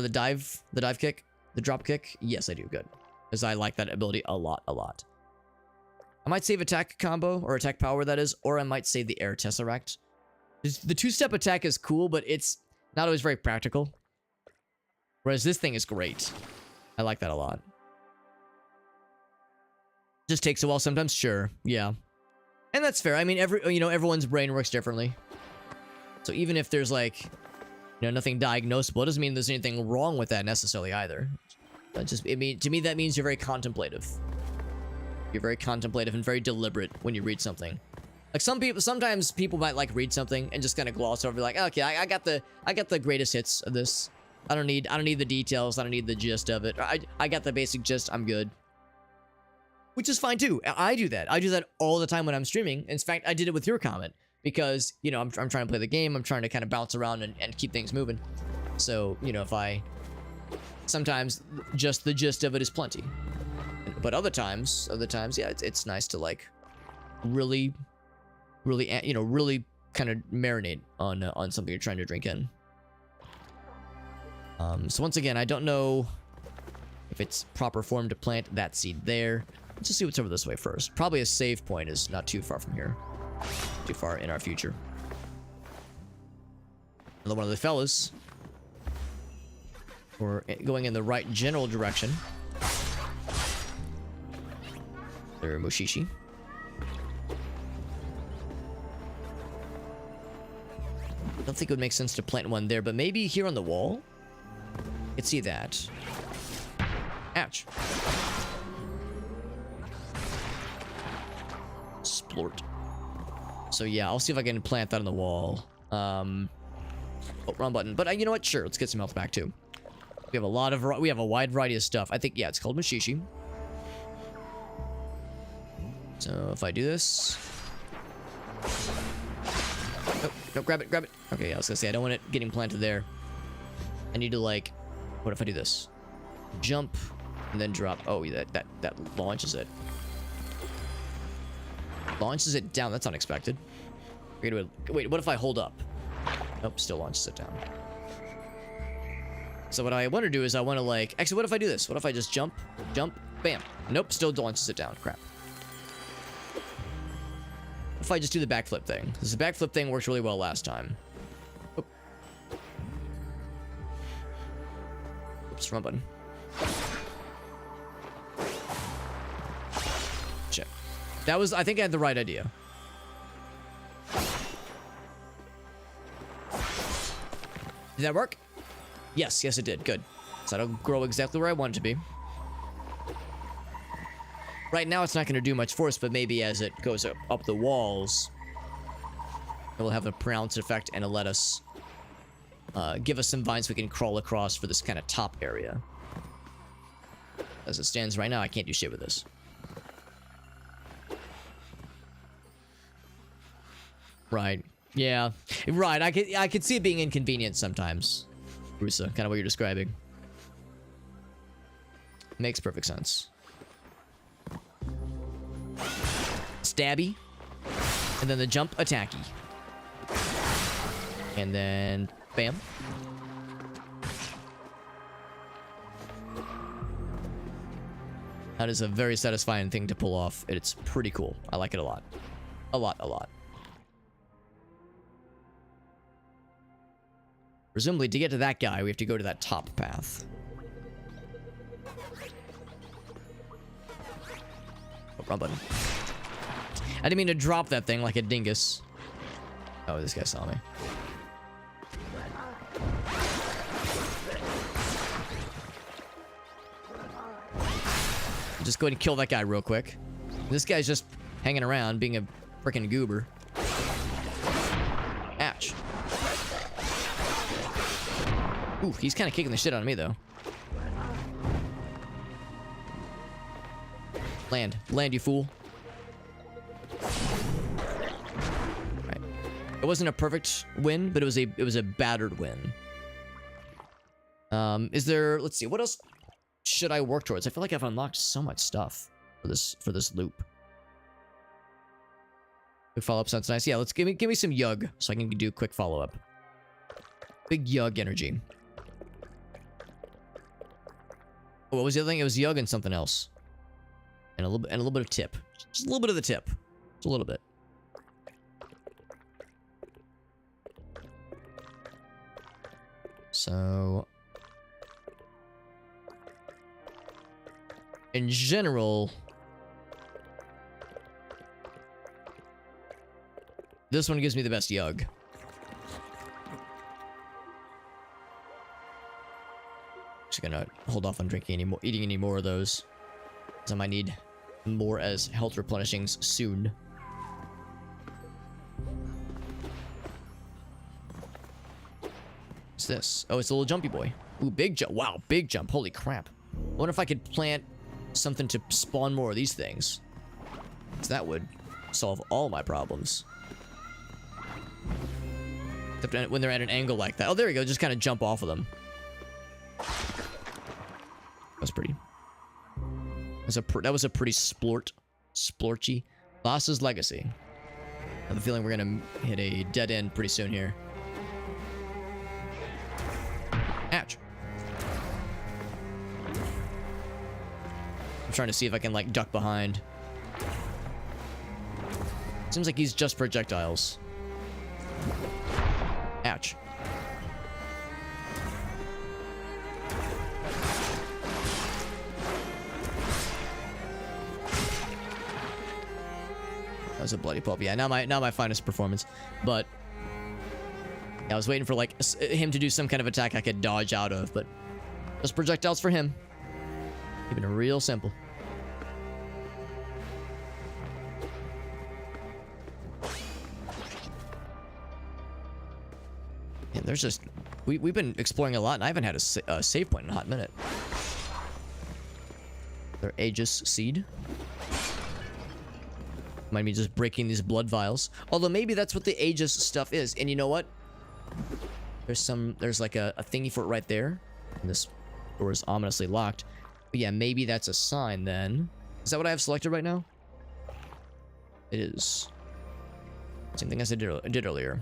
dive kick? The drop kick? Yes, I do. Good. Because I like that ability a lot. I might save attack combo, or attack power, that is, or I might save the air tesseract. The two-step attack is cool, but it's not always very practical. Whereas this thing is great. I like that a lot. Just takes a while sometimes, sure. Yeah. And that's fair. I mean, everyone's brain works differently. So even if there's like, nothing diagnosable, it doesn't mean there's anything wrong with that necessarily either. To me, that means you're very contemplative. You're very contemplative and very deliberate when you read something. Like sometimes people might like read something and just kind of gloss over, like, okay, I got the greatest hits of this. I don't need the details. I don't need the gist of it. I got the basic gist. I'm good. Which is fine too. I do that. I do that all the time when I'm streaming. In fact, I did it with your comment because, I'm trying to play the game. I'm trying to kind of bounce around and keep things moving. So, sometimes just the gist of it is plenty. But other times, yeah, it's nice to like really kind of marinate on something you're trying to drink in. So once again, I don't know if it's proper form to plant that seed there. Let's just see what's over this way first. Probably a save point is not too far from here. Too far in our future. Another one of the fellas. We're going in the right general direction. There, Mushishi. I don't think it would make sense to plant one there, but maybe here on the wall? I could see that. Ouch. splort. So yeah, I'll see if I can plant that on the wall. Oh, wrong button. But you know what? Sure, let's get some health back too. We have a wide variety of stuff. I think, yeah, it's called Mashishi. So if I do this. No, grab it. Okay, yeah, I was gonna say, I don't want it getting planted there. I need to, like, what if I do this? Jump, and then drop. Oh, that launches it. Launches it down. That's unexpected. Wait, what if I hold up? Nope, still launches it down. So what I want to do is I want to, like... Actually, what if I do this? What if I just jump, bam. Nope, still launches it down. Crap. What if I just do the backflip thing? Because the backflip thing worked really well last time. Oop. Oops, wrong button. Shit. That was... I think I had the right idea. Did that work? Yes, it did. Good. So that'll grow exactly where I want it to be. Right now, it's not going to do much for us, but maybe as it goes up the walls, it will have a pronounced effect and it'll let us give us some vines we can crawl across for this kind of top area. As it stands right now, I can't do shit with this. Right. Yeah. Right. I could see it being inconvenient sometimes. Rusa, kind of what you're describing. Makes perfect sense. Stabby. And then the jump attacky. And then bam. That is a very satisfying thing to pull off. It's pretty cool. I like it a lot. A lot. Presumably, to get to that guy, we have to go to that top path. Oh, wrong button. I didn't mean to drop that thing like a dingus. Oh, this guy saw me. Just go ahead and kill that guy real quick. This guy's just hanging around, being a freaking goober. Ouch. Ooh, he's kind of kicking the shit out of me, though. Land, you fool. Right. It wasn't a perfect win, but it was a battered win. Is there? Let's see. What else should I work towards? I feel like I've unlocked so much stuff for this loop. Quick follow up sounds nice. Yeah, let's give me some yug so I can do quick follow up. Big yug energy. Oh, what was the other thing? It was yug and something else. And a little bit of tip. Just a little bit of the tip. Just a little bit. So in general, this one gives me the best yug. Just gonna hold off on eating any more of those, because I might need more as health replenishings soon. What's this? Oh, it's a little jumpy boy. Ooh, big jump. Wow, big jump. Holy crap. I wonder if I could plant something to spawn more of these things. Because that would solve all my problems. Except when they're at an angle like that. Oh, there you go. Just kind of jump off of them. That was pretty. That was a pretty splorchy. Lost Legacy. I have a feeling we're gonna hit a dead end pretty soon here. Ouch. I'm trying to see if I can, like, duck behind. Seems like he's just projectiles. Ouch. That was a bloody pulp. Yeah, not my finest performance, but I was waiting for, like, him to do some kind of attack I could dodge out of, but those projectiles for him. Keeping it real simple. there's just... We've been exploring a lot, and I haven't had a save point in a hot minute. Their Aegis Seed. Might be just breaking these blood vials. Although maybe that's what the Aegis stuff is. And you know what? There's like a thingy for it right there. And this door is ominously locked. But yeah, maybe that's a sign then. Is that what I have selected right now? It is. Same thing as I did earlier.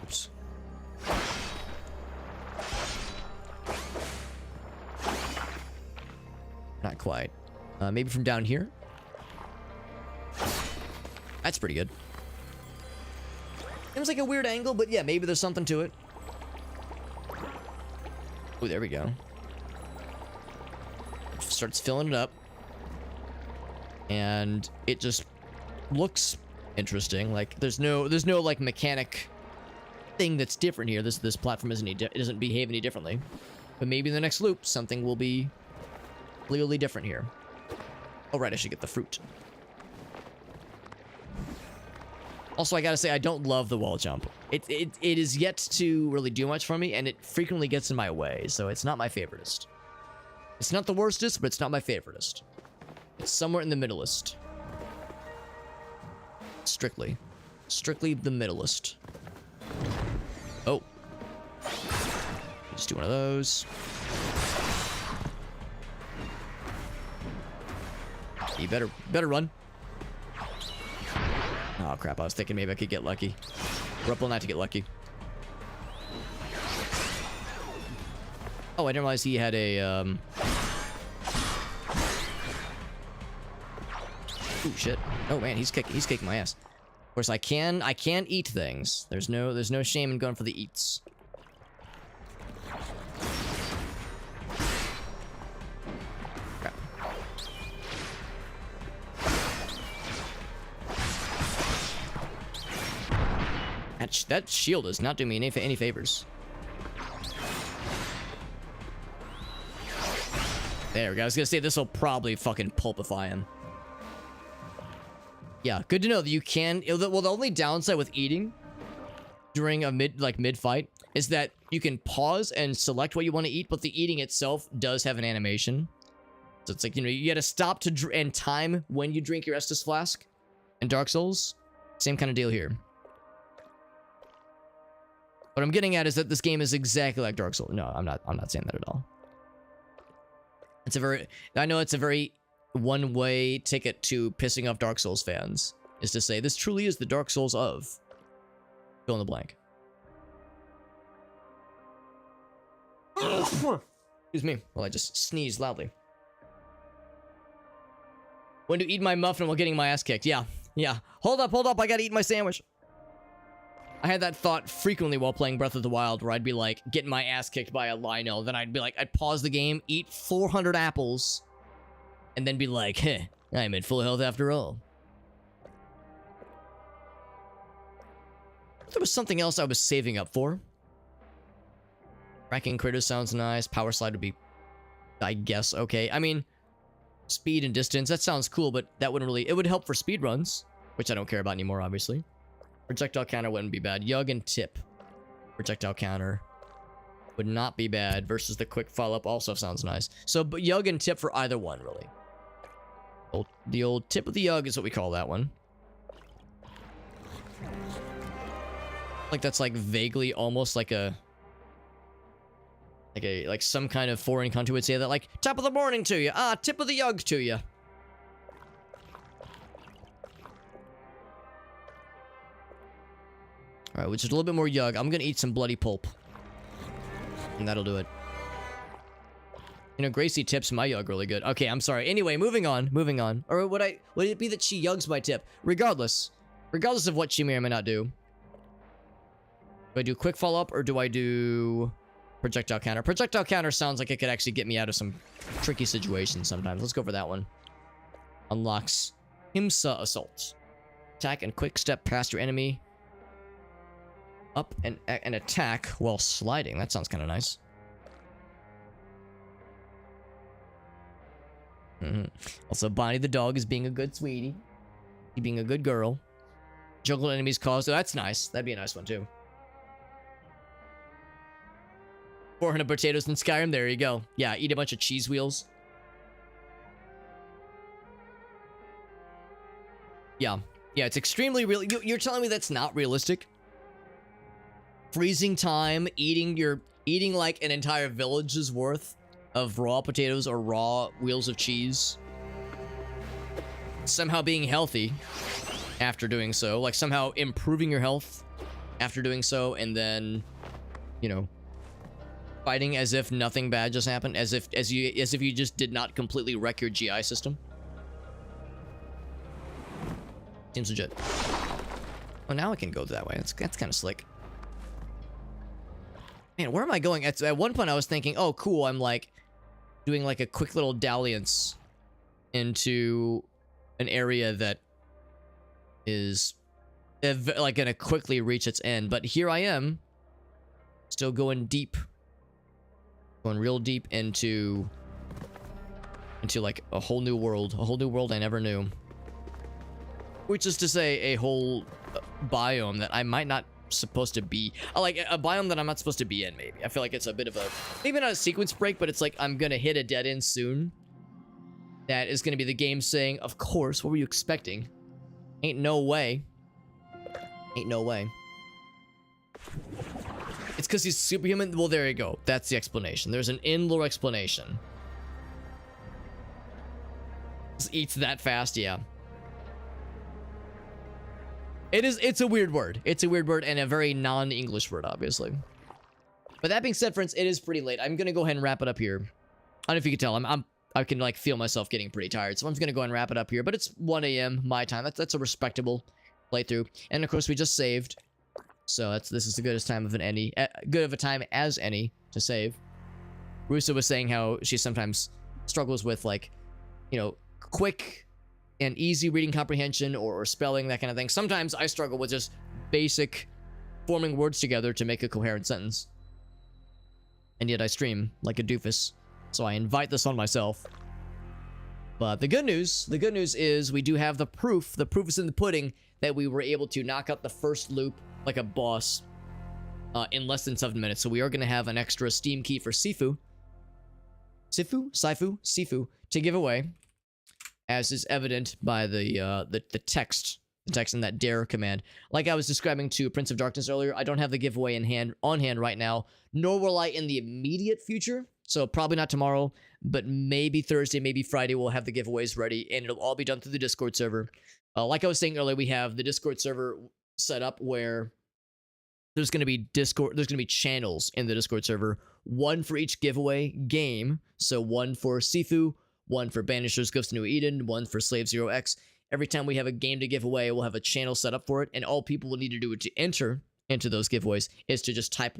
Oops. Not quite. Maybe from down here? That's pretty good. It was like a weird angle, but yeah, maybe there's something to it. Oh, there we go. Starts filling it up. And it just looks interesting. Like there's no like mechanic thing that's different here. This platform it doesn't behave any differently. But maybe in the next loop something will be clearly different here. Oh right, I should get the fruit. Also, I gotta say, I don't love the wall jump. It is yet to really do much for me, and it frequently gets in my way, so it's not my favoritist. It's not the worstest, but it's not my favoritist. It's somewhere in the middleist. Strictly the middleist. Oh. Just do one of those. You better run. Oh crap, I was thinking maybe I could get lucky. Grapple not to get lucky. Oh, I didn't realize he had a Ooh, shit. Oh man, he's kicking my ass. Of course I can eat things. There's no shame in going for the eats. Crap. That shield is not doing me any favors. There we go. I was gonna say this will probably fucking pulpify him. Yeah, good to know that you can. Well, the only downside with eating during a mid fight is that you can pause and select what you want to eat, but the eating itself does have an animation. So it's like, you know, you gotta stop and time when you drink your Estus flask in Dark Souls. Same kind of deal here. What I'm getting at is that this game is exactly like Dark Souls. No, I'm not saying that at all. I know it's a very one-way ticket to pissing off Dark Souls fans, is to say this truly is the Dark Souls of fill in the blank. Excuse me while I just sneeze loudly. When to eat my muffin while getting my ass kicked. Yeah. Hold up, I gotta eat my sandwich. I had that thought frequently while playing Breath of the Wild, where I'd be like, getting my ass kicked by a Lino, then I'd be like, I'd pause the game, eat 400 apples, and then be like, heh, I'm in full health after all. There was something else I was saving up for. Cracking critters sounds nice. Power slide would be, I guess, okay. I mean, speed and distance, that sounds cool, but that wouldn't really, it would help for speed runs, which I don't care about anymore, obviously. Projectile counter wouldn't be bad. Yug and Tip. Projectile counter would not be bad. Versus the quick follow-up also sounds nice. So, but Yug and Tip for either one, really. The old Tip of the Yug is what we call that one. Like that's like vaguely almost like like some kind of foreign country would say that, like, top of the morning to you. Ah, tip of the Yug to you. Alright, which is a little bit more Yug. I'm gonna eat some bloody pulp. And that'll do it. You know, Gracie tips my Yug really good. Okay, I'm sorry. Anyway, moving on. Or would it be that she Yugs my tip? Regardless of what she may or may not do. Do I do quick follow-up or do I do projectile counter? Projectile counter sounds like it could actually get me out of some tricky situations sometimes. Let's go for that one. Unlocks Himsa Assault. Attack and quick step past your enemy. Up and attack while sliding. That sounds kind of nice. Also, Bonnie the dog is being a good sweetie. Being a good girl. Jungle enemies cause. Oh, that's nice. That'd be a nice one too. 400 potatoes in Skyrim. There you go. Yeah, eat a bunch of cheese wheels. Yeah. Yeah, it's extremely real. You're telling me that's not realistic? Freezing time, eating like an entire village's worth of raw potatoes or raw wheels of cheese. Somehow being healthy after doing so, like somehow improving your health after doing so, and then, you know, fighting as if nothing bad just happened, as if you just did not completely wreck your GI system. Seems legit. Oh, now I can go that way. That's kind of slick. Man, where am I going? At one point I was thinking, oh, cool, I'm like doing like a quick little dalliance into an area that is like gonna quickly reach its end. But here I am, still going deep. Going real deep into like a whole new world I never knew. Which is to say, a whole biome that I might not supposed to be, like a biome that I'm not supposed to be in. Maybe I feel like it's a bit of a, maybe not a sequence break, but it's like I'm gonna hit a dead end soon. That is gonna be the game saying, of course, what were you expecting? Ain't no way. Ain't no way. It's because he's superhuman. Well, there you go. That's the explanation. There's an in-lore explanation. Just eats that fast, yeah. It's a weird word. It's a weird word and a very non-English word, obviously. But that being said, friends, it is pretty late. I'm gonna go ahead and wrap it up here. I don't know if you can tell. I can like feel myself getting pretty tired, so I'm just gonna go ahead and wrap it up here. But it's 1 a.m. my time. That's a respectable playthrough. And of course, we just saved, so this is the goodest time of good of a time as any to save. Rusa was saying how she sometimes struggles with, like, you know, quick and easy reading comprehension or spelling, that kind of thing. Sometimes I struggle with just basic forming words together to make a coherent sentence. And yet I stream like a doofus, so I invite this on myself. But the good news is we do have the proof. The proof is in the pudding that we were able to knock out the first loop like a boss in less than 7 minutes. So we are going to have an extra Steam key for Sifu to give away, as is evident by the text in that dare command. Like I was describing to Prince of Darkness earlier, I don't have the giveaway on hand right now, nor will I in the immediate future. So probably not tomorrow, but maybe Thursday, maybe Friday, we'll have the giveaways ready, and it'll all be done through the Discord server. Like I was saying earlier, we have the Discord server set up where there's going to be channels in the Discord server, one for each giveaway game. So one for Sifu, one for Banishers Ghost of New Eden, one for Slave Zero X. Every time we have a game to give away, we'll have a channel set up for it, and all people will need to do to enter into those giveaways is to just type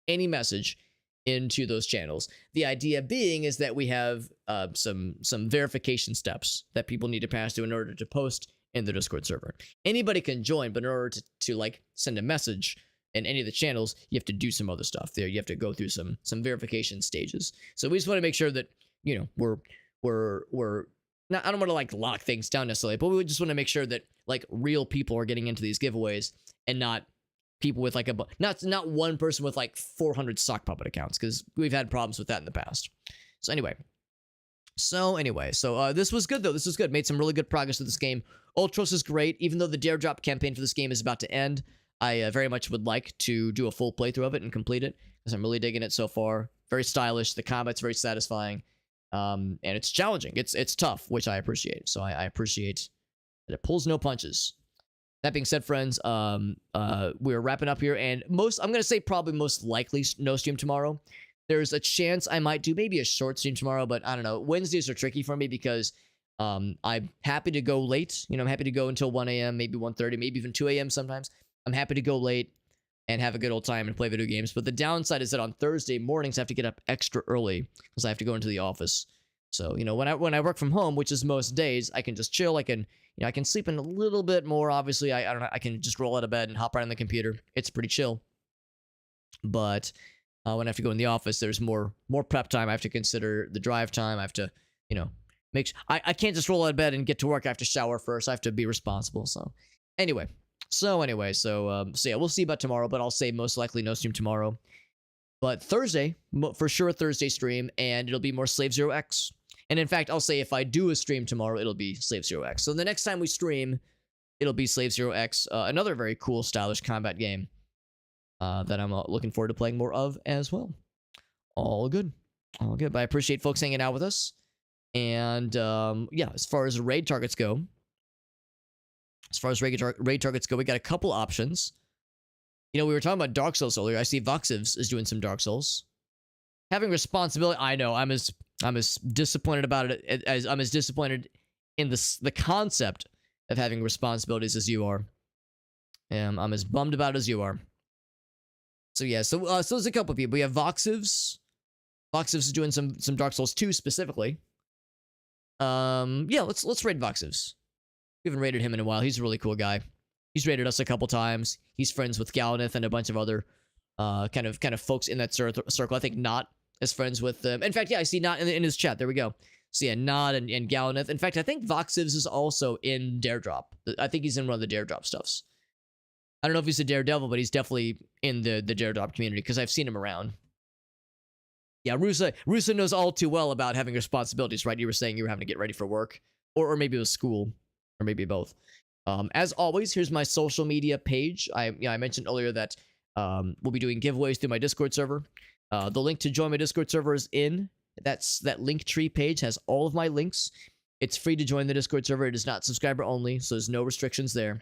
any message into those channels. The idea being is that we have some verification steps that people need to pass through in order to post in the Discord server. Anybody can join, but in order to like send a message in any of the channels, you have to do some other stuff there. You have to go through some verification stages. So we just want to make sure that, you know, we're not, I don't want to like lock things down necessarily, but we just want to make sure that like real people are getting into these giveaways and not people with like not one person with like 400 sock puppet accounts, because we've had problems with that in the past. So anyway, this was good though. This was good. Made some really good progress with this game. Ultros is great, even though the Dare Drop campaign for this game is about to end. I very much would like to do a full playthrough of it and complete it, because I'm really digging it so far. Very stylish. The combat's very satisfying. And it's challenging. It's tough, which I appreciate. So I appreciate that it pulls no punches. That being said, friends, we're wrapping up here, and I'm gonna say probably most likely no stream tomorrow. There's a chance I might do maybe a short stream tomorrow, but I don't know. Wednesdays are tricky for me because I'm happy to go late. You know, I'm happy to go until 1 a.m., maybe 1:30, maybe even 2 a.m. sometimes. I'm happy to go late and have a good old time and play video games. But the downside is that on Thursday mornings I have to get up extra early because I have to go into the office. So, you know, when I work from home, which is most days, I can just chill. I can sleep in a little bit more. Obviously, I don't know. I can just roll out of bed and hop right on the computer. It's pretty chill. But when I have to go in the office, there's more prep time. I have to consider the drive time. I have to, you know, I can't just roll out of bed and get to work. I have to shower first. I have to be responsible. So anyway, So anyway, so yeah, we'll see about tomorrow, but I'll say most likely no stream tomorrow. But Thursday, for sure, a Thursday stream, and it'll be more Slave Zero X. And in fact, I'll say if I do a stream tomorrow, it'll be Slave Zero X. So the next time we stream, it'll be Slave Zero X, another very cool, stylish combat game that I'm looking forward to playing more of as well. All good. All good. But I appreciate folks hanging out with us. And yeah, as far as raid targets go, we got a couple options. You know, we were talking about Dark Souls earlier. I see Voxivs is doing some Dark Souls. Having responsibility, I know, I'm as disappointed about it as I'm as disappointed in the concept of having responsibilities as you are. I'm as bummed about it as you are. So yeah, so there's a couple of people. We have Voxivs. Voxivs is doing some Dark Souls 2 specifically. Yeah, let's raid Voxivs. We haven't raided him in a while. He's a really cool guy. He's raided us a couple times. He's friends with Galanith and a bunch of other kind of folks in that circle. I think Not is friends with them. In fact, yeah, I see Not in his chat. There we go. So yeah, Not and Galanith. In fact, I think Voxivs is also in Daredrop. I think he's in one of the Daredrop stuffs. I don't know if he's a Daredevil, but he's definitely in the Daredrop community because I've seen him around. Yeah, Rusa knows all too well about having responsibilities, right? You were saying you were having to get ready for work, or maybe it was school, or maybe both. As always, here's my social media page. I mentioned earlier that we'll be doing giveaways through my Discord server. The link to join my Discord server is in. That Linktree page has all of my links. It's free to join the Discord server. It is not subscriber only, so there's no restrictions there.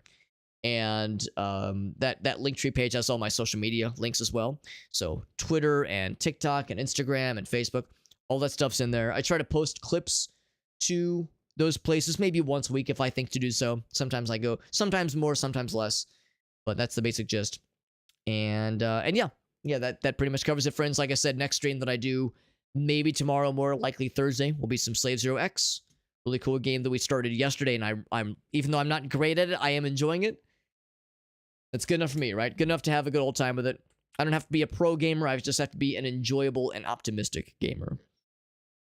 And that Linktree page has all my social media links as well. So Twitter and TikTok and Instagram and Facebook, all that stuff's in there. I try to post clips to those places maybe once a week if I think to do so. Sometimes I go, sometimes more, sometimes less. But that's the basic gist. And yeah, that pretty much covers it, friends. Like I said, next stream that I do, maybe tomorrow, more likely Thursday, will be some Slave Zero X. Really cool game that we started yesterday, and I'm even though I'm not great at it, I am enjoying it. That's good enough for me, right? Good enough to have a good old time with it. I don't have to be a pro gamer. I just have to be an enjoyable and optimistic gamer.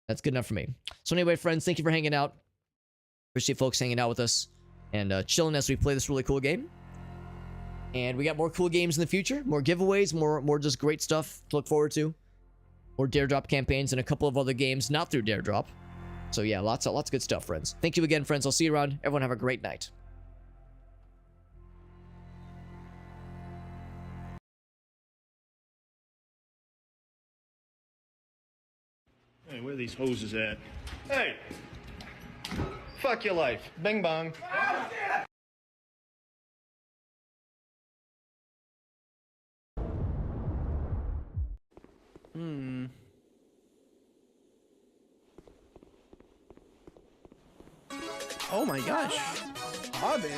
That's good enough for me. So anyway, friends, thank you for hanging out. Appreciate folks hanging out with us and chilling as we play this really cool game. And we got more cool games in the future. More giveaways, more just great stuff to look forward to. More Daredrop campaigns and a couple of other games not through Daredrop. So yeah, lots of good stuff, friends. Thank you again, friends. I'll see you around. Everyone have a great night. Hey, where are these hoses at? Hey! Fuck your life. Bing bong. Oh my gosh. Hobbit.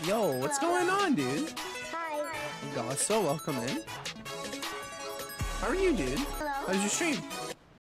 Yo, what's going on, dude? Hi. Gosso, welcome in. How are you, dude? Hello. How's your stream?